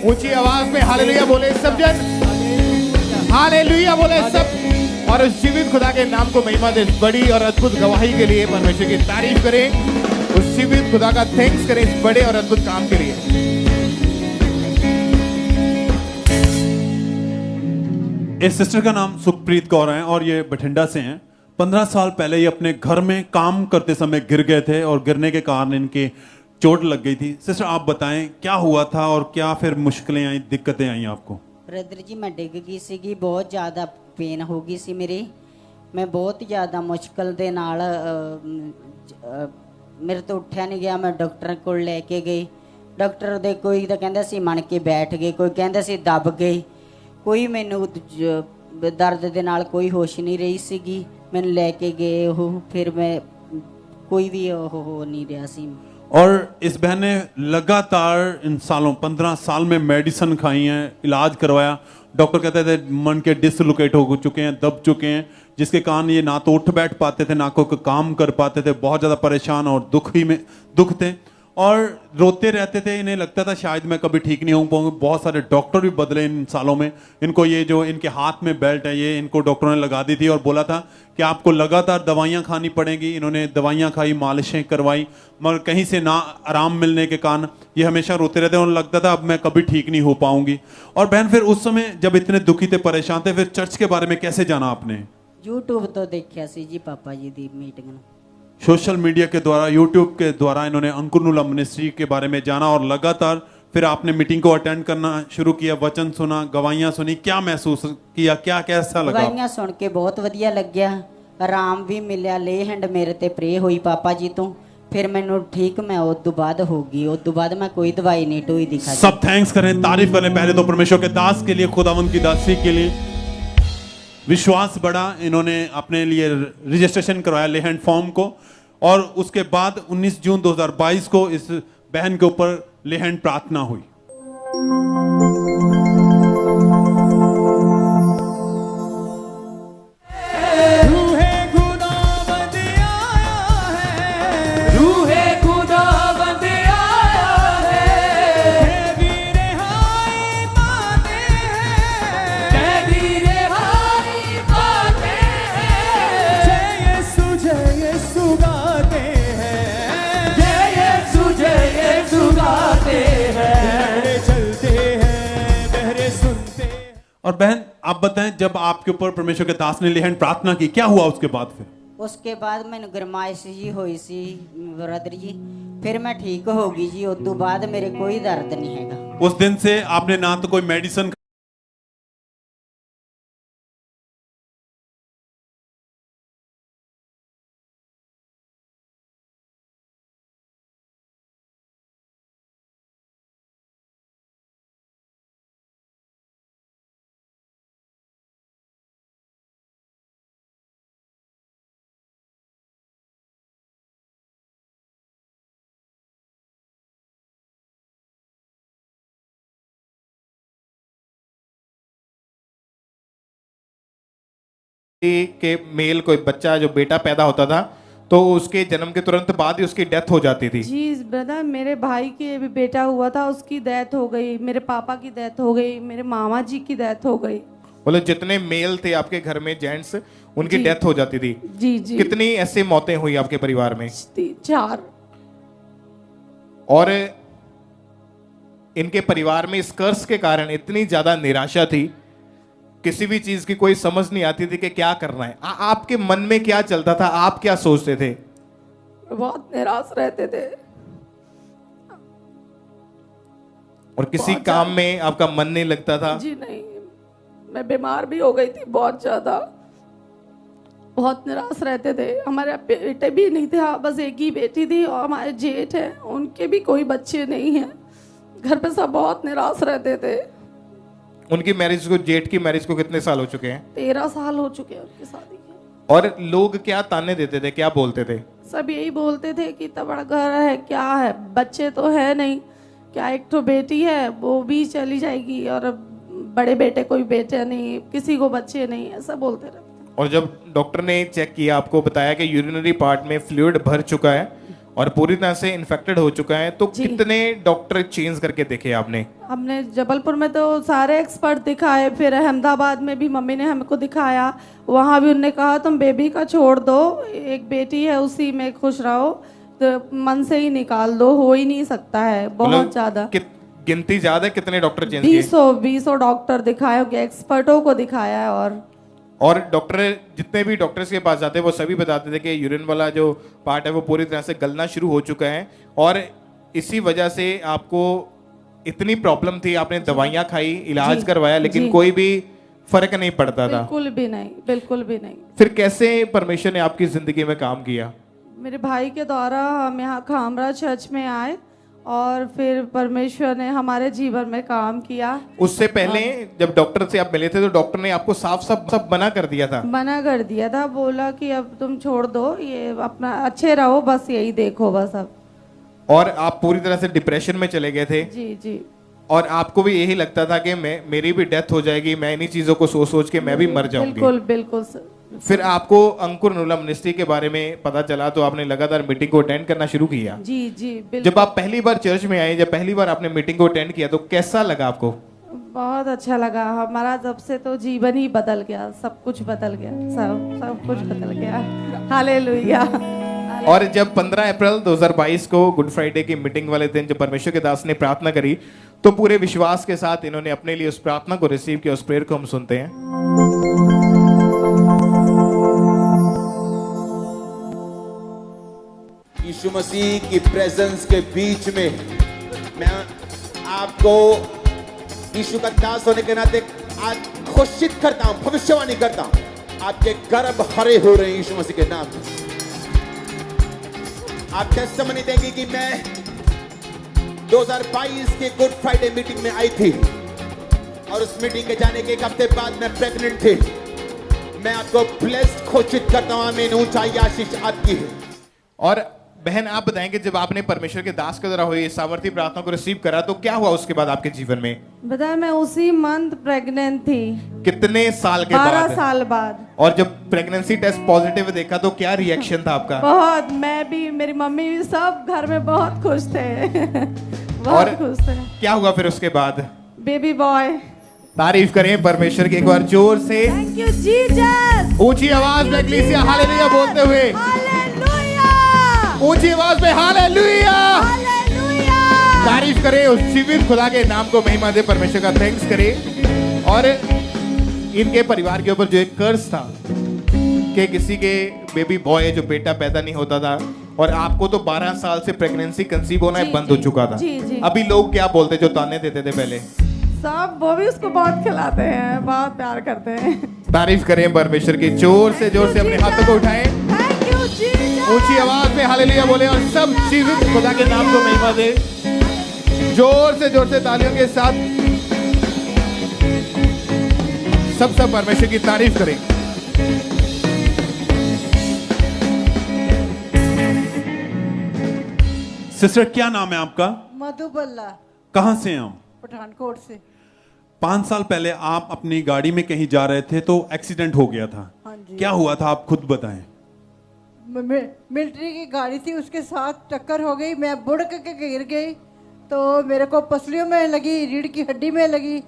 S1: ऊंची आवाज में हालेलुया बोले सब जन, हालेलुया बोले सब, और उस जीवित खुदा के नाम को महिमा दे। बड़ी और अद्भुत गवाही के लिए परमेश्वर की तारीफ करें, उस जीवित खुदा का थैंक्स करें इस बड़े और अद्भुत काम के लिए।
S3: इस सिस्टर का नाम सुखप्रीत कौर है और ये बठिंडा से हैं। 15 साल पहले ये अपने घर में काम करते समय गिर गए थे और गिरने के कारण इनके चोट लग गई थी। सिस्टर आप बताएं क्या हुआ था और क्या फिर मुश्किलें आई, दिक्कतें आई आपको?
S10: ब्रदर जी मैं डिग गई सी, बहुत ज़्यादा पेन हो गई सी मेरी, मैं बहुत ज़्यादा मुश्किल दे नाल मेरे तो उठा नहीं गया। मैं डॉक्टर को लेके गई, डॉक्टर दे कोई तो कहंदा सी मन के बैठ गए, कोई कहंदा सी दब गई, कोई मैनू दर्द दे नाल कोई होश नहीं रही सीगी। मैंने लेके गए हो, फिर मैं कोई भी हो नहीं रहा सी।
S3: और इस बहन ने लगातार इन सालों 15 साल में मेडिसिन खाई हैं, इलाज करवाया। डॉक्टर कहते थे मन के डिसलोकेट हो चुके हैं, दब चुके हैं, जिसके कारण ये ना तो उठ बैठ पाते थे, ना कोई काम कर पाते थे, बहुत ज़्यादा परेशान और दुख थे और रोते रहते थे। इन्हें लगता था शायद मैं कभी ठीक नहीं हो पाऊंगा। बहुत सारे डॉक्टर भी बदले इन सालों में। इनको ये जो इनके हाथ में बेल्ट है ये इनको डॉक्टरों ने लगा दी थी और बोला था कि आपको लगातार दवाइयाँ खानी पड़ेंगी। इन्होंने दवाइयाँ खाई, मालिशें करवाई, मगर कहीं से ना आराम मिलने के कारण ये हमेशा रोते रहते और लगता था अब मैं कभी ठीक नहीं हो पाऊंगी। और बहन फिर उस समय जब इतने दुखी थे, परेशान थे, फिर चर्च के बारे में कैसे जाना आपने?
S10: यूट्यूब तो देखा सी जी पापा जी दी मीटिंग,
S3: सोशल मीडिया के द्वारा, यूट्यूब के द्वारा इन्होंने अंकुर नुला मिनिस्ट्री के बारे में जाना और लगातार फिर आपने मीटिंग को अटेंड करना शुरू किया, वचन सुना, गवाहियां सुनी, क्या महसूस किया, क्या कैसा लगा?
S10: ਗਵਾਹੀਆਂ ਸੁਣ ਕੇ ਬਹੁਤ ਵਧੀਆ ਲੱਗਿਆ, ਆਰਾਮ ਵੀ ਮਿਲਿਆ। ਲੇ ਹੈਂਡ ਮੇਰੇ ਤੇ ਪ੍ਰੇ ਹੋਈ ਪਾਪਾ ਜੀ ਤੋਂ, ਫਿਰ ਮੈਨੂੰ ਠੀਕ ਮੈਂ ਉਸ ਤੋਂ ਬਾਅਦ ਹੋ ਗਈ। ਉਸ ਤੋਂ ਬਾਅਦ ਮੈਂ ਕੋਈ ਦਵਾਈ नहीं ढोई दिखा।
S3: सब थैंक्स करें, तारीफ करें पहले तो परमेश्वर के दास के लिए, खुदावंद की दासी के लिए। विश्वास बढ़ा, इन्होंने अपने लिए रजिस्ट्रेशन करवाया लेहैंड फॉर्म को, और उसके बाद 19 जून 2022 को इस बहन के ऊपर लेहैंड प्रार्थना हुई। और बहन आप बताएं, जब आपके ऊपर परमेश्वर के दास ने लेहैंड प्रार्थना की, क्या हुआ उसके बाद? फिर
S10: उसके बाद मैंने गरमाइश जी हुई सी ब्रदर जी, फिर मैं ठीक हो गई जी। उस तो बाद मेरे कोई दर्द नहीं हैगा।
S3: उस दिन से आपने ना तो कोई मेडिसिन
S1: के मेल कोई बच्चा जो बेटा पैदा होता था तो उसके जन्म के तुरंत बाद ही उसकी डेथ हो जाती थी।
S16: जी ब्रदर, मेरे भाई के भी बेटा हुआ था, उसकी डेथ हो गई, मेरे पापा की डेथ हो गई, मेरे मामा जी की डेथ हो गई।
S1: बोले जितने मेल थे आपके घर में जेंट्स, उनकी डेथ हो जाती थी।
S16: जी जी।
S1: कितनी ऐसी मौतें हुई आपके परिवार में?
S16: 4।
S1: और इनके परिवार में इस कर्ज के कारण इतनी ज्यादा निराशा थी, किसी भी चीज की कोई समझ नहीं आती थी कि क्या करना है। आपके मन में क्या चलता था, आप क्या सोचते थे?
S16: बहुत निराश रहते थे
S1: और किसी काम में आपका मन नहीं लगता था?
S16: जी नहीं, मैं बीमार भी हो गई थी बहुत ज्यादा, बहुत निराश रहते थे। हमारे बेटे भी नहीं थे, बस एक ही बेटी थी, और हमारे जेठ हैं, उनके भी कोई बच्चे नहीं हैं। घर पे सब बहुत निराश रहते थे।
S1: उनकी मैरिज को, जेठ की मैरिज को कितने साल हो चुके हैं?
S16: 13 साल हो चुके हैं उनकी शादी के।
S1: और लोग क्या ताने देते थे, क्या बोलते थे?
S16: सब यही बोलते थे कि इतना बड़ा घर है, क्या है, बच्चे तो है नहीं, क्या एक तो बेटी है वो भी चली जाएगी, और बड़े बेटे कोई बेटे नहीं, किसी को बच्चे नहीं, ऐसा बोलते रहते।
S1: और जब डॉक्टर ने चेक किया, आपको बताया कि यूरिनरी पार्ट में फ्लूइड भर चुका है और पूरी तरह से इन्फेक्टेड हो चुका है, तो कितने डॉक्टर चेंज करके देखे आपने?
S16: हमने जबलपुर में तो सारे एक्सपर्ट दिखाए, फिर अहमदाबाद में भी मम्मी ने हमको दिखाया, वहाँ भी उन्होंने कहा तुम बेबी का छोड़ दो, एक बेटी है उसी में खुश रहो, तो मन से ही निकाल दो, हो ही नहीं सकता है। बहुत ज्यादा
S1: गिनती ज्यादा, कितने डॉक्टर चेंज किए?
S16: 20 डॉक्टर दिखाए होंगे, एक्सपर्टों को दिखाया है।
S1: और डॉक्टर, जितने भी डॉक्टर्स के पास जाते हैं वो सभी बताते थे कि यूरिन वाला जो पार्ट है वो पूरी तरह से गलना शुरू हो चुका है, और इसी वजह से आपको इतनी प्रॉब्लम थी। आपने दवाइयाँ खाई, इलाज करवाया, लेकिन कोई भी फर्क नहीं पड़ता था।
S16: बिल्कुल भी नहीं, बिल्कुल भी नहीं।
S1: फिर कैसे परमेश्वर ने आपकी जिंदगी में काम किया?
S16: मेरे भाई के द्वारा हम यहाँ खामरा चर्च में आए, और फिर परमेश्वर ने हमारे जीवन में काम किया।
S1: उससे पहले जब डॉक्टर से आप मिले थे तो डॉक्टर ने आपको साफ सब मना कर दिया था?
S16: मना कर दिया था, बोला कि अब तुम छोड़ दो, ये अपना अच्छे रहो, बस यही देखो बस अब।
S1: और आप पूरी तरह से डिप्रेशन में चले गए थे?
S16: जी जी।
S1: और आपको भी यही लगता था कि मेरी भी डेथ हो जाएगी, मैं इन्हीं चीजों को सोच सोच के मैं भी मर जाऊंगी?
S16: बिल्कुल बिल्कुल सर।
S1: फिर आपको अंकुर नुला मिनिस्ट्री के बारे में पता चला तो आपने लगातार मीटिंग को अटेंड करना शुरू किया?
S16: जी जी बिल्कुल।
S1: जब आप पहली बार चर्च में आए, जब पहली बार आपने मीटिंग को अटेंड किया, तो कैसा लगा आपको?
S16: बहुत अच्छा लगा। हमारा तब से तो जीवन ही बदल गया, सब कुछ बदल गया, सब कुछ बदल गया। हालेलुया।
S1: और जब 15 अप्रैल 2022 को गुड फ्राइडे की मीटिंग वाले दिन जब परमेश्वर के दास ने प्रार्थना करी, तो पूरे विश्वास के साथ इन्होंने अपने लिए उस प्रार्थना को रिसीव किया। उस प्रेयर को हम सुनते हैं।
S9: यीशु मसीह की प्रेजेंस के बीच में मैं आपको यीशु का दास होने के नाते आज घोषित करता हूं, भविष्यवाणी करता हूं, आपके गर्भ हरे हो रहे हैं यीशु मसीह के नाम में। आप टेस्टिमनी देंगे कि मैं 2022 के गुड फ्राइडे मीटिंग में आई थी और उस मीटिंग के जाने के एक हफ्ते बाद मैं प्रेग्नेंट थी। मैं आपको ब्लेस्ड घोषित करता हूं, आमीन। ऊंचाई आशीष आपकी है।
S1: और बहन आप बताएंगे जब आपने परमेश्वर के दास के द्वारा हुई सामर्थी प्रार्थना को रिसीव करा तो क्या हुआ उसके बाद आपके जीवन में?
S16: बताया मैं उसी मंथ प्रेग्नेंट थी,
S1: कितने साल के
S16: 12
S1: बाद?
S16: साल बाद।
S1: और जब प्रेगनेंसी टेस्ट पॉजिटिव देखा तो क्या रिएक्शन था आपका?
S16: बहुत, मैं भी, मेरी मम्मी भी, सब घर में बहुत खुश थे। बहुत खुश थे।
S1: क्या हुआ फिर उसके बाद?
S16: Baby boy.
S1: तारीफ करें परमेश्वर की एक बार जोर से।
S16: Thank you Jesus.
S1: ऊंची आवाज में इक्लेसिया हालेलुया बोलते हुए, ऊंची आवाज में हालेलुया तारीफ करें उस जीवित खुदा के नाम को महिमा दे, परमेश्वर का थैंक्स करें। और इनके परिवार के ऊपर जो एक कर्ज था कि किसी के बेबी बॉय जो बेटा पैदा नहीं होता था और आपको तो 12 साल से प्रेगनेंसी कंसीव होना बंद हो चुका था। अभी लोग क्या बोलते जो ताने देते थे पहले?
S16: सब वो भी उसको बहुत खिलाते हैं, बहुत प्यार करते हैं।
S1: तारीफ करें परमेश्वर की। जोर से अपने हाथों को उठाएं, ऊंची आवाज में हालेलुया बोले और सब जीवित खुदा के नाम को महिमा दे। जोर से तालियों के साथ सब परमेश्वर की तारीफ करें।
S3: सिस्टर क्या नाम है आपका?
S16: मधुबल्ला।
S3: कहां से हैं आप?
S16: पठानकोट से।
S3: 5 साल पहले आप अपनी गाड़ी में कहीं जा रहे थे तो एक्सीडेंट हो गया था।
S16: हाँ जी।
S3: क्या हुआ था आप खुद बताएं।
S16: मिलिट्री की गाड़ी थी, उसके साथ टक्कर हो गई, मैं बुड़क के गिर गई तो मेरे को पसलियों में लगी, रीढ़ की हड्डी में लगी।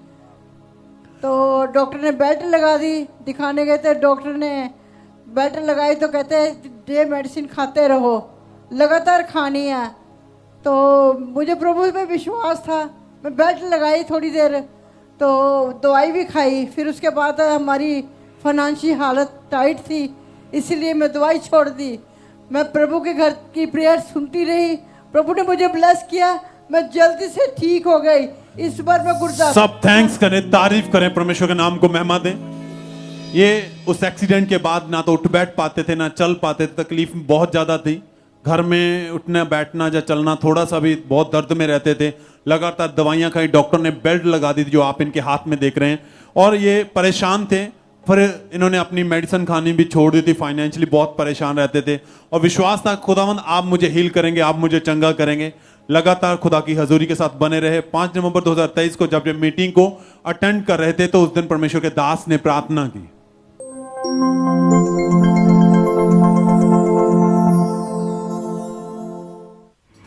S16: तो डॉक्टर ने बेल्ट लगा दी, दिखाने गए थे, डॉक्टर ने बेल्ट लगाई तो कहते हैं ये मेडिसिन खाते रहो, लगातार खानी है। तो मुझे प्रभु में विश्वास था, मैं बेल्ट लगाई थोड़ी देर तो दवाई भी खाई। फिर उसके बाद हमारी फाइनेंशियल हालत टाइट थी, इसलिए मैं दवाई छोड़ दी। मैं प्रभु के घर की प्रेयर सुनती रही, प्रभु ने मुझे ब्लेस किया, मैं जल्दी से ठीक हो गई। इस बार मैं गुरदास
S3: सब थैंक्स करें, तारीफ करें, परमेश्वर के नाम को महिमा दें। ये उस एक्सीडेंट के बाद ना तो उठ बैठ पाते थे ना चल पाते थे, तकलीफ बहुत ज्यादा थी। घर में उठना बैठना या चलना थोड़ा सा भी बहुत दर्द में रहते थे। लगातार दवाइयां खाई, डॉक्टर ने बेल्ट लगा दी थी जो आप इनके हाथ में देख रहे हैं, और ये परेशान थे। फिर इन्होंने अपनी मेडिसिन खानी भी छोड़ दी थी, फाइनेंशियली बहुत परेशान रहते थे और विश्वास था खुदावंद आप मुझे हील करेंगे, आप मुझे चंगा करेंगे। लगातार खुदा की हजूरी के साथ बने रहे। 5 नवंबर 2023 को जब ये मीटिंग को अटेंड कर रहे थे तो उस दिन परमेश्वर के दास ने प्रार्थना की।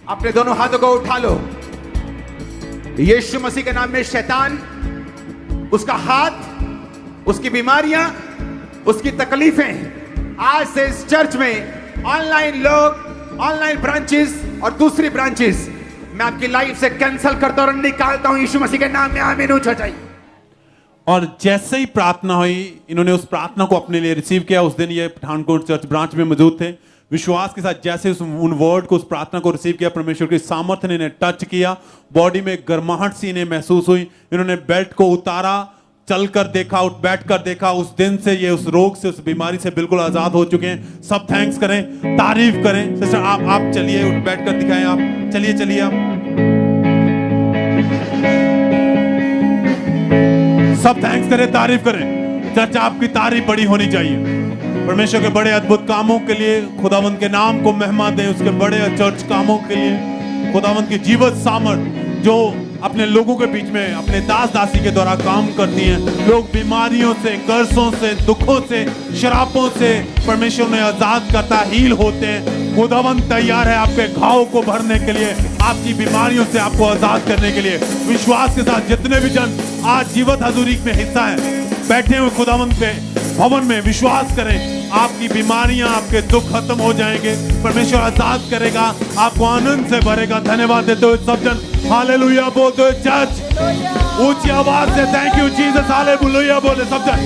S9: अपने दोनों हाथों को उठा लो। यीशु मसीह के नाम में शैतान, उसका हाथ, उसकी बीमारियां, उसकी तकलीफें आज से इस चर्च में ऑनलाइन लोग, ऑनलाइन ब्रांचेस और दूसरी ब्रांचेस मैं आपकी लाइफ से कैंसिल करता और निकालता हूं यीशु मसीह के नाम में। आमीन। ऊंचा चाहिए।
S3: और जैसे ही प्रार्थना हुई, इन्होंने उस प्रार्थना को अपने लिए रिसीव किया। उस दिन ये पठानकोट चर्च ब्रांच में मौजूद थे। विश्वास के साथ जैसे उन वर्ड को, उस प्रार्थना को रिसीव किया, परमेश्वर की सामर्थ्य ने इन्हें टच किया। बॉडी में गर्माहट सी इन्हें महसूस हुई। इन्होंने बेल्ट को उतारा, चलकर देखा, उठ बैठ कर देखा। उस दिन से ये उस रोग से, उस बीमारी से बिल्कुल आजाद हो चुके हैं। सब थैंक्स करें, तारीफ करें। सिस्टर आप चलिए, उठ बैठ कर दिखाएं। आप चलिए आप सब थैंक्स करें, तारीफ करें। चर्च आपकी तारीफ बड़ी होनी चाहिए। परमेश्वर के बड़े अद्भुत कामों के लिए खुदावंद के नाम को महिमा दें। उसके बड़े चर्च कामों के लिए खुदावंद की जीवत सामर्थ जो अपने लोगों के बीच में अपने दास दासी के द्वारा काम करती हैं। लोग बीमारियों से, कर्जों से, दुखों से, शराबों से परमेश्वर ने आजाद करता, हील होते हैं। खुदावंद तैयार है आपके घाव को भरने के लिए, आपकी बीमारियों से आपको आजाद करने के लिए। विश्वास के साथ जितने भी जन आज जीवत हजूरी में हिस्सा है, बैठे हुए खुदावंद के भवन में, विश्वास करें आपकी बीमारियां, आपके दुख खत्म हो जाएंगे। परमेश्वर आजाद करेगा, आपको आनंद से भरेगा। धन्यवाद देते हुए सब जन हालेलुया बोलते हुए चर्च ऊंची आवाज से थैंक यू जीसस, हालेलुया बोले सब जन।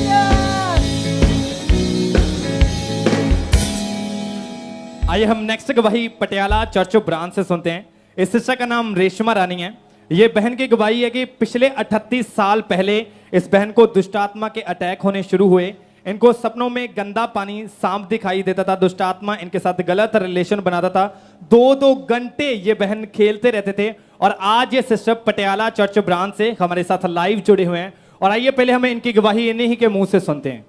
S14: आइए हम नेक्स्ट गवाही पटियाला चर्च ऑफ ब्रांच से सुनते हैं। इस सिस्टर का नाम रेशमा रानी है। ये बहन की गवाही है कि पिछले 38 साल पहले इस बहन को दुष्टात्मा के अटैक होने शुरू हुए। इनको सपनों में गंदा पानी, सांप दिखाई देता था, दुष्टात्मा इनके साथ गलत रिलेशन बनाता था। 2-2 घंटे ये बहन खेलते रहते थे। और आज ये सिस्टर पटियाला चर्च ब्रांच से हमारे साथ लाइव जुड़े हुए हैं। और आइए पहले हमें इनकी गवाही इन्हीं ही के मुंह से सुनते हैं।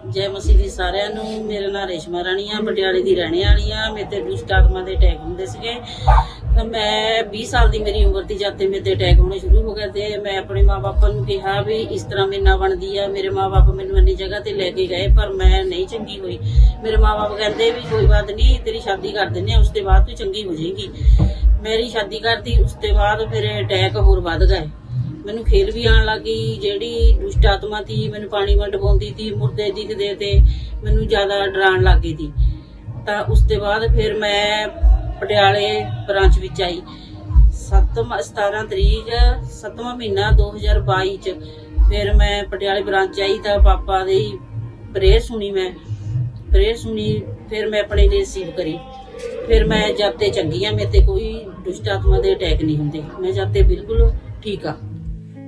S11: जय मसीह जी सारिਆਂ ਨੂੰ। मेरा नाम रेशमा रानी आ, पटियाले ਦੀ रहने वाली आ। मेरे ते दुष्ट आत्मा ਦੇ ਅਟੈਕ ਹੁੰਦੇ ਸੀਗੇ। ਤਾਂ ਮੈਂ 20 ਸਾਲ ਦੀ ਮੇਰੀ ਉਮਰ ਦੀ ਜਦ ਤੇ ਮੇਰੇ ਤੇ ਅਟੈਕ ਹੋਣੇ ਸ਼ੁਰੂ ਹੋ ਗਏ ਤੇ ਮੈਂ ਆਪਣੇ ਮਾਪੇ ਨੂੰ ਕਿਹਾ ਵੀ ਇਸ ਤਰ੍ਹਾਂ ਮੇਰੇ ਨਾਲ ਬਣਦੀ ਆ। ਮੇਰੇ ਮਾਪੇ ਮੈਨੂੰ ਇੰਨੀ ਜਗ੍ਹਾ ਤੇ ਲੈ ਕੇ ਗਏ ਪਰ ਮੈਂ ਨਹੀਂ ਚੰਗੀ ਹੋਈ। ਮੇਰੇ ਮਾਪੇ ਕਹਿੰਦੇ ਵੀ ਕੋਈ ਬਾਤ ਨਹੀਂ, ਤੇਰੀ ਸ਼ਾਦੀ ਕਰ ਦਿੰਦੇ ਆ, ਉਸ ਤੋਂ ਬਾਅਦ ਤੂੰ ਚੰਗੀ ਹੋ ਜਾਏਗੀ। ਮੇਰੀ ਸ਼ਾਦੀ ਕਰਤੀ, ਉਸ ਤੋਂ ਬਾਅਦ ਫਿਰ ਅਟੈਕ ਹੋਰ ਵੱਧ ਗਏ। ਮੈਨੂੰ ਖੇਲ ਵੀ ਆਣ ਲੱਗੀ। ਜਿਹੜੀ ਦੁਸ਼ਟ ਆਤਮਾ थी ਮੈਨੂੰ ਪਾਣੀ ਵੰਡਵਾਉਂਦੀ थी, ਮੁਰਦੇ ਦਿਖਦੇ ਤੇ ਮੈਨੂੰ ਜ਼ਿਆਦਾ ਡਰਾਉਣ ਲੱਗ ਗਈ थी। ਤਾਂ ਉਸ ਤੋਂ ਬਾਅਦ ਫਿਰ ਮੈਂ ਪਟਿਆਲੇ ਬ੍ਰਾਂਚ ਵਿੱਚ ਆਈ। 17 ਤਰੀਕ 7ਵਾਂ ਮਹੀਨਾ 2022 ਚ ਫਿਰ ਮੈਂ ਪਟਿਆਲੇ ਬ੍ਰਾਂਚ ਆਈ ਤਾਂ ਪਾਪਾ ਦੀ ਪ੍ਰੇਅਰ ਸੁਣੀ। ਮੈਂ ਪ੍ਰੇਅਰ ਸੁਣੀ, ਫਿਰ ਮੈਂ ਆਪਣੇ ਲਈ ਰਿਸੀਵ ਕਰੀ। ਫਿਰ ਮੈਂ ਜਾਤੇ ਚੰਗੀ ਆ, ਮੇਰੇ ਤੇ ਕੋਈ ਦੁਸ਼ਟ ਆਤਮਾ ਦੇ ਅਟੈਕ नहीं ਹੁੰਦੇ। मैं जाते बिल्कुल ठीक आ।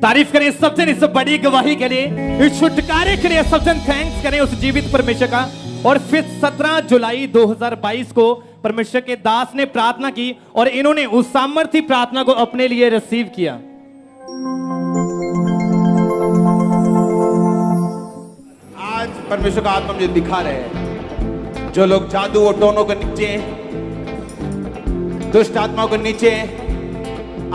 S14: तारीफ करें सबसे इस बड़ी गवाही के लिए, इस छुटकारे के लिए सबसे थैंक्स करें उस जीवित परमेश्वर का। और फिर 17 जुलाई 2022 को परमेश्वर के दास ने प्रार्थना की और इन्होंने उस सामर्थ्य प्रार्थना को अपने लिए रिसीव किया।
S9: आज परमेश्वर का आत्मा मुझे दिखा रहे हैं, जो लोग जादू और टोनों के नीचे, दुष्ट आत्माओं के नीचे,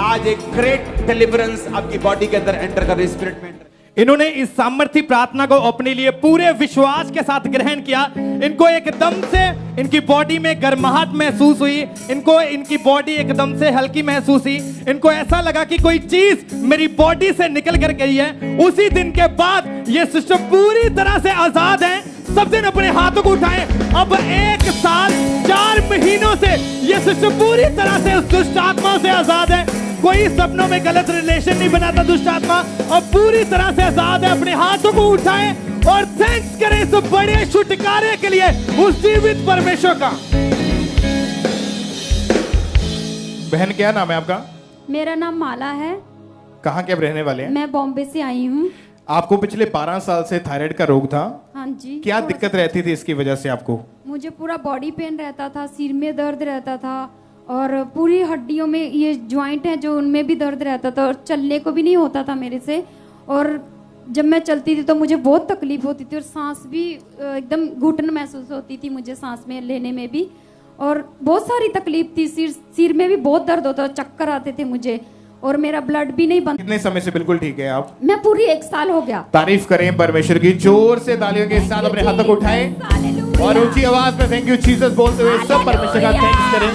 S9: आज एक ग्रेट डिलीवरेंस आपकी बॉडी के अंदर एंटर कर रही, स्पिरिट में एंटर।
S14: इन्होंने इस सामर्थ्य प्रार्थना को अपने लिए पूरे विश्वास के साथ ग्रहण किया। इनको एकदम से इनकी बॉडी में गर्माहट महसूस हुई। इनको इनकी बॉडी एकदम से हल्की महसूस हुई। इनको ऐसा लगा कि कोई चीज मेरी बॉडी से निकल कर गई है। उसी दिन के बाद ये सिस्टम पूरी तरह से आजाद है। सब दिन अपने हाथों को उठाएं। अब 1 साल 4 महीनों से ये सिस्टम पूरी तरह से उस दुष्ट आत्मा से आजाद है। कोई सपनों में गलत रिलेशन नहीं बनाता दुष्ट आत्मा। अब पूरी तरह से आजाद है। अपने हाथों को उठाएं और थैंक्स करें इस बड़े छुटकारे के लिए उस जीवित परमेश्वर का।
S1: बहन क्या नाम है आपका?
S4: मेरा नाम माला है।
S1: कहाँ के आप रहने वाले हैं?
S4: मैं बॉम्बे से आई हूँ।
S1: आपको पिछले 12 साल से थायराइड का रोग था।
S4: हाँ जी।
S1: क्या दिक्कत रहती थी इसकी वजह से आपको?
S4: मुझे पूरा बॉडी पेन रहता था, सिर में दर्द रहता था और पूरी हड्डियों में ये ज्वाइंट है जो उनमें भी दर्द रहता था और चलने को भी नहीं होता था मेरे से। और जब मैं चलती थी तो मुझे बहुत तकलीफ होती थी और सांस भी एकदम घुटन महसूस होती थी मुझे सांस में लेने में भी। और बहुत सारी तकलीफ थी। सिर में भी बहुत दर्द होता, चक्कर आते थे मुझे और मेरा ब्लड भी नहीं बन।
S1: कितने समय से बिल्कुल ठीक है आप?
S4: मैं पूरी 1 साल हो गया।
S1: तारीफ करें परमेश्वर की। जोर से तालियों के साथ अपने हाथों को उठाएं और ऊंची आवाज में थैंक यू जीसस बोलते हुए सब परमेश्वर का थैंक्स करें।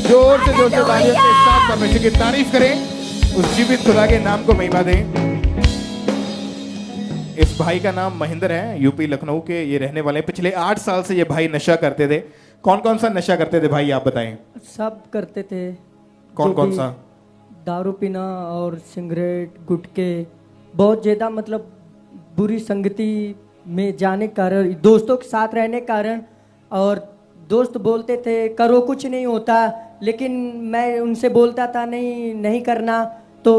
S1: जोर से तालियों के साथ परमेश्वर की तारीफ करें। उस जीवित खुदा के नाम को महिमा दें। इस भाई का नाम महेंद्र है, यूपी लखनऊ के ये रहने वाले। पिछले 8 साल से ये भाई नशा करते थे। कौन कौन सा नशा करते थे भाई, आप बताएं?
S12: सब करते थे।
S1: कौन कौन सा?
S12: दारू पीना और सिगरेट, गुटके, बहुत ज़्यादा मतलब बुरी संगति में जाने के कारण, दोस्तों के साथ रहने के कारण। और दोस्त बोलते थे करो कुछ नहीं होता, लेकिन मैं उनसे बोलता था नहीं करना। तो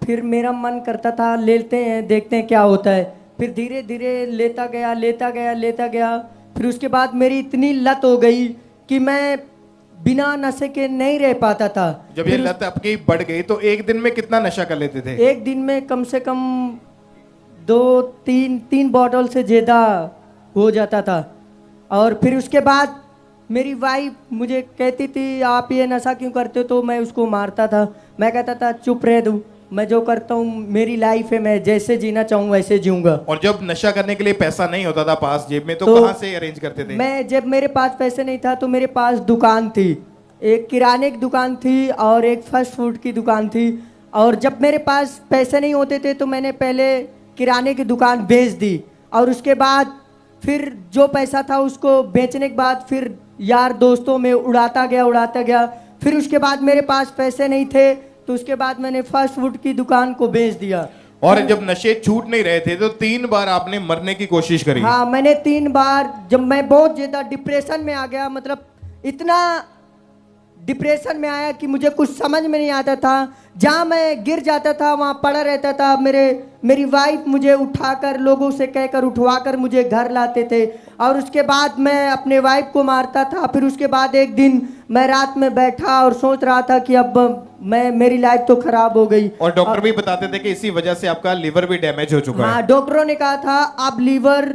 S12: फिर मेरा मन करता था लेते हैं देखते हैं क्या होता है। फिर धीरे धीरे लेता गया। फिर उसके बाद मेरी इतनी लत हो गई कि मैं बिना नशे के नहीं रह पाता था।
S1: जब ये लत आपकी बढ़ गई तो एक दिन में कितना नशा कर लेते थे?
S12: एक दिन में कम से कम 2-3 बॉटल से ज़्यादा हो जाता था। और फिर उसके बाद मेरी वाइफ मुझे कहती थी आप ये नशा क्यों करते हो, तो मैं उसको मारता था। मैं कहता था चुप रह दूँ, मैं जो करता हूँ मेरी लाइफ है, मैं जैसे जीना चाहूँ वैसे जीऊँगा।
S1: और जब नशा करने के लिए पैसा नहीं होता था पास जेब में तो कहाँ से अरेंज करते थे?
S12: मैं जब मेरे पास पैसे नहीं था तो मेरे पास दुकान थी, एक किराने की दुकान थी और एक फास्ट फूड की दुकान थी। और जब मेरे पास पैसे नहीं होते थे तो मैंने पहले किराने की दुकान बेच दी और उसके बाद फिर जो पैसा था उसको बेचने के बाद फिर यार दोस्तों में उड़ाता गया। फिर उसके बाद मेरे पास पैसे नहीं थे तो उसके बाद मैंने फास्ट फूड की दुकान को बेच दिया।
S1: और जब नशे छूट नहीं रहे थे तो 3 बार आपने मरने की कोशिश करी?
S12: हाँ, मैंने 3 बार। जब मैं बहुत ज्यादा डिप्रेशन में आ गया, मतलब इतना डिप्रेशन में आया कि मुझे कुछ समझ में नहीं आता था। जहाँ मैं गिर जाता था वहाँ पड़ा रहता था। मेरी वाइफ मुझे उठाकर, लोगों से कहकर उठवाकर मुझे घर लाते थे और उसके बाद मैं अपने वाइफ को मारता था। फिर उसके बाद एक दिन मैं रात में बैठा और सोच रहा था कि अब मेरी लाइफ तो खराब हो गई।
S1: और डॉक्टर भी बताते थे कि इसी वजह से आपका लीवर भी डैमेज हो चुका है।
S12: हाँ, डॉक्टरों ने कहा था अब लीवर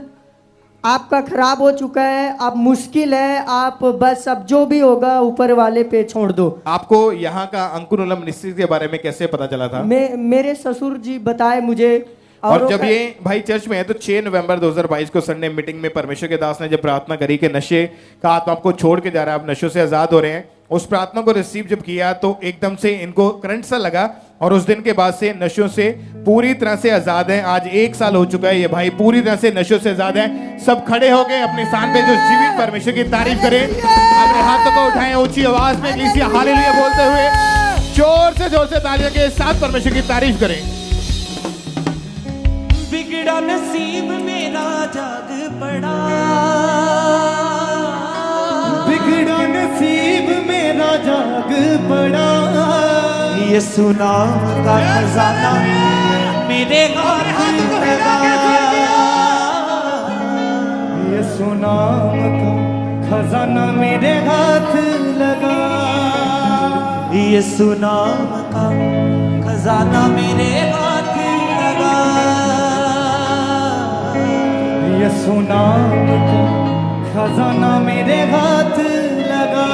S12: आपका खराब हो चुका है, अब मुश्किल है, आप बस अब जो भी होगा ऊपर वाले पे छोड़ दो।
S1: आपको यहाँ का अंकुरम मिनिस्ट्री के बारे में कैसे पता चला था?
S12: मेरे ससुर जी बताए मुझे।
S1: और जब ये भाई चर्च में है तो 6 नवंबर 2022 को संडे मीटिंग में परमेश्वर के दास ने जब प्रार्थना करी कि नशे का आत्मा आपको छोड़ के जा रहा है, आप नशों से आजाद हो रहे हैं, उस प्रार्थना को रिसीव जब किया तो एकदम से इनको करंट सा लगा और उस दिन के बाद से नशों से पूरी तरह से आजाद हैं। आज 1 साल हो चुका है, ये भाई पूरी तरह से नशों से आजाद हैं। सब खड़े हो गए अपने स्थान पे, जो जीवित परमेश्वर की तारीफ करें, अपने हाथों को उठाएं ऊंची आवाज में इक्लेसिया हालेलुया बोलते हुए जोर से तालियों के साथ परमेश्वर की तारीफ करें।
S13: बिगड़ा नसीब मेरा जाग पड़ा, बिगड़ा नसीब मेरा जाग पड़ा, ये सुना का खजाना मेरे हाथ लगा, ये सुना का खजाना मेरे हाथ लगा, ये सुना का खजाना मेरे हाथ लगा, ये सुना का खजाना मेरे हाथ लगा।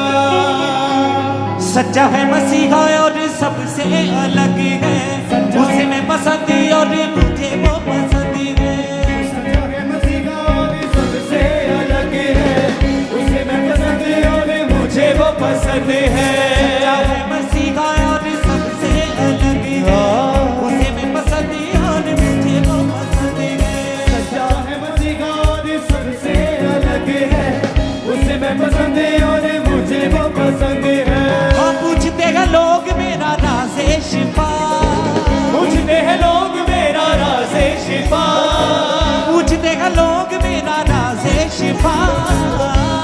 S13: सच्चा है मसीहा और सबसे अलग है, उसे मैं पसंद और मुझे वो पसंद है। सच्चा है मसीहा और सबसे अलग है, उसे मैं पसंद और मुझे वो पसंद है। सच्चा है मसीहा और सबसे अलग है, उसे मैं पसंद और मुझे वो पसंद है। सच्चा है मसीहा और सबसे अलग है, उसे मैं पसंद और मुझे वो पसंद है। पूछते हैं लोग मेरा राज़े शिफा, पूछते हैं लोग मेरा राज़े शिफा, पूछते हैं लोग मेरा राज़े शिफा,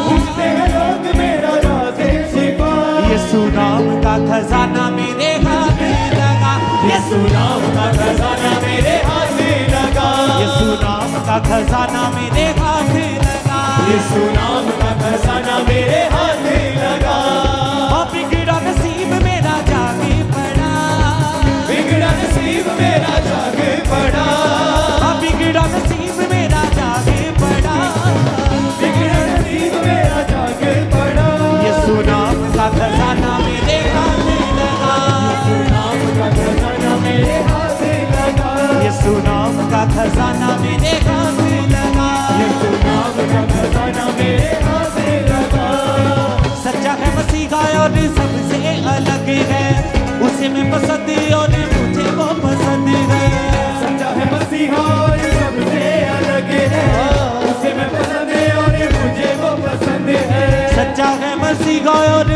S13: पूछते हैं लोग मेरा राज़े शिफा। यीशु नाम का खजाना मेरे हाथ लगा, यीशु नाम का खजाना मेरे हाथ लगा, यीशु नाम का खजाना मेरे हाथ लगा, यीशु नाम का खजाना मेरे हाथ लगा। बिगड़ा नसीब मेरा जाग पड़ा, बिगड़ा नसीब मेरा जाग पड़ा, बिगड़ा नसीब मेरा जाग पड़ा, बिगड़ा नसीब मेरा जाग पड़ा। यीशु नाम का खजाना मेरे हाथ लगा, यीशु नाम का खजाना मेरे हाथ लगा, यीशु नाम का खजाना मेरे हाथ लगा, यीशु नाम का खजाना मेरे हाथ लगा। सच्चा है मसीहा और सबसे अलग है, उसे मैं पसंद और मुझे वो पसंद है। सच्चा है मसीहा और सबसे अलग है, उसे मैं पसंद और मुझे वो पसंद है। सच्चा है मसीहा और